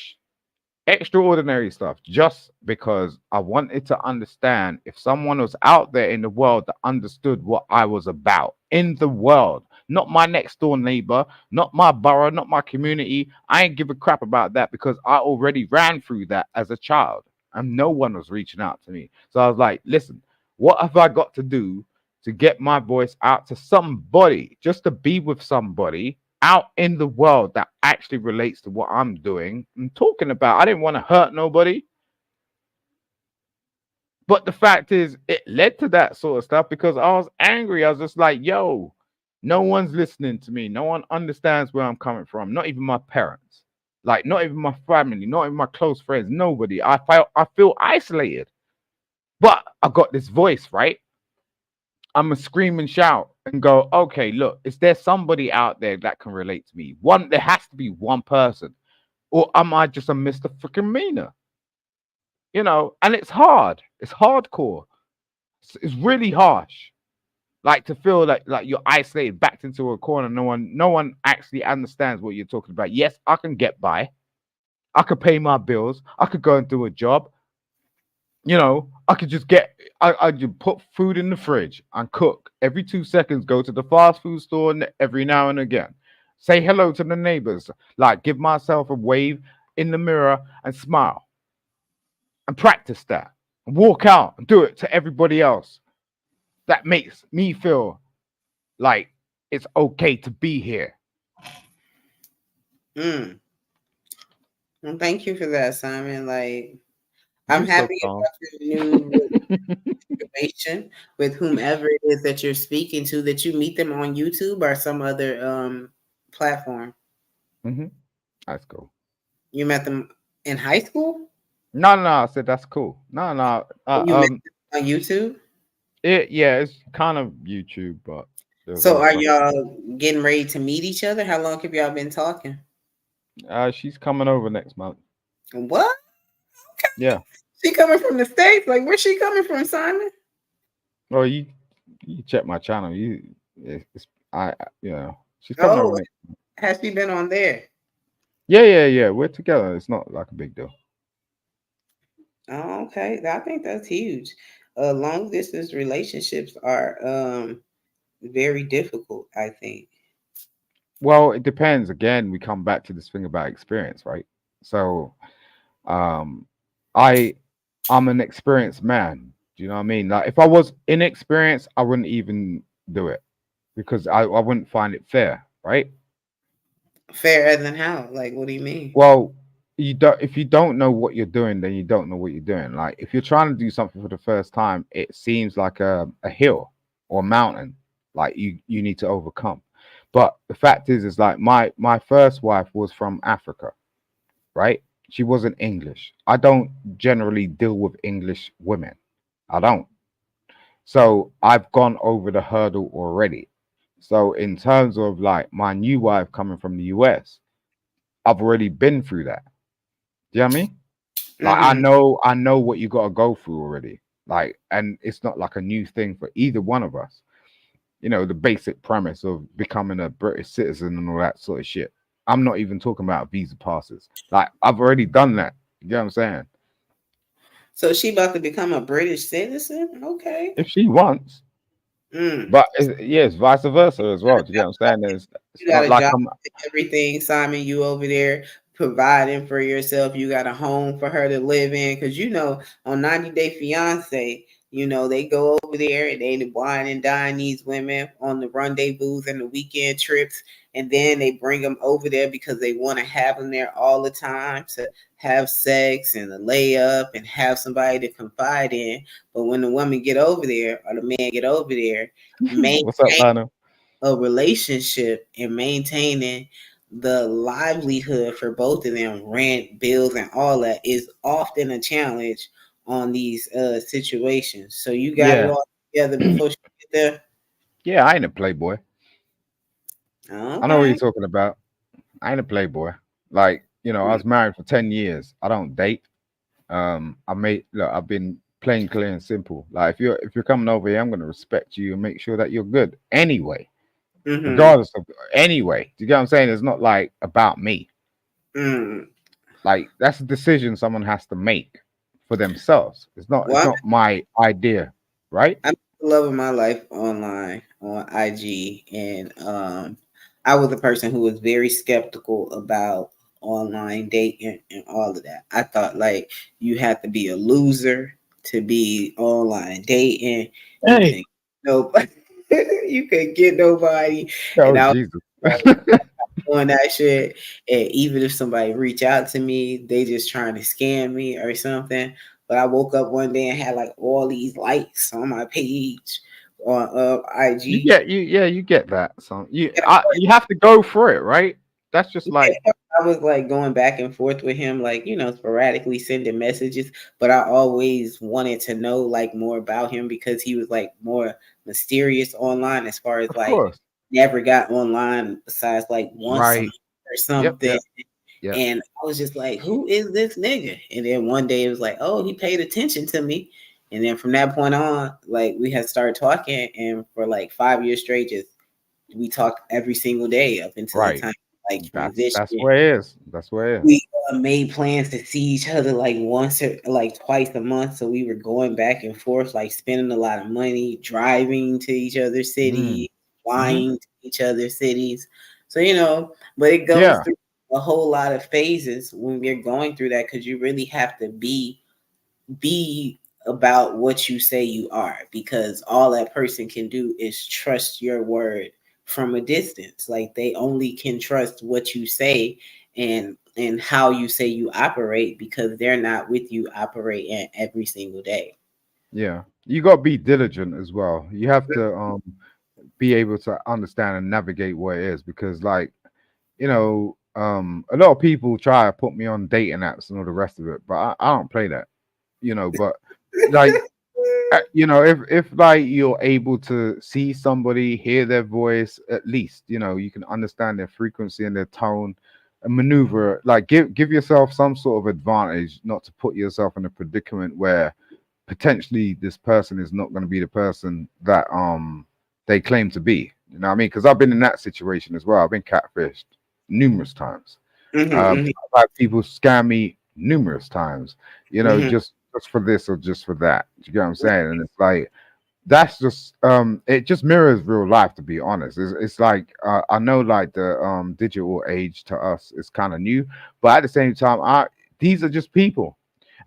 Speaker 4: extraordinary stuff just because I wanted to understand if someone was out there in the world that understood what I was about in the world, not my next door neighbor, not my borough, not my community. I ain't give a crap about that because I already ran through that as a child and no one was reaching out to me. So I was like, listen, what have I got to do to get my voice out to somebody, just to be with somebody out in the world that actually relates to what I'm doing and talking about? I didn't want to hurt nobody. But the fact is, it led to that sort of stuff because I was angry. I was just like, yo, no one's listening to me. No one understands where I'm coming from. Not even my parents. Like, not even my family, not even my close friends, nobody. I feel isolated. But I got this voice, right? I'm a scream and shout and go, okay, look, is there somebody out there that can relate to me? One, there has to be one person. Or am I just a Mr. Freaking Meaner? You know, and it's hard. It's hardcore. It's really harsh. Like to feel like you're isolated, backed into a corner. No one actually understands what you're talking about. Yes, I can get by. I could pay my bills. I could go and do a job. You know, I could just I just put food in the fridge and cook. Every 2 seconds, go to the fast food store every now and again. Say hello to the neighbors. Like give myself a wave in the mirror and smile and practice that. And walk out and do it to everybody else. That makes me feel like it's okay to be here.
Speaker 2: Mm. Well, thank you for that, Simon. Like, I'm
Speaker 4: You so
Speaker 2: happy
Speaker 4: calm.
Speaker 2: about your new situation with whomever it is that you're speaking to, that you meet them on YouTube or some other platform.
Speaker 4: Hmm. That's cool.
Speaker 2: You met them in high school?
Speaker 4: No, no, no. I said that's cool. No, no.
Speaker 2: You met them on YouTube?
Speaker 4: Yeah, it's kind of YouTube, but there's
Speaker 2: So are
Speaker 4: also
Speaker 2: y'all getting ready to meet each other? How long have y'all been talking?
Speaker 4: she's coming over next month.
Speaker 2: What?
Speaker 4: Yeah.
Speaker 2: She coming from the States? Like, where's she coming from, Simon?
Speaker 4: Well, you check my channel. It's you know she's coming over
Speaker 2: Oh,
Speaker 4: next.
Speaker 2: has she been on there?
Speaker 4: Yeah, yeah, yeah. We're together. It's not like a big deal.
Speaker 2: Oh, okay. I think that's huge. Long distance relationships are very difficult, I think.
Speaker 4: Well, it depends. Again, we come back to this thing about experience, right? So, um, I I'm an experienced man. Do you know what I mean? Like, if I was inexperienced, I wouldn't even do it because I wouldn't find it fair, right?
Speaker 2: Fairer than how? Like, what do you mean?
Speaker 4: Well, you don't if you don't know what you're doing, then you don't know what you're doing. Like if you're trying to do something for the first time, it seems like a hill or a mountain, like you need to overcome. But the fact is like my first wife was from Africa, right? She wasn't English. I don't generally deal with English women. I don't. So I've gone over the hurdle already. So in terms of like my new wife coming from the US, I've already been through that. Do you know what I mean? Like
Speaker 2: Mm-hmm.
Speaker 4: I know what you gotta go through already. Like, and it's not like a new thing for either one of us. You know, the basic premise of becoming a British citizen and all that sort of shit. I'm not even talking about visa passes. Like, I've already done that. You know what I'm saying?
Speaker 2: So she about to become a British citizen? Okay.
Speaker 4: If she wants.
Speaker 2: Mm.
Speaker 4: But yes, vice versa as well. Do you get what I'm saying? It's
Speaker 2: You got
Speaker 4: not
Speaker 2: a
Speaker 4: like
Speaker 2: job,
Speaker 4: I'm
Speaker 2: everything, Simon. You over there providing for yourself. You got a home for her to live in. Because you know, on 90 Day Fiance, you know, they go over there and they wine and dine these women on the rendezvous and the weekend trips. And then they bring them over there because they want to have them there all the time to have sex and a layup and have somebody to confide in. But when the woman get over there or the man get over there,
Speaker 4: what's up, Lionel?
Speaker 2: a relationship and maintaining the livelihood for both of them, rent, bills, and all that is often a challenge on these situations. So you got it
Speaker 4: Yeah,
Speaker 2: all together before she get
Speaker 4: yeah. I ain't a playboy.
Speaker 2: there.
Speaker 4: I know what you're
Speaker 2: Okay.
Speaker 4: talking about. I ain't a playboy. Like, I was married for 10 years. I don't date. Look, I've been plain, clear, and simple. Like, if you're coming over here, I'm gonna respect you and make sure that you're good anyway,
Speaker 2: Mm-hmm.
Speaker 4: regardless of anyway. Do you get what I'm saying? It's not like about me.
Speaker 2: Mm.
Speaker 4: Like, that's a decision someone has to make for themselves. It's not. It's
Speaker 2: Well,
Speaker 4: not my idea, right?
Speaker 2: I'm the love of my life online on IG, and I was a person who was very skeptical about online dating and all of that. I thought like you had to be a loser to be online dating. You
Speaker 3: Hey,
Speaker 2: can nobody, you could get nobody, and
Speaker 4: Oh
Speaker 2: I was
Speaker 4: Jesus.
Speaker 2: like doing that shit. And even if somebody reach out to me, they just trying to scam me or something. But I woke up one day and had like all these likes on my page on
Speaker 4: You
Speaker 2: IG.
Speaker 4: get you get that. So
Speaker 2: At
Speaker 4: you have to go for it, right? That's just like,
Speaker 2: I was like going back and forth with him, like, sporadically sending messages, but I always wanted to know like more about him because he was like more mysterious online as far as
Speaker 4: of
Speaker 2: like
Speaker 4: course.
Speaker 2: never got online besides like once a month
Speaker 4: Right.
Speaker 2: or
Speaker 4: Yep,
Speaker 2: something.
Speaker 4: yep, yep.
Speaker 2: And I was just like, who is this nigga? And then one day it was like, oh, he paid attention to me. And then from that point on, like we had started talking, and for like 5 years straight, just we talked every single day up until the
Speaker 4: Right.
Speaker 2: time like
Speaker 4: That's
Speaker 2: transition.
Speaker 4: where it is. That's where it is.
Speaker 2: We made plans to see each other like once or like twice a month. So we were going back and forth, like spending a lot of money, driving to each other's
Speaker 4: Mm.
Speaker 2: cities,
Speaker 4: Hmm.
Speaker 2: flying to each other's cities. So, but it goes
Speaker 4: Yeah.
Speaker 2: through a whole lot of phases when we're going through that because you really have to be about what you say you are because all that person can do is trust your word from a distance. Like they only can trust what you say and how you say you operate because they're not with you operating every single day.
Speaker 4: Yeah. You got to be diligent as well. You have to be able to understand and navigate what it is because, like, a lot of people try to put me on dating apps and all the rest of it, but I don't play that. But like, if like you're able to see somebody, hear their voice, at least you can understand their frequency and their tone, and maneuver. Like, give yourself some sort of advantage, not to put yourself in a predicament where potentially this person is not going to be the person that they claim to be. You know what I mean? Because I've been in that situation as well. I've been catfished numerous times.
Speaker 2: Mm-hmm,
Speaker 4: I've had people scam me numerous times,
Speaker 2: mm-hmm,
Speaker 4: just for this or just for that. You get what I'm saying? And it's like that's just it just mirrors real life, to be honest. It's like I know like the digital age to us is kind of new, but at the same time, these are just people.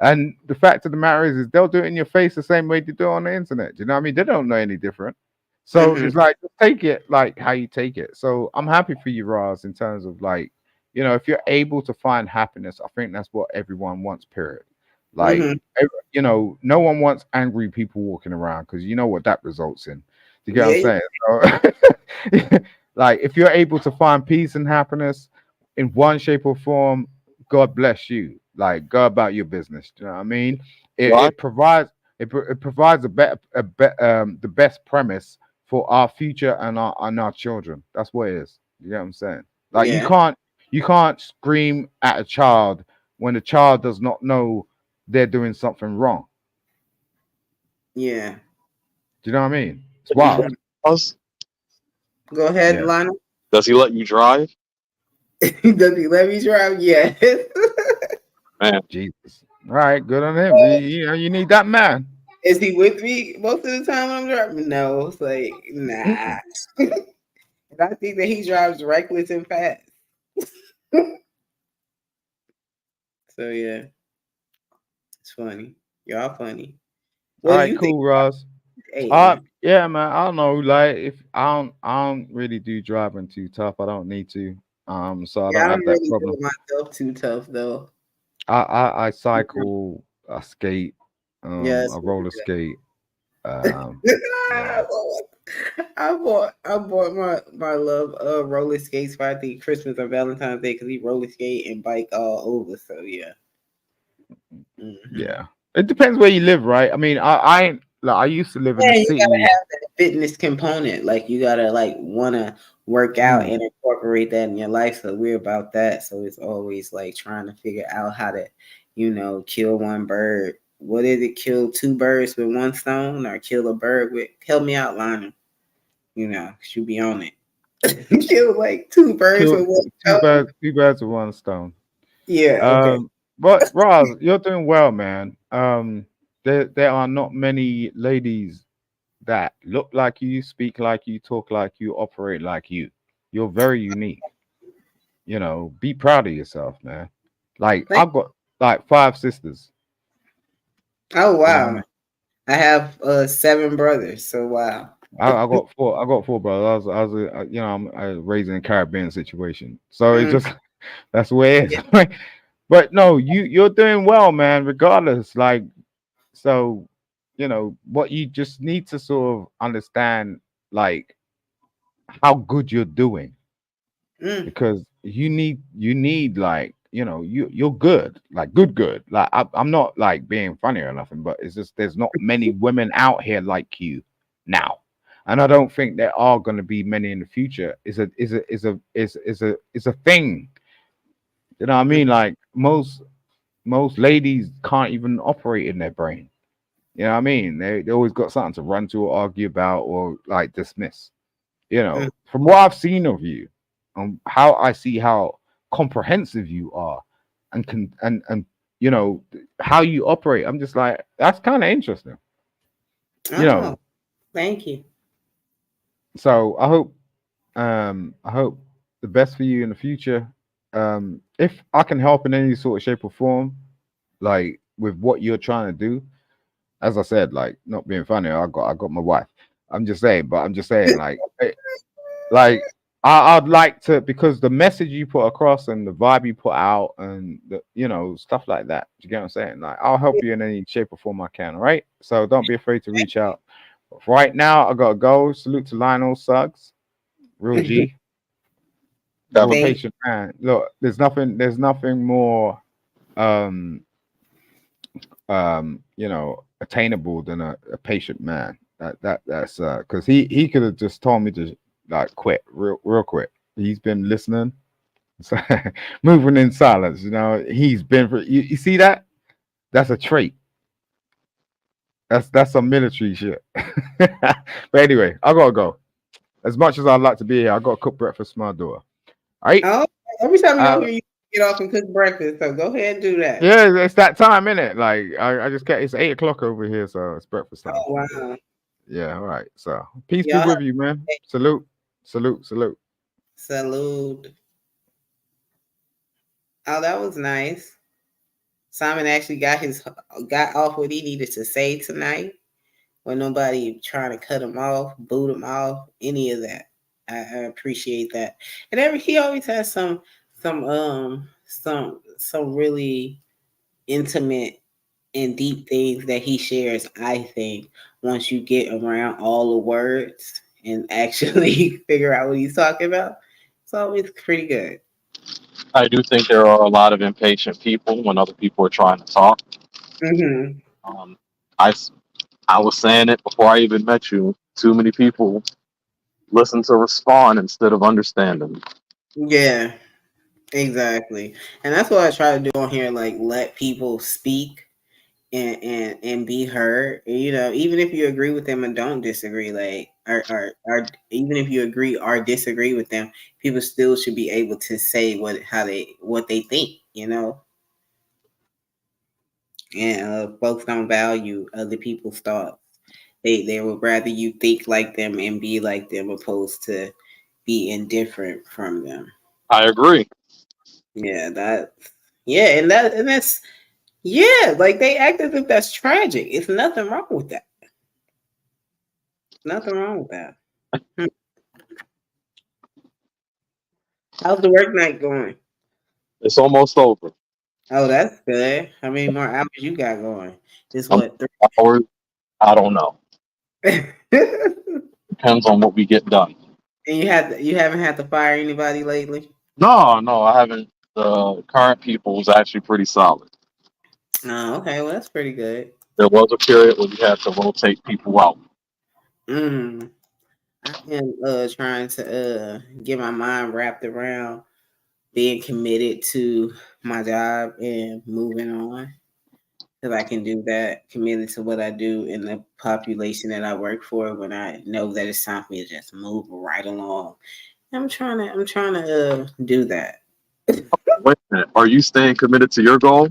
Speaker 4: And the fact of the matter is they'll do it in your face the same way they do it on the internet. Do you know what I mean? They don't know any different. So
Speaker 2: mm-hmm,
Speaker 4: it's like just take it like how you take it. So I'm happy for you, Roz, in terms of like, if you're able to find happiness, I think that's what everyone wants, period. Like,
Speaker 2: mm-hmm.
Speaker 4: no one wants angry people walking around because you know what that results in. Do you get what I'm
Speaker 2: Yeah,
Speaker 4: saying? So, like, if you're able to find peace and happiness in one shape or form, God bless you. Like, go about your business. Do you know what I mean? It,
Speaker 3: right?
Speaker 4: it provides it provides the best premise for our future and our children. That's what it is. You get what I'm saying? Like,
Speaker 2: yeah,
Speaker 4: you can't scream at a child when the child does not know they're doing something wrong.
Speaker 2: yeah.
Speaker 4: Do you know what I mean? It's
Speaker 3: Let you drive
Speaker 2: Mhm.
Speaker 4: wild.
Speaker 3: us?
Speaker 2: Go ahead,
Speaker 4: Yeah.
Speaker 2: Lionel.
Speaker 3: Does he let you drive?
Speaker 2: Does he let me drive? Yes.
Speaker 3: Man,
Speaker 4: Jesus. All right, good on him. You need that man.
Speaker 2: Is he with me most of the time when I'm driving? No, it's like nah.
Speaker 4: Mm-mm.
Speaker 2: And I think that he drives reckless and fast. So yeah, it's funny. Y'all funny.
Speaker 4: All
Speaker 2: What do
Speaker 4: right,
Speaker 2: you think
Speaker 4: cool, Ross.
Speaker 2: about dating?
Speaker 4: Yeah, man. I don't know. Like, if I don't really do driving too tough. I don't need to. So I
Speaker 2: Yeah, I
Speaker 4: don't
Speaker 2: don't
Speaker 4: have that
Speaker 2: really do
Speaker 4: problem.
Speaker 2: myself too tough though.
Speaker 4: I cycle, I skate,
Speaker 2: Yes.
Speaker 4: I roller skate. Um, yeah.
Speaker 2: I bought my love roller skates for I think Christmas or Valentine's Day because he roller skate and bike all over. So yeah. Hmm.
Speaker 4: Yeah. It depends where you live, right? I mean, I ain't like I used to live in
Speaker 2: Yeah,
Speaker 4: the
Speaker 2: you gotta
Speaker 4: city.
Speaker 2: have that fitness component. Like you gotta like wanna work out
Speaker 4: Mm,
Speaker 2: and incorporate that in your life. So we're about that. So it's always like trying to figure out how to, kill one bird. What is it? Kill two birds with one stone, or kill a bird with? Help me out, Lionel. Should be on it. Kill like two birds
Speaker 4: kill
Speaker 2: with one
Speaker 4: two
Speaker 2: stone.
Speaker 4: birds, two birds with one stone.
Speaker 2: Yeah. Okay.
Speaker 4: But Roz, you're doing well, man. There are not many ladies that look like you, speak like you, talk like you, operate like you. You're very unique. Be proud of yourself, man. Like
Speaker 2: Thank-
Speaker 4: I've got like five sisters.
Speaker 2: Oh
Speaker 4: You know what I
Speaker 2: wow.
Speaker 4: mean?
Speaker 2: I have seven brothers. So wow.
Speaker 4: I got four. I got four brothers. I'm raised in a Caribbean situation, so it's
Speaker 2: Mm,
Speaker 4: just that's the way it
Speaker 2: yeah.
Speaker 4: is. But no, you're doing well, man. Regardless, like so, what you just need to sort of understand, like how good you're doing,
Speaker 2: Mm,
Speaker 4: because you need like you're good, like good. Like I'm not like being funny or nothing, but it's just there's not many women out here like you now, and I don't think there are going to be many in the future. Is a thing. You know what I
Speaker 2: mm,
Speaker 4: mean? Like most ladies can't even operate in their brain. You know what I mean? They always got something to run to or argue about or like dismiss.
Speaker 2: mm.
Speaker 4: From what I've seen of you, and how I see how comprehensive you are, and can and how you operate, I'm just like that's kind of interesting. You
Speaker 2: Oh,
Speaker 4: know,
Speaker 2: thank you.
Speaker 4: so I hope the best for you in the future. If I can help in any sort of shape or form, like with what you're trying to do, as I said, like not being funny, I got my wife. I'm just saying, like I'd like to, because the message you put across and the vibe you put out and the stuff like that. Do you get what I'm saying? Like I'll help you in any shape or form I can. All right. So don't be afraid to reach out. But for right now, I gotta go. Salute to Lionel Suggs, real G. I'm a
Speaker 3: Definitely.
Speaker 2: Thank
Speaker 4: patient man. Look, there's nothing more um attainable than a patient man. That's because he could have just told me to like quit real quick. He's been listening, so, moving in silence. He's been for you see that? That's a trait. That's some military shit. But anyway, I gotta go. As much as I'd like to be here, I gotta cook breakfast for my daughter. All right.
Speaker 2: Oh, every time you're on
Speaker 4: Uh,
Speaker 2: here, you get off and cook breakfast. So go ahead and do that.
Speaker 4: yeah, it's that time, innit? Like I just get it's 8 o'clock over here, so it's breakfast time.
Speaker 2: Oh wow.
Speaker 4: Yeah, all right. So peace be
Speaker 2: Y'all have
Speaker 4: with you, man. Salute, salute, salute.
Speaker 2: salute. Oh, that was nice. Simon actually got off what he needed to say tonight. When nobody trying to cut him off, boot him off, any of that. I appreciate that. And he always has some really intimate and deep things that he shares. I think once you get around all the words and actually figure out what he's talking about, it's always pretty good.
Speaker 3: I do think there are a lot of impatient people when other people are trying to talk.
Speaker 2: Hmm.
Speaker 3: Um, I, s- I was saying it before I even met you. Too many people listen to respond instead of understanding.
Speaker 2: Yeah, exactly. And that's what I try to do on here, like let people speak and be heard. Even if you agree with them and don't disagree, like or even if you agree or disagree with them, people still should be able to say what they think. And folks don't value other people's thoughts. They would rather you think like them and be like them opposed to be indifferent from them.
Speaker 3: I agree.
Speaker 2: Yeah, that's yeah, like they act as if that's tragic. It's nothing wrong with that. Nothing wrong with that. Hmm. How's the work night going?
Speaker 3: It's almost over.
Speaker 2: Oh, that's good. How many more hours you got going? It's
Speaker 3: I'm
Speaker 2: what,
Speaker 3: hours. I don't know.
Speaker 2: three?
Speaker 3: Depends on what we get done.
Speaker 2: And you haven't had to fire anybody lately?
Speaker 3: No, no, I haven't. The current people is actually pretty solid.
Speaker 2: Oh, okay. Well, that's pretty good.
Speaker 3: There was a period when you had to rotate people out.
Speaker 2: Mm. I am trying to get my mind wrapped around being committed to my job and moving on. Because I can do that, committed to what I do in the population that I work for. When I know that it's time for me to just move right along, I'm trying to do that.
Speaker 3: Wait a minute. Are you staying committed to your goal?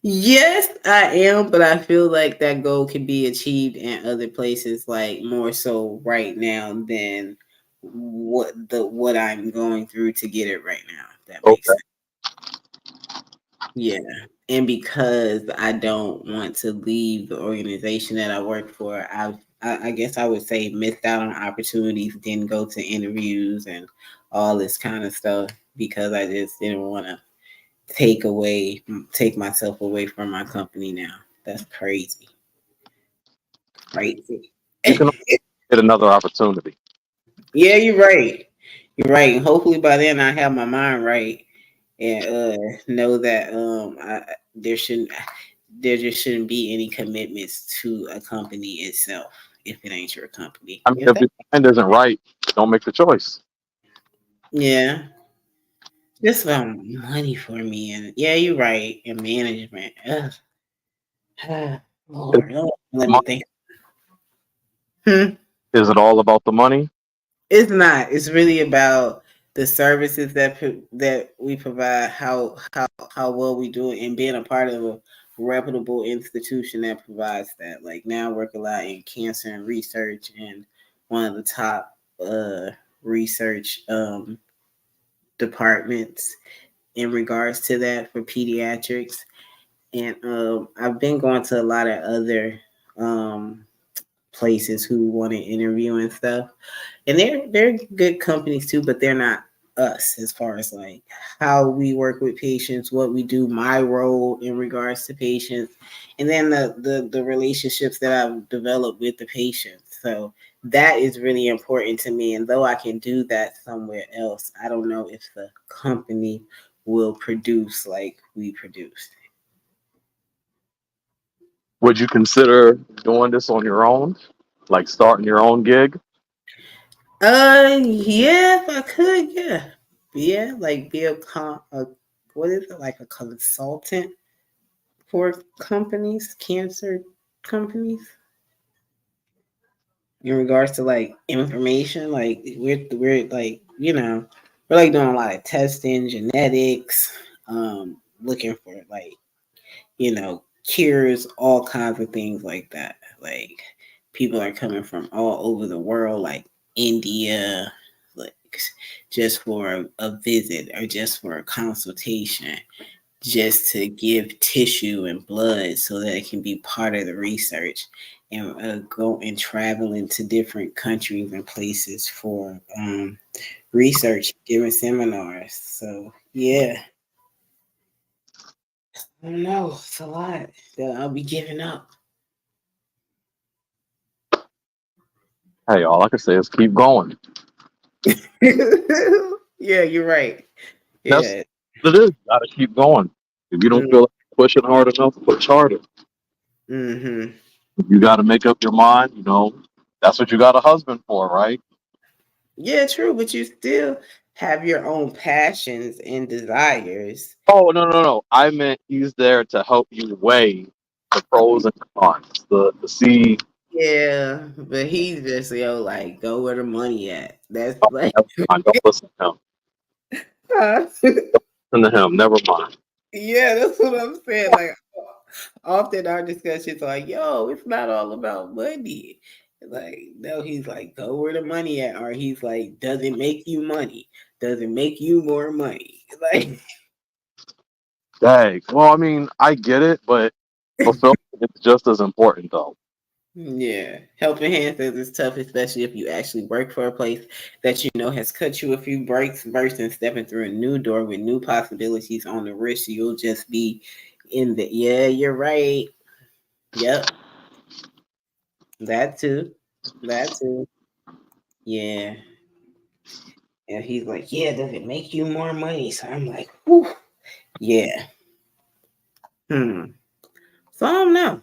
Speaker 2: Yes, I am, but I feel like that goal can be achieved in other places, like more so right now than what I'm going through to get it right now. If that makes
Speaker 3: Okay.
Speaker 2: sense. Yeah. And because I don't want to leave the organization that I work for, I guess I would say missed out on opportunities, didn't go to interviews and all this kind of stuff because I just didn't want to take myself away from my company now. That's crazy. Crazy.
Speaker 3: You can get another opportunity.
Speaker 2: Yeah, you're right. You're right. And hopefully by then I have my mind right and know that there just shouldn't be any commitments to a company itself if it ain't your company.
Speaker 3: I mean, if your mind isn't right, don't make the choice.
Speaker 2: Yeah. Just about money for me and yeah, you're right. And management. Ugh.
Speaker 3: Is
Speaker 2: Lord, let
Speaker 3: mon-
Speaker 2: me think. Hmm.
Speaker 3: is it all about the money?
Speaker 2: It's not. It's really about the services that we provide, how well we do it, and being a part of a reputable institution that provides that. Like now, I work a lot in cancer and research, and one of the top research departments in regards to that for pediatrics. And I've been going to a lot of other um, places who want to interview and stuff, and they're good companies too, but they're not us as far as like how we work with patients, what we do, my role in regards to patients, and then the relationships that I've developed with the patients. So that is really important to me. And though I can do that somewhere else, I don't know if the company will produce like we produce.
Speaker 3: Would you consider doing this on your own, like starting your own gig?
Speaker 2: Yeah, if I could, yeah. Yeah, like be a what is it, like a consultant for companies, cancer companies, in regards to like information. Like we're like, we're like doing a lot of testing, genetics, looking for like, cures, all kinds of things like that. Like people are coming from all over the world, like India, like just for a visit or just for a consultation, just to give tissue and blood so that it can be part of the research, and go and travel into different countries and places for research, giving seminars. So yeah, I don't know, it's a lot that I'll be giving up.
Speaker 3: Hey, all I can say is keep going.
Speaker 2: Yeah, you're right.
Speaker 3: That's
Speaker 2: Yeah.
Speaker 3: what it is. You gotta keep going. If you don't feel like pushing hard enough, push harder.
Speaker 2: Mm-hmm.
Speaker 3: You gotta make up your mind, that's what you got a husband for, right?
Speaker 2: Yeah, true, but you still have your own passions and desires.
Speaker 3: Oh, no, no, no. I meant he's there to help you weigh the pros and cons, the see.
Speaker 2: Yeah, but he's just like go where the money at. That's
Speaker 3: Oh,
Speaker 2: like
Speaker 3: never mind. Don't listen to him. Listen to him. Never mind.
Speaker 2: yeah, that's what I'm saying. Like often our discussions are like, yo, it's not all about money. Like, no, he's like, go where the money at, or he's like, does it make you money? Does it make you more money? Like
Speaker 3: Dang. Well, I mean, I get it, but fulfillment is just as important, though.
Speaker 2: yeah, helping hand says it's tough, especially if you actually work for a place that you know has cut you a few breaks versus stepping through a new door with new possibilities on the wrist. You'll just be in the yeah, you're right. Yep, that too, that too. Yeah, and he's like, yeah, does it make you more money? So I'm like, whew, yeah. Hmm. So I don't know.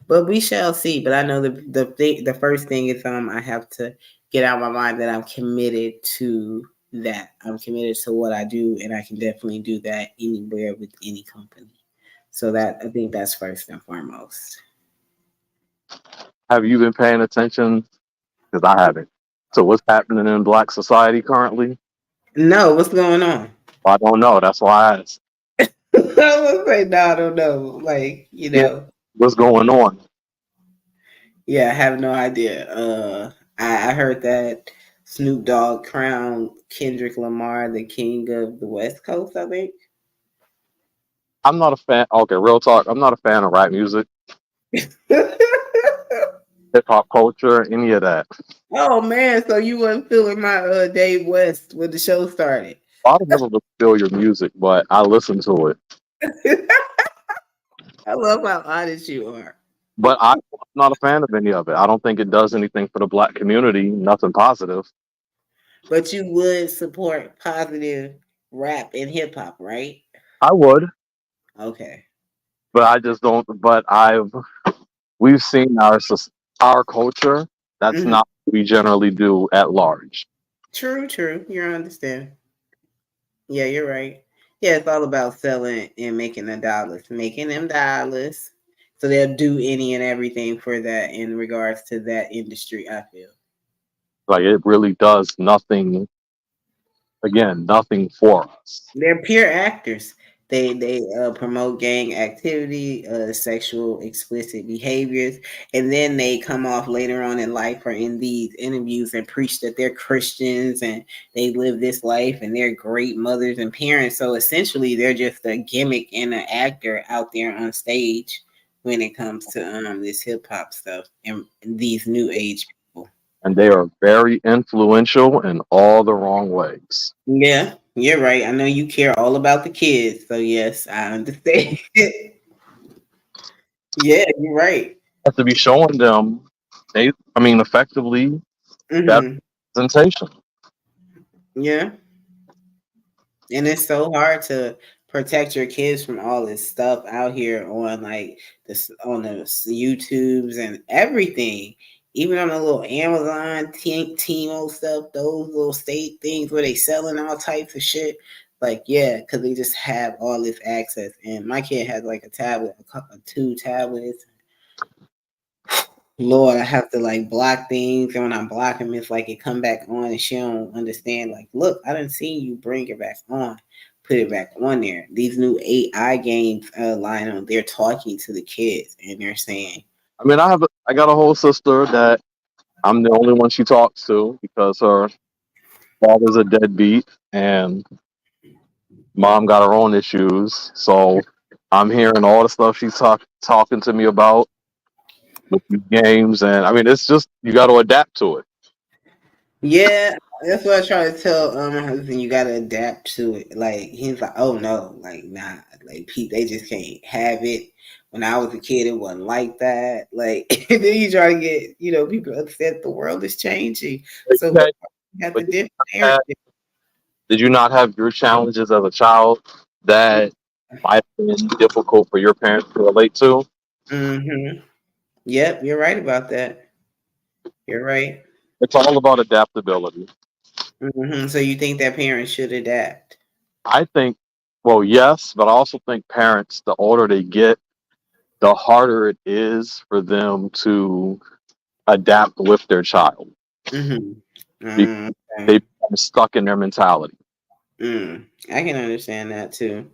Speaker 2: But we shall see. But I know the first thing is I have to get out of my mind that I'm committed to that. I'm committed to what I do, and I can definitely do that anywhere with any company. So that I think that's first and foremost.
Speaker 3: Have you been paying attention? Because I haven't. So what's happening in Black society currently?
Speaker 2: No, what's going on?
Speaker 3: I don't know. That's why I asked.
Speaker 2: I was like, no, I don't know. Like,
Speaker 3: Yeah, what's going on?
Speaker 2: yeah, I have no idea. I heard that Snoop Dogg crowned Kendrick Lamar the king of the West Coast, I think.
Speaker 3: I'm not a fan. Okay, real talk. I'm not a fan of rap music, hip hop culture, any of that.
Speaker 2: Oh man, so you wasn't feeling my Dave West when the show started.
Speaker 3: I don't ever feel your music, but I listen to it.
Speaker 2: I love how honest you are.
Speaker 3: But I'm not a fan of any of it. I don't think it does anything for the Black community. Nothing positive.
Speaker 2: But you would support positive rap and hip hop, right?
Speaker 3: I would,
Speaker 2: Okay.
Speaker 3: but I just don't. But we've seen our culture. That's
Speaker 2: Hmm.
Speaker 3: not what we generally do at large.
Speaker 2: True, true. You understand. Yeah, you're right. Yeah, it's all about selling and making the dollars, making them dollars. So they'll do any and everything for that in regards to that industry, I feel.
Speaker 3: Like it really does nothing. Again, nothing for us.
Speaker 2: They're pure actors. They promote gang activity, sexual explicit behaviors, and then they come off later on in life or in these interviews and preach that they're Christians and they live this life and they're great mothers and parents. So essentially, they're just a gimmick and an actor out there on stage when it comes to this hip hop stuff and these new age people.
Speaker 3: And they are very influential in all the wrong ways.
Speaker 2: Yeah, you're right. I know you care all about the kids, so yes, I understand. Yeah, you're right.
Speaker 3: Have to be showing them, effectively better
Speaker 2: Hmm.
Speaker 3: presentation.
Speaker 2: Yeah, and it's so hard to protect your kids from all this stuff out here on like this on the YouTubes and everything. Even on the little Amazon, Timo stuff, those little state things where they selling all types of shit. Like, yeah, because they just have all this access. And my kid has like a tablet, a couple, two tablets. Lord, I have to like block things, and when I block them, it's like it come back on, and she don't understand. Like, look, I didn't see you bring it back on, put it back on there. These new AI games, Lionel, they're talking to the kids, and they're saying,
Speaker 3: I got a whole sister that I'm the only one she talks to because her father's a deadbeat and mom got her own issues. So I'm hearing all the stuff she's talking to me about with these games, and it's just you got to adapt to it.
Speaker 2: yeah, that's what I try to tell my husband. You gotta adapt to it. Like he's like, oh no, like nah, like they just can't have it. When I was a kid, it wasn't like that. Like and then you try to get people upset. The world is changing, so
Speaker 3: Okay,
Speaker 2: you have
Speaker 3: but
Speaker 2: to different
Speaker 3: uh,
Speaker 2: parenting.
Speaker 3: did you not have your challenges as a child that might have been difficult for your parents to relate to?
Speaker 2: Mm-hmm. Yep, you're right about that. You're right.
Speaker 3: It's all about adaptability.
Speaker 2: Mm-hmm. So you think that parents should adapt?
Speaker 3: I think, well, yes, but I also think parents, the older they get, the harder it is for them to adapt with their child
Speaker 2: Mm-hmm.
Speaker 3: because
Speaker 2: Okay.
Speaker 3: they become stuck in their mentality.
Speaker 2: I can understand that too.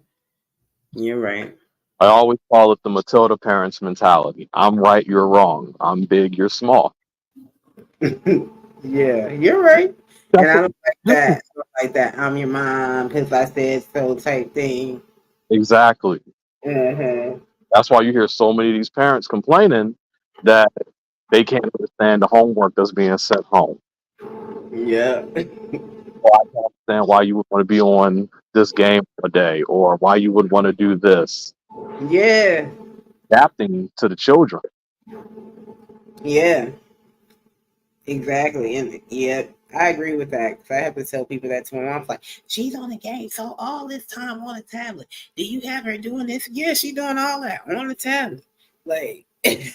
Speaker 2: You're right.
Speaker 3: I always call it the Matilda parents mentality. I'm right, you're wrong. I'm big, you're small.
Speaker 2: Yeah, you're right. And
Speaker 3: That's
Speaker 2: I
Speaker 3: what
Speaker 2: don't like that. I don't like that. I'm your mom because I said so type thing.
Speaker 3: exactly.
Speaker 2: Mm-hmm.
Speaker 3: That's why you hear so many of these parents complaining that they can't understand the homework that's being sent home.
Speaker 2: Yeah.
Speaker 3: Or I can't understand why you would want to be on this game a day or why you would want to do this.
Speaker 2: Yeah.
Speaker 3: Adapting to the children.
Speaker 2: Yeah. Exactly. And yeah. I agree with that because I have to tell people that to my mom's like, she's on the game, so all this time on the tablet. Do you have her doing this? Yeah, she doing all that on the tablet. Like, but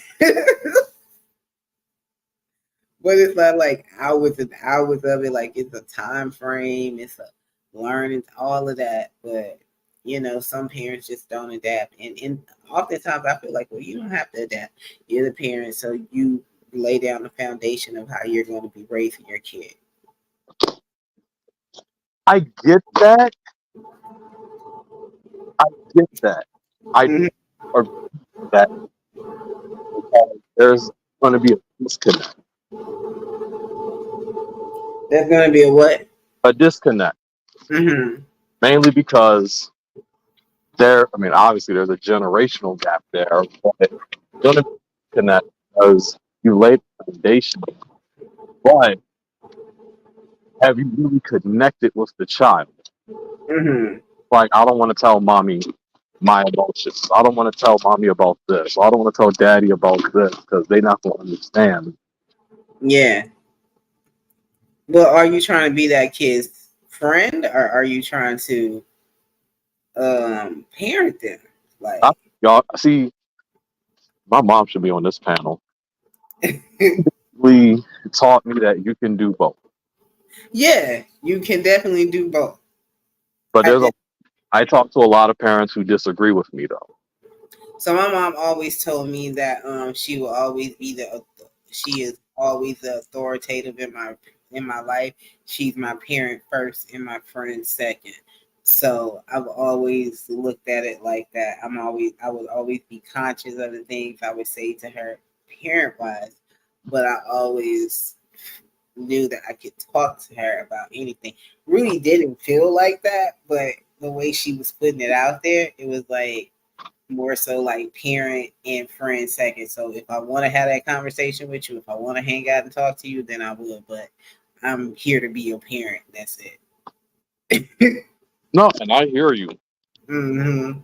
Speaker 2: it's not like hours and hours of it. Like it's a time frame, it's a learning, all of that. But some parents just don't adapt, and oftentimes I feel like, well, you don't have to adapt. You're the parent, so you lay down the foundation of how you're going to be raising your kid.
Speaker 3: I get that. I get that. I
Speaker 2: Mhm.
Speaker 3: agree with that because there's going to be a disconnect.
Speaker 2: That's going to be a what?
Speaker 3: A disconnect,
Speaker 2: Mm-hmm.
Speaker 3: mainly because I mean, obviously there's a generational gap there, but it's going to be a disconnect because you laid the foundation. But have you really connected with the child?
Speaker 2: Mm-hmm.
Speaker 3: Like, I don't want to tell mommy my emotions. I don't want to tell mommy about this. I don't want to tell daddy about this because they're not going to understand.
Speaker 2: Yeah. Well, are you trying to be that kid's friend, or are you trying to parent them?
Speaker 3: I,
Speaker 2: Like,
Speaker 3: y'all see, my mom should be on this panel. We taught me that you can do both,
Speaker 2: yeah, you can definitely do both.
Speaker 3: but
Speaker 2: I did.
Speaker 3: I talk to a lot of parents who disagree with me though.
Speaker 2: So my mom always told me that she will always be she is always the authoritative in my life. She's my parent first and my friend second. So I've always looked at it like that. I would always be conscious of the things I would say to her parent wise, but I always knew that I could talk to her about anything. Really didn't feel like that, but the way she was putting it out there, it was like more so like parent and friend second. So if I want to have that conversation with you, if I want to hang out and talk to you, then I would. But I'm here to be your parent. That's it.
Speaker 3: No, and I hear you
Speaker 2: Mm-hmm.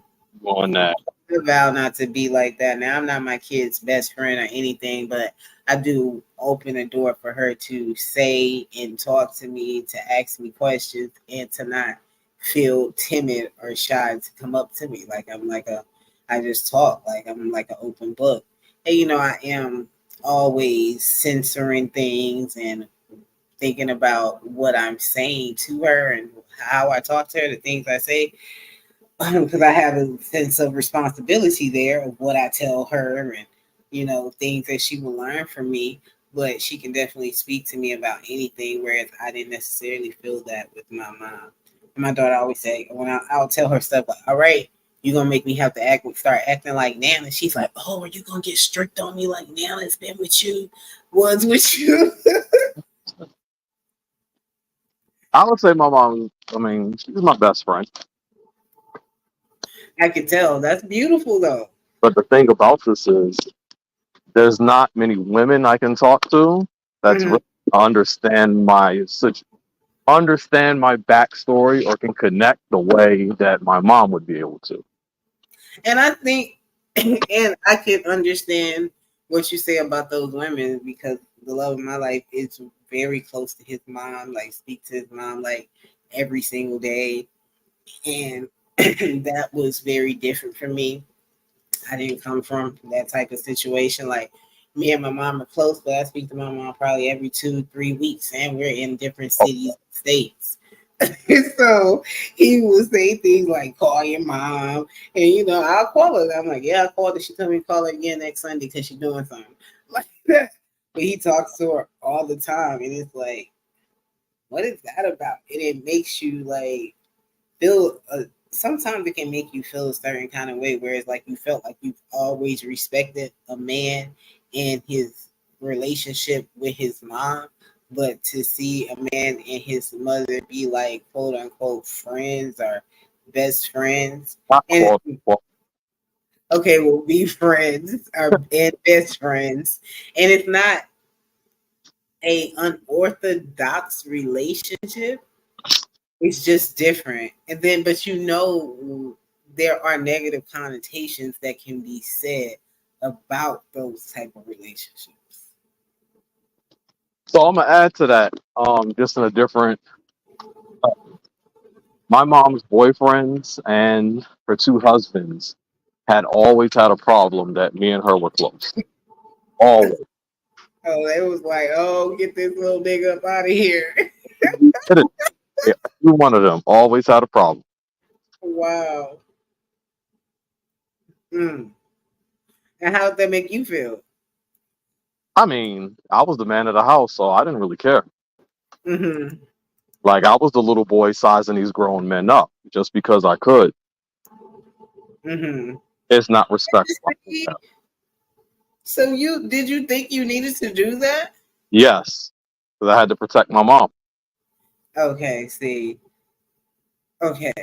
Speaker 3: on that.
Speaker 2: I vow not to be like that. Now I'm not my kid's best friend or anything, but I do open the door for her to say and talk to me, to ask me questions, and to not feel timid or shy to come up to me. Like I just talk like I'm like an open book. And I am always censoring things and thinking about what I'm saying to her and how I talk to her, the things I say, because I have a sense of responsibility there of what I tell her and things that she will learn from me. But she can definitely speak to me about anything, whereas I didn't necessarily feel that with my mom. And my daughter always say when I'll tell her stuff like, "All right, you're gonna make me have to start acting like Nana." She's like, "Oh, are you gonna get strict on me like Nana's been with you, was with you?"
Speaker 3: I would say my mom. I mean, she's my best friend.
Speaker 2: I can tell. That's beautiful though.
Speaker 3: But the thing about this is, there's not many women I can talk to that's
Speaker 2: Mhm.
Speaker 3: really understand understand my backstory or can connect the way that my mom would be able to.
Speaker 2: And I think, and I can understand what you say about those women because the love of my life is very close to his mom. Like, speak to his mom like every single day, and that was very different for me. I didn't come from that type of situation. Like, me and my mom are close, but I speak to my mom probably every 2, 3 weeks, and we're in different cities, states. So he would say things like call your mom, and I'll call her. I'm like, yeah, I called her. She told me to call her again next Sunday because she's doing something like that. But he talks to her all the time, and it's like, what is that about? And it makes you like feel. Sometimes it can make you feel a certain kind of way, where it's like you felt like you've always respected a man and his relationship with his mom, but to see a man and his mother be like quote unquote friends or best friends,
Speaker 3: Not
Speaker 2: and
Speaker 3: quote unquote.
Speaker 2: okay, we'll be friends or and best friends, and it's not a unorthodox relationship. It's just different. And then, but there are negative connotations that can be said about those type of relationships.
Speaker 3: So I'm gonna add to that. Just in a different. My mom's boyfriends and her two husbands had always had a problem that me and her were close. Always.
Speaker 2: Oh, they was like, oh, get this little nigga up out of here.
Speaker 3: Yeah, every one of them always had a problem.
Speaker 2: Wow. Mm. And how did that make you feel?
Speaker 3: I mean, I was the man of the house, so I didn't really care.
Speaker 2: Mm-hmm.
Speaker 3: Like I was the little boy sizing these grown men up just because I could.
Speaker 2: Mm-hmm.
Speaker 3: It's not respectful.
Speaker 2: So you think you needed to do that?
Speaker 3: Yes, because I had to protect my mom.
Speaker 2: Okay, see. Okay.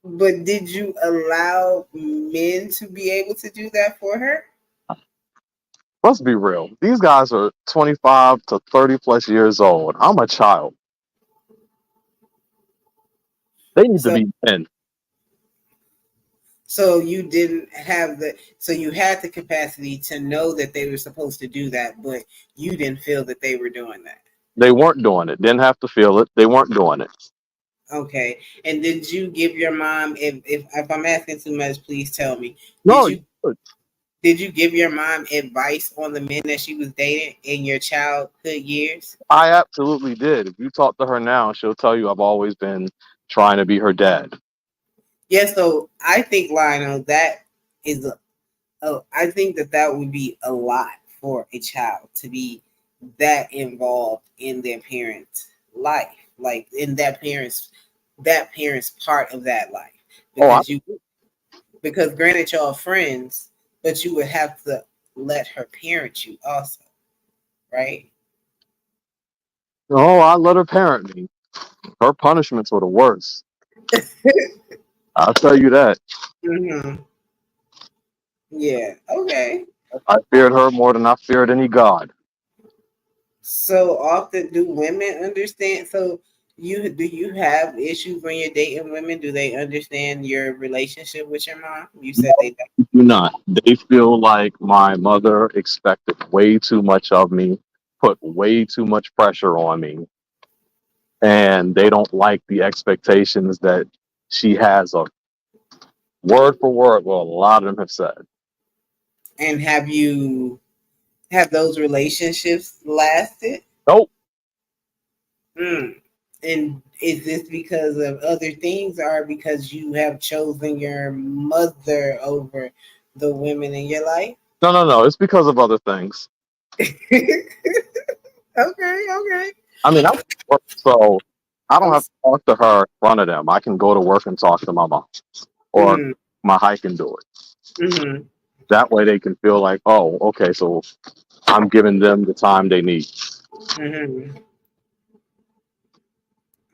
Speaker 2: But did you allow men to be able to do that for her?
Speaker 3: Let's be real. These guys are 25 to 30 plus years old. I'm a child. They need to
Speaker 2: So
Speaker 3: be men.
Speaker 2: so you didn't have so you had the capacity to know that they were supposed to do that, but you didn't feel that they were doing that.
Speaker 3: They weren't doing it. Didn't have to feel it. They weren't doing it.
Speaker 2: Okay. And did you give your mom if I'm asking too much, please tell me. Did
Speaker 3: No, you
Speaker 2: you
Speaker 3: could.
Speaker 2: did you give your mom advice on the men that she was dating in your childhood years?
Speaker 3: I absolutely did. If you talk to her now, she'll tell you I've always been trying to be her dad.
Speaker 2: Yes, so I think Lionel, that is I think that that would be a lot for a child to be that involved in their parents' life, like in that parent's part of that life,
Speaker 3: Oh, I,
Speaker 2: because you because granted y'all friends, but you would have to let her parent you also, right?
Speaker 3: oh, I let her parent me. Her punishments were the worst. I'll tell you that.
Speaker 2: Hmm. Yeah. Okay.
Speaker 3: I feared her more than I feared any god.
Speaker 2: So often, do women understand? So you have issues when you're dating women? Do they understand your relationship with your mom? You said they don't.
Speaker 3: Do not. They feel like my mother expected way too much of me, put way too much pressure on me, and they don't like the expectations that she has of word for word. Well, a lot of them have said.
Speaker 2: And have those relationships lasted?
Speaker 3: Nope.
Speaker 2: Mm. And is this because of other things, or because you have chosen your mother over the women in your life?
Speaker 3: No, no, no. It's because of other things.
Speaker 2: Okay, okay.
Speaker 3: I mean, I work, so I don't
Speaker 2: I'm.
Speaker 3: have to talk to her in front of them. I can go to work and talk to my mom, or
Speaker 2: Mm-hmm,
Speaker 3: my hike and do it.
Speaker 2: mm-hmm,
Speaker 3: That way they can feel like, oh, okay, so I'm giving them the time they need.
Speaker 2: mm-hmm.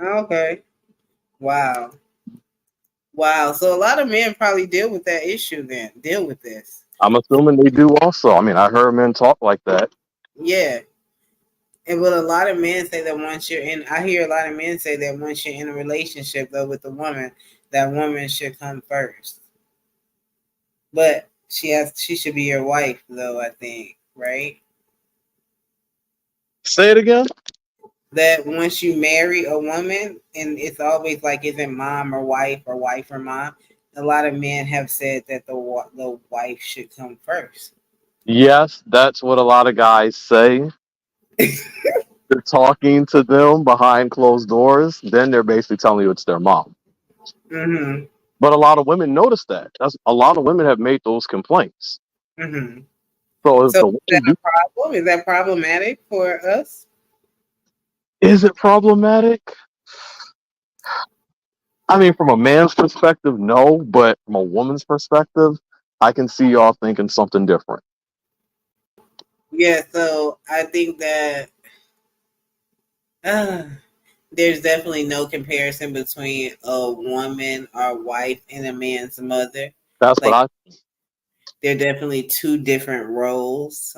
Speaker 2: Okay. Wow. Wow. So a lot of men probably deal with that issue then. Deal with this.
Speaker 3: I'm assuming they do also. I mean, I heard men talk like that.
Speaker 2: Yeah. And but a lot of men say that once you're in I hear a lot of men say that once you're in a relationship though with a woman, that woman should come first. But she should be your wife though, I think, right?
Speaker 3: Say it again.
Speaker 2: That once you marry a woman and it's always like isn't mom or wife or mom, a lot of men have said that the wife should come first.
Speaker 3: Yes, that's what a lot of guys say. They're talking to them behind closed doors. Then they're basically telling you it's their mom.
Speaker 2: Mm-hmm.
Speaker 3: But a lot of women notice that. That's a lot of women have made those complaints.
Speaker 2: Mm-hmm.
Speaker 3: So if
Speaker 2: So
Speaker 3: the
Speaker 2: is that
Speaker 3: women
Speaker 2: a
Speaker 3: do,
Speaker 2: problem? Is that problematic for us?
Speaker 3: is it problematic? I mean, from a man's perspective, no. But from a woman's perspective, I can see y'all thinking something different.
Speaker 2: Yeah, so I think that uh, there's definitely no comparison between a woman or wife and a man's mother.
Speaker 3: That's what
Speaker 2: Like
Speaker 3: I.
Speaker 2: they're definitely two different roles.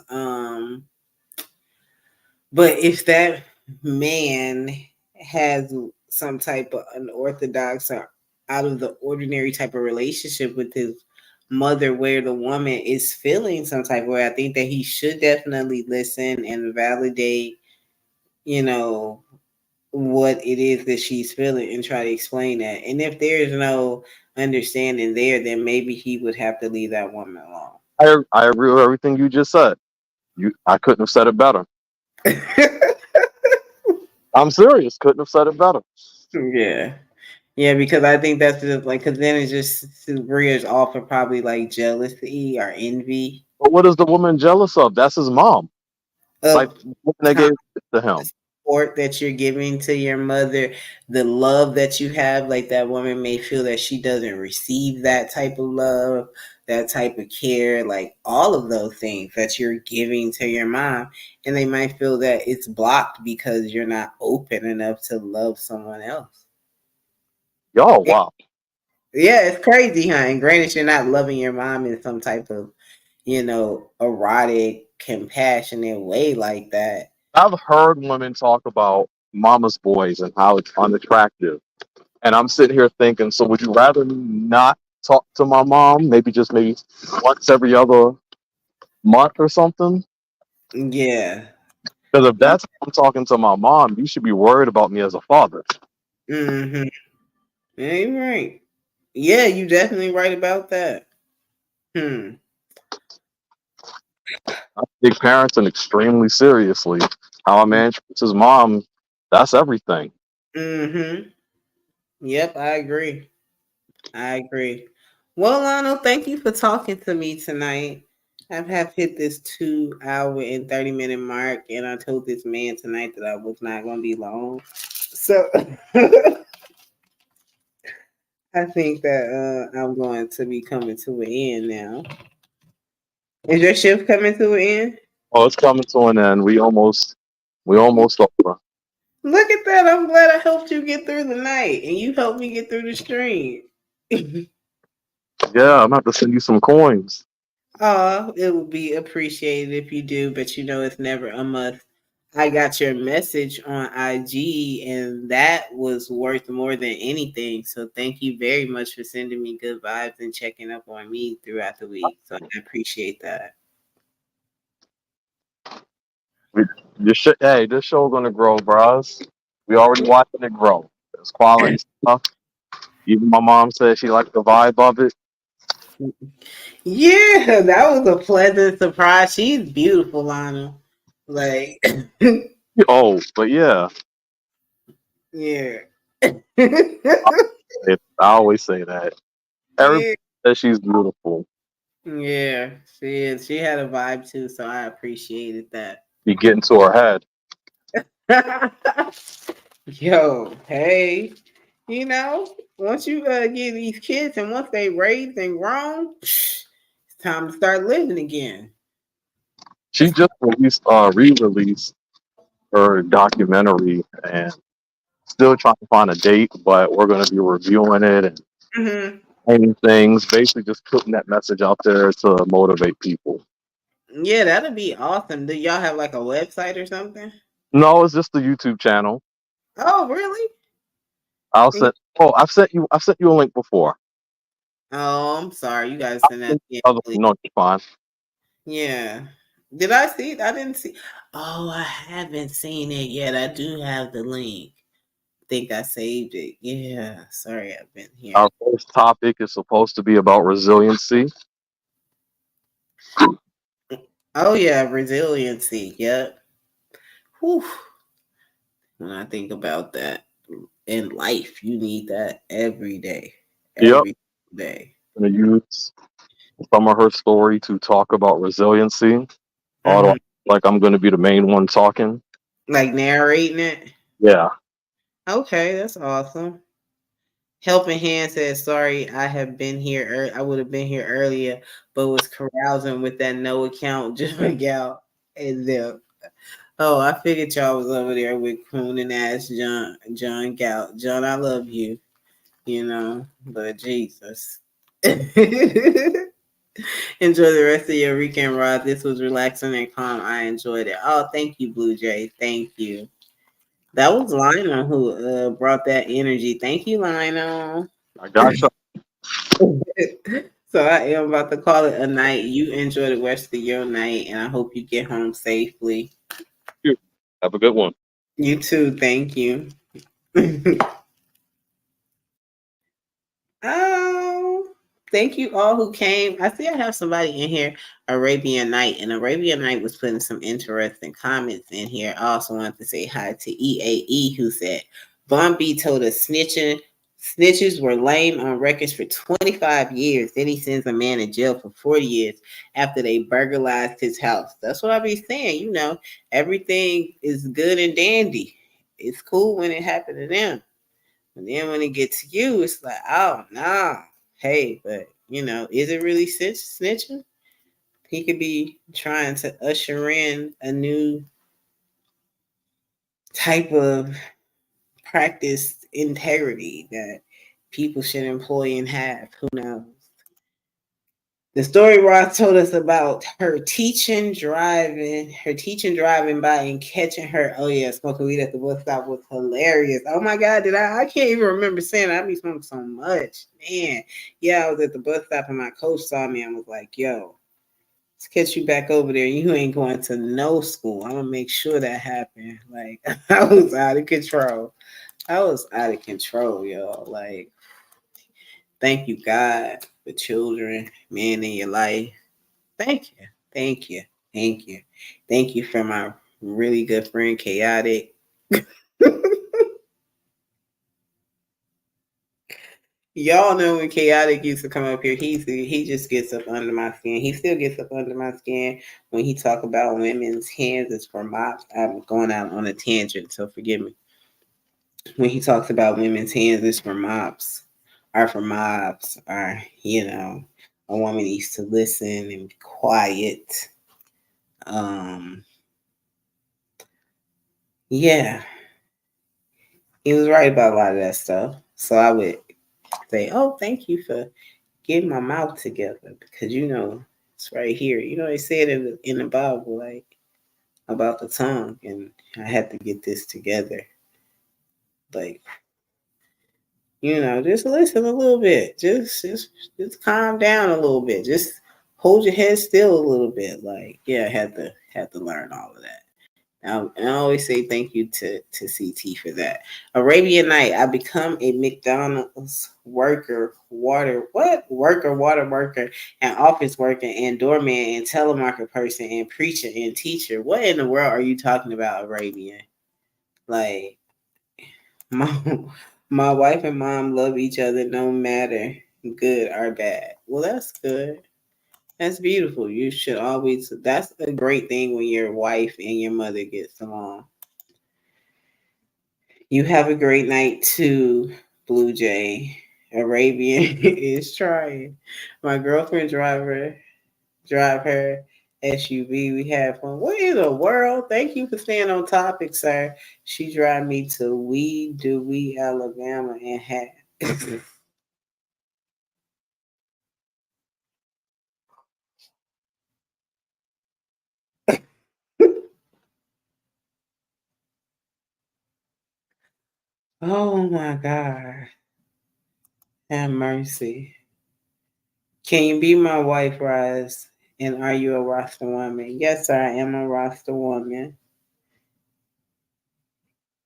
Speaker 2: But if that man has some type of unorthodox or out of the ordinary type of relationship with his mother where the woman is feeling some type of way, I think that he should definitely listen and validate, you know, what it is that she's feeling and try to explain that. And if there's no understanding there, then maybe he would have to leave that woman alone.
Speaker 3: I agree with everything you just said. I couldn't have said it better. I'm serious. Couldn't have said it better.
Speaker 2: Yeah. Yeah, because I think that's just like, because then it just rears off of probably like jealousy or envy
Speaker 3: But what is the woman jealous of? That's his mom. Like
Speaker 2: of
Speaker 3: the woman that
Speaker 2: time,
Speaker 3: gave it to
Speaker 2: the
Speaker 3: him.
Speaker 2: support that you're giving to your mother, the love that you have. Like that woman may feel that she doesn't receive that type of love, that type of care, like all of those things that you're giving to your mom. And they might feel that it's blocked because you're not open enough to love someone else.
Speaker 3: Y'all, wow.
Speaker 2: Yeah, it's crazy, huh? And granted, you're not loving your mom in some type of, erotic, compassionate way like that.
Speaker 3: I've heard women talk about mama's boys and how it's unattractive. And I'm sitting here thinking, so would you rather me not talk to my mom? Maybe once every other month or something?
Speaker 2: Yeah.
Speaker 3: Because if that's how I'm talking to my mom, you should be worried about me as a father.
Speaker 2: Mm-hmm. Yeah, you're right. Yeah, you definitely right about that. Hmm.
Speaker 3: I take parenting extremely seriously. How a man treats his mom, that's everything.
Speaker 2: Mm-hmm. Yep, I agree. I agree. Well, Lionel, thank you for talking to me tonight. I have hit this 2 hour and 30 minute mark, and I told this man tonight that I was not going to be long. So I think that I'm going to be coming to an end now. Is your shift coming to an end?
Speaker 3: Oh, it's coming to an end. We almost over.
Speaker 2: Look at that. I'm glad I helped you get through the night and you helped me get through the stream.
Speaker 3: Yeah, I'm gonna have to send you some coins.
Speaker 2: Oh, it would be appreciated if you do, but it's never a must. I got your message on IG and that was worth more than anything. So thank you very much for sending me good vibes and checking up on me throughout the week. So I appreciate that.
Speaker 3: We, hey, this show gonna grow, bros. We already watching it grow. It's quality stuff. Even my mom said she liked the vibe of it.
Speaker 2: Yeah, that was a pleasant surprise. She's beautiful, Lana. Like,
Speaker 3: Oh, but yeah,
Speaker 2: yeah.
Speaker 3: I always say that. Everybody
Speaker 2: Yeah,
Speaker 3: says she's beautiful.
Speaker 2: yeah, she is. She had a vibe too, so I appreciated that.
Speaker 3: You get into her head.
Speaker 2: Yo, hey, once you get these kids and once they raised and grown, it's time to start living again.
Speaker 3: She just re-released her documentary and still trying to find a date, but we're gonna be reviewing it and
Speaker 2: Hmm.
Speaker 3: saying things, basically just putting that message out there to motivate people.
Speaker 2: Yeah, that'd be awesome. Do y'all have like a website or something?
Speaker 3: No, it's just the YouTube channel.
Speaker 2: Oh, really?
Speaker 3: I'll
Speaker 2: And
Speaker 3: send. Oh, I've sent you a link before.
Speaker 2: Oh, I'm sorry. You guys send that. Yeah, please.
Speaker 3: No, it's fine.
Speaker 2: Yeah. Did I see it? I didn't see. Oh, I haven't seen it yet. I do have the link. Think I saved it. Yeah. Sorry, I've been here.
Speaker 3: Our first topic is supposed to be about resiliency.
Speaker 2: Oh yeah, resiliency. Yep. Whew. When I think about that in life, you need that every day.
Speaker 3: Yep.
Speaker 2: Every day.
Speaker 3: I'm gonna use some of her story to talk about resiliency. Although,
Speaker 2: Hmm.
Speaker 3: like I'm going to be the main one talking.
Speaker 2: Like narrating it.
Speaker 3: Yeah.
Speaker 2: Okay, that's awesome. Helping Hand says, "Sorry, I have been here. I would have been here earlier, but was carousing with that no account junk out." And then, oh, I figured y'all was over there with crooning ass John Gout. John, I love you, but Jesus. Enjoy the rest of your weekend, Rod. This was relaxing and calm. I enjoyed it. Oh, thank you, Blue Jay. Thank you. That was Lionel who brought that energy. Thank you, Lionel.
Speaker 3: I got you.
Speaker 2: So I am about to call it a night. You enjoy the rest of your night, and I hope you get home safely.
Speaker 3: You have a good one.
Speaker 2: You too. Thank you. Oh, thank you all who came. I see I have somebody in here, Arabian Night, and Arabian Night was putting some interesting comments in here. I also wanted to say hi to EAE, who said, Von B told us snitches were lame on records for 25 years. Then he sends a man in jail for 40 years after they burglarized his house. That's what I be saying. Everything is good and dandy. It's cool when it happened to them. And then when it gets to you, it's like, oh no. Hey, but is it really snitching? He could be trying to usher in a new type of practice integrity that people should employ and have. Who knows? The story Ross told us about her teaching driving by and catching her. Oh yeah, smoking weed at the bus stop was hilarious. Oh my god, did I can't even remember saying I be smoking so much. Man. Yeah, I was at the bus stop and my coach saw me and was like, yo, let's catch you back over there. You ain't going to no school. I'm gonna make sure that happened. Like I was out of control. I was out of control, y'all. Like, thank you, God, for children, men in your life. Thank you. Thank you. Thank you. Thank you for my really good friend, Chaotic. Y'all know when Chaotic used to come up here, he just gets up under my skin. He still gets up under my skin when he talk about women's hands is for mops. I'm going out on a tangent, so forgive me. When he talks about women's hands is for mops, are for mobs, or a woman needs to listen and be quiet. Um, yeah, he was right about a lot of that stuff. So I would say, oh, thank you for getting my mouth together because it's right here. They said in the Bible like about the tongue, and I had to get this together. Like just listen a little bit, just calm down a little bit, just hold your head still a little bit. Like yeah, I had to learn all of that. I always say thank you to CT for that. Arabian Night, I become a McDonald's water worker, and office worker, and doorman, and telemarketer person, and preacher, and teacher. What in the world are you talking about, Arabian? Like, my wife and mom love each other no matter good or bad. Well, that's good. That's beautiful. You should always, that's a great thing when your wife and your mother gets along. You have a great night too, Blue Jay. Arabian is trying. My girlfriend drive her SUV. We have fun. What in the world? Thank you for staying on topic, sir. She drive me to We Dewey, Alabama, and had. Oh my God. Have mercy. Can you be my wife, Rise? And are you a Rasta woman? Yes, sir, I am a Rasta woman.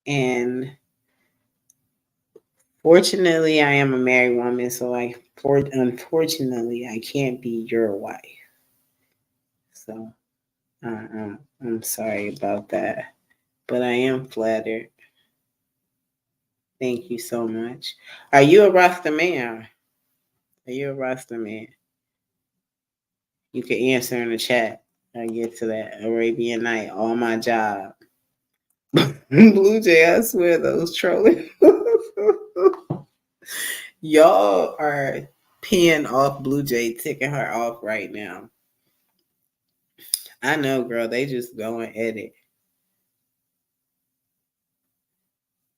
Speaker 2: And fortunately, I am a married woman, so unfortunately, I can't be your wife. So I'm sorry about that, but I am flattered. Thank you so much. Are you a Rasta man? Are you a Rasta man? You can answer in the chat. I get to that Arabian Night on my job. Blue Jay, I swear those trolling. Y'all are peeing off Blue Jay, ticking her off right now. I know, girl. They just going at it.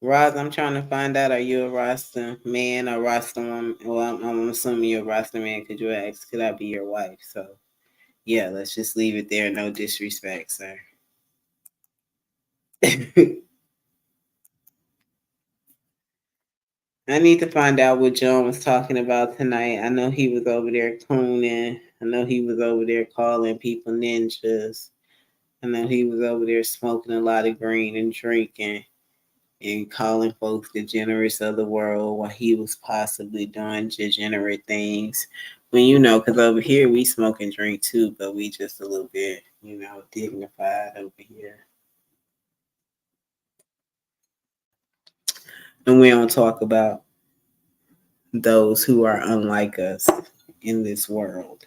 Speaker 2: Roz, I'm trying to find out, are you a Rasta man or Rasta woman? Well, I'm assuming you're a Rasta man because you asked, could I be your wife? So, yeah, let's just leave it there. No disrespect, sir. I need to find out what John was talking about tonight. I know he was over there clowning. I know he was over there calling people ninjas. I know he was over there smoking a lot of green and drinking and calling folks degenerates of the world while he was possibly doing degenerate things. When because over here we smoke and drink too, but we just a little bit, dignified over here. And we don't talk about those who are unlike us in this world.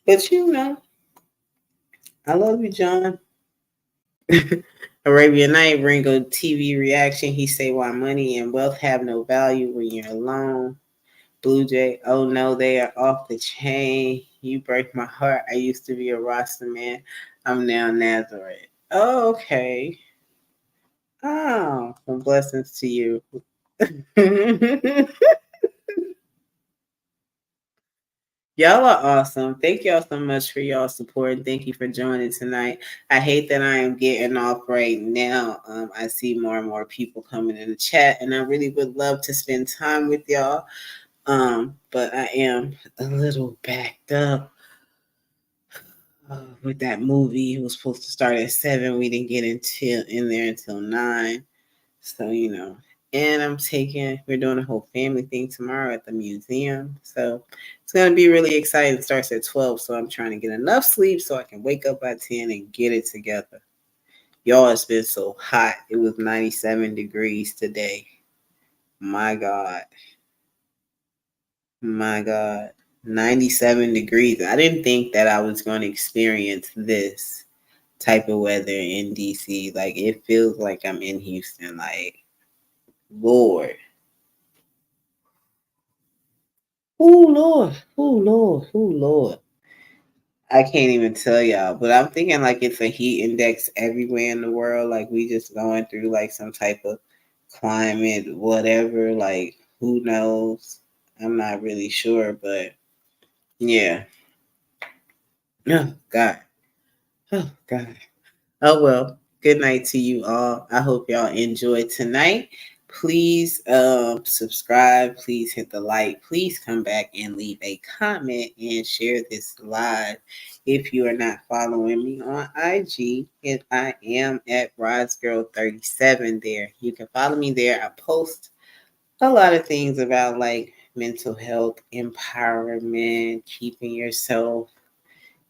Speaker 2: But I love you, John. Arabian Night, Ringo TV reaction. He say, "Why money and wealth have no value when you're alone." Blue Jay, oh no, they are off the chain. You break my heart. I used to be a Rasta man. I'm now Nazareth. Oh, okay. Oh, well, blessings to you. Y'all are awesome. Thank y'all so much for y'all support. Thank you for joining tonight. I hate that I am getting off right now. I see more and more people coming in the chat, and I really would love to spend time with y'all. But I am a little backed up with that movie. It was supposed to start at 7. We didn't get in there until 9. So and we're doing a whole family thing tomorrow at the museum. So it's gonna be really exciting. It starts at 12. So I'm trying to get enough sleep so I can wake up by 10 and get it together. Y'all, it's been so hot. It was 97 degrees today. My God. My God. 97 degrees. I didn't think that I was going to experience this type of weather in DC. Like, it feels like I'm in Houston. Like, Lord. Oh, Lord. Oh, Lord. Oh, Lord. I can't even tell y'all, but I'm thinking like it's a heat index everywhere in the world. Like, we just going through like some type of climate, whatever. Like, who knows? I'm not really sure, but yeah. Oh, God. Oh, God. Oh, well, good night to you all. I hope y'all enjoyed tonight. Please subscribe. Please hit the like. Please come back and leave a comment and share this live. If you are not following me on IG, and I am at Rod'sGirl37 there. You can follow me there. I post a lot of things about like mental health, empowerment, keeping yourself,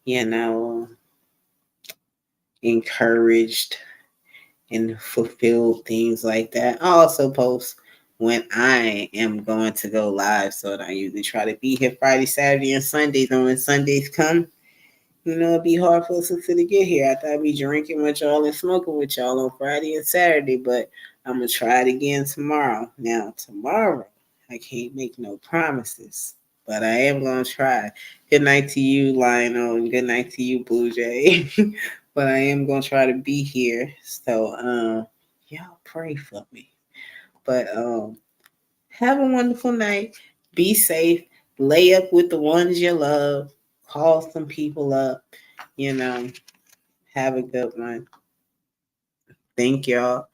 Speaker 2: you know, encouraged and fulfill things like that. I also post when I am going to go live. So I usually try to be here Friday, Saturday, and Sundays. And when Sundays come, it'd be hard for us to get here. I thought I'd be drinking with y'all and smoking with y'all on Friday and Saturday, but I'm going to try it again tomorrow. Now, tomorrow, I can't make no promises, but I am going to try. Good night to you, Lionel, and good night to you, Blue Jay. But I am going to try to be here. So, y'all pray for me. But have a wonderful night. Be safe. Lay up with the ones you love. Call some people up. You know, have a good one. Thank y'all.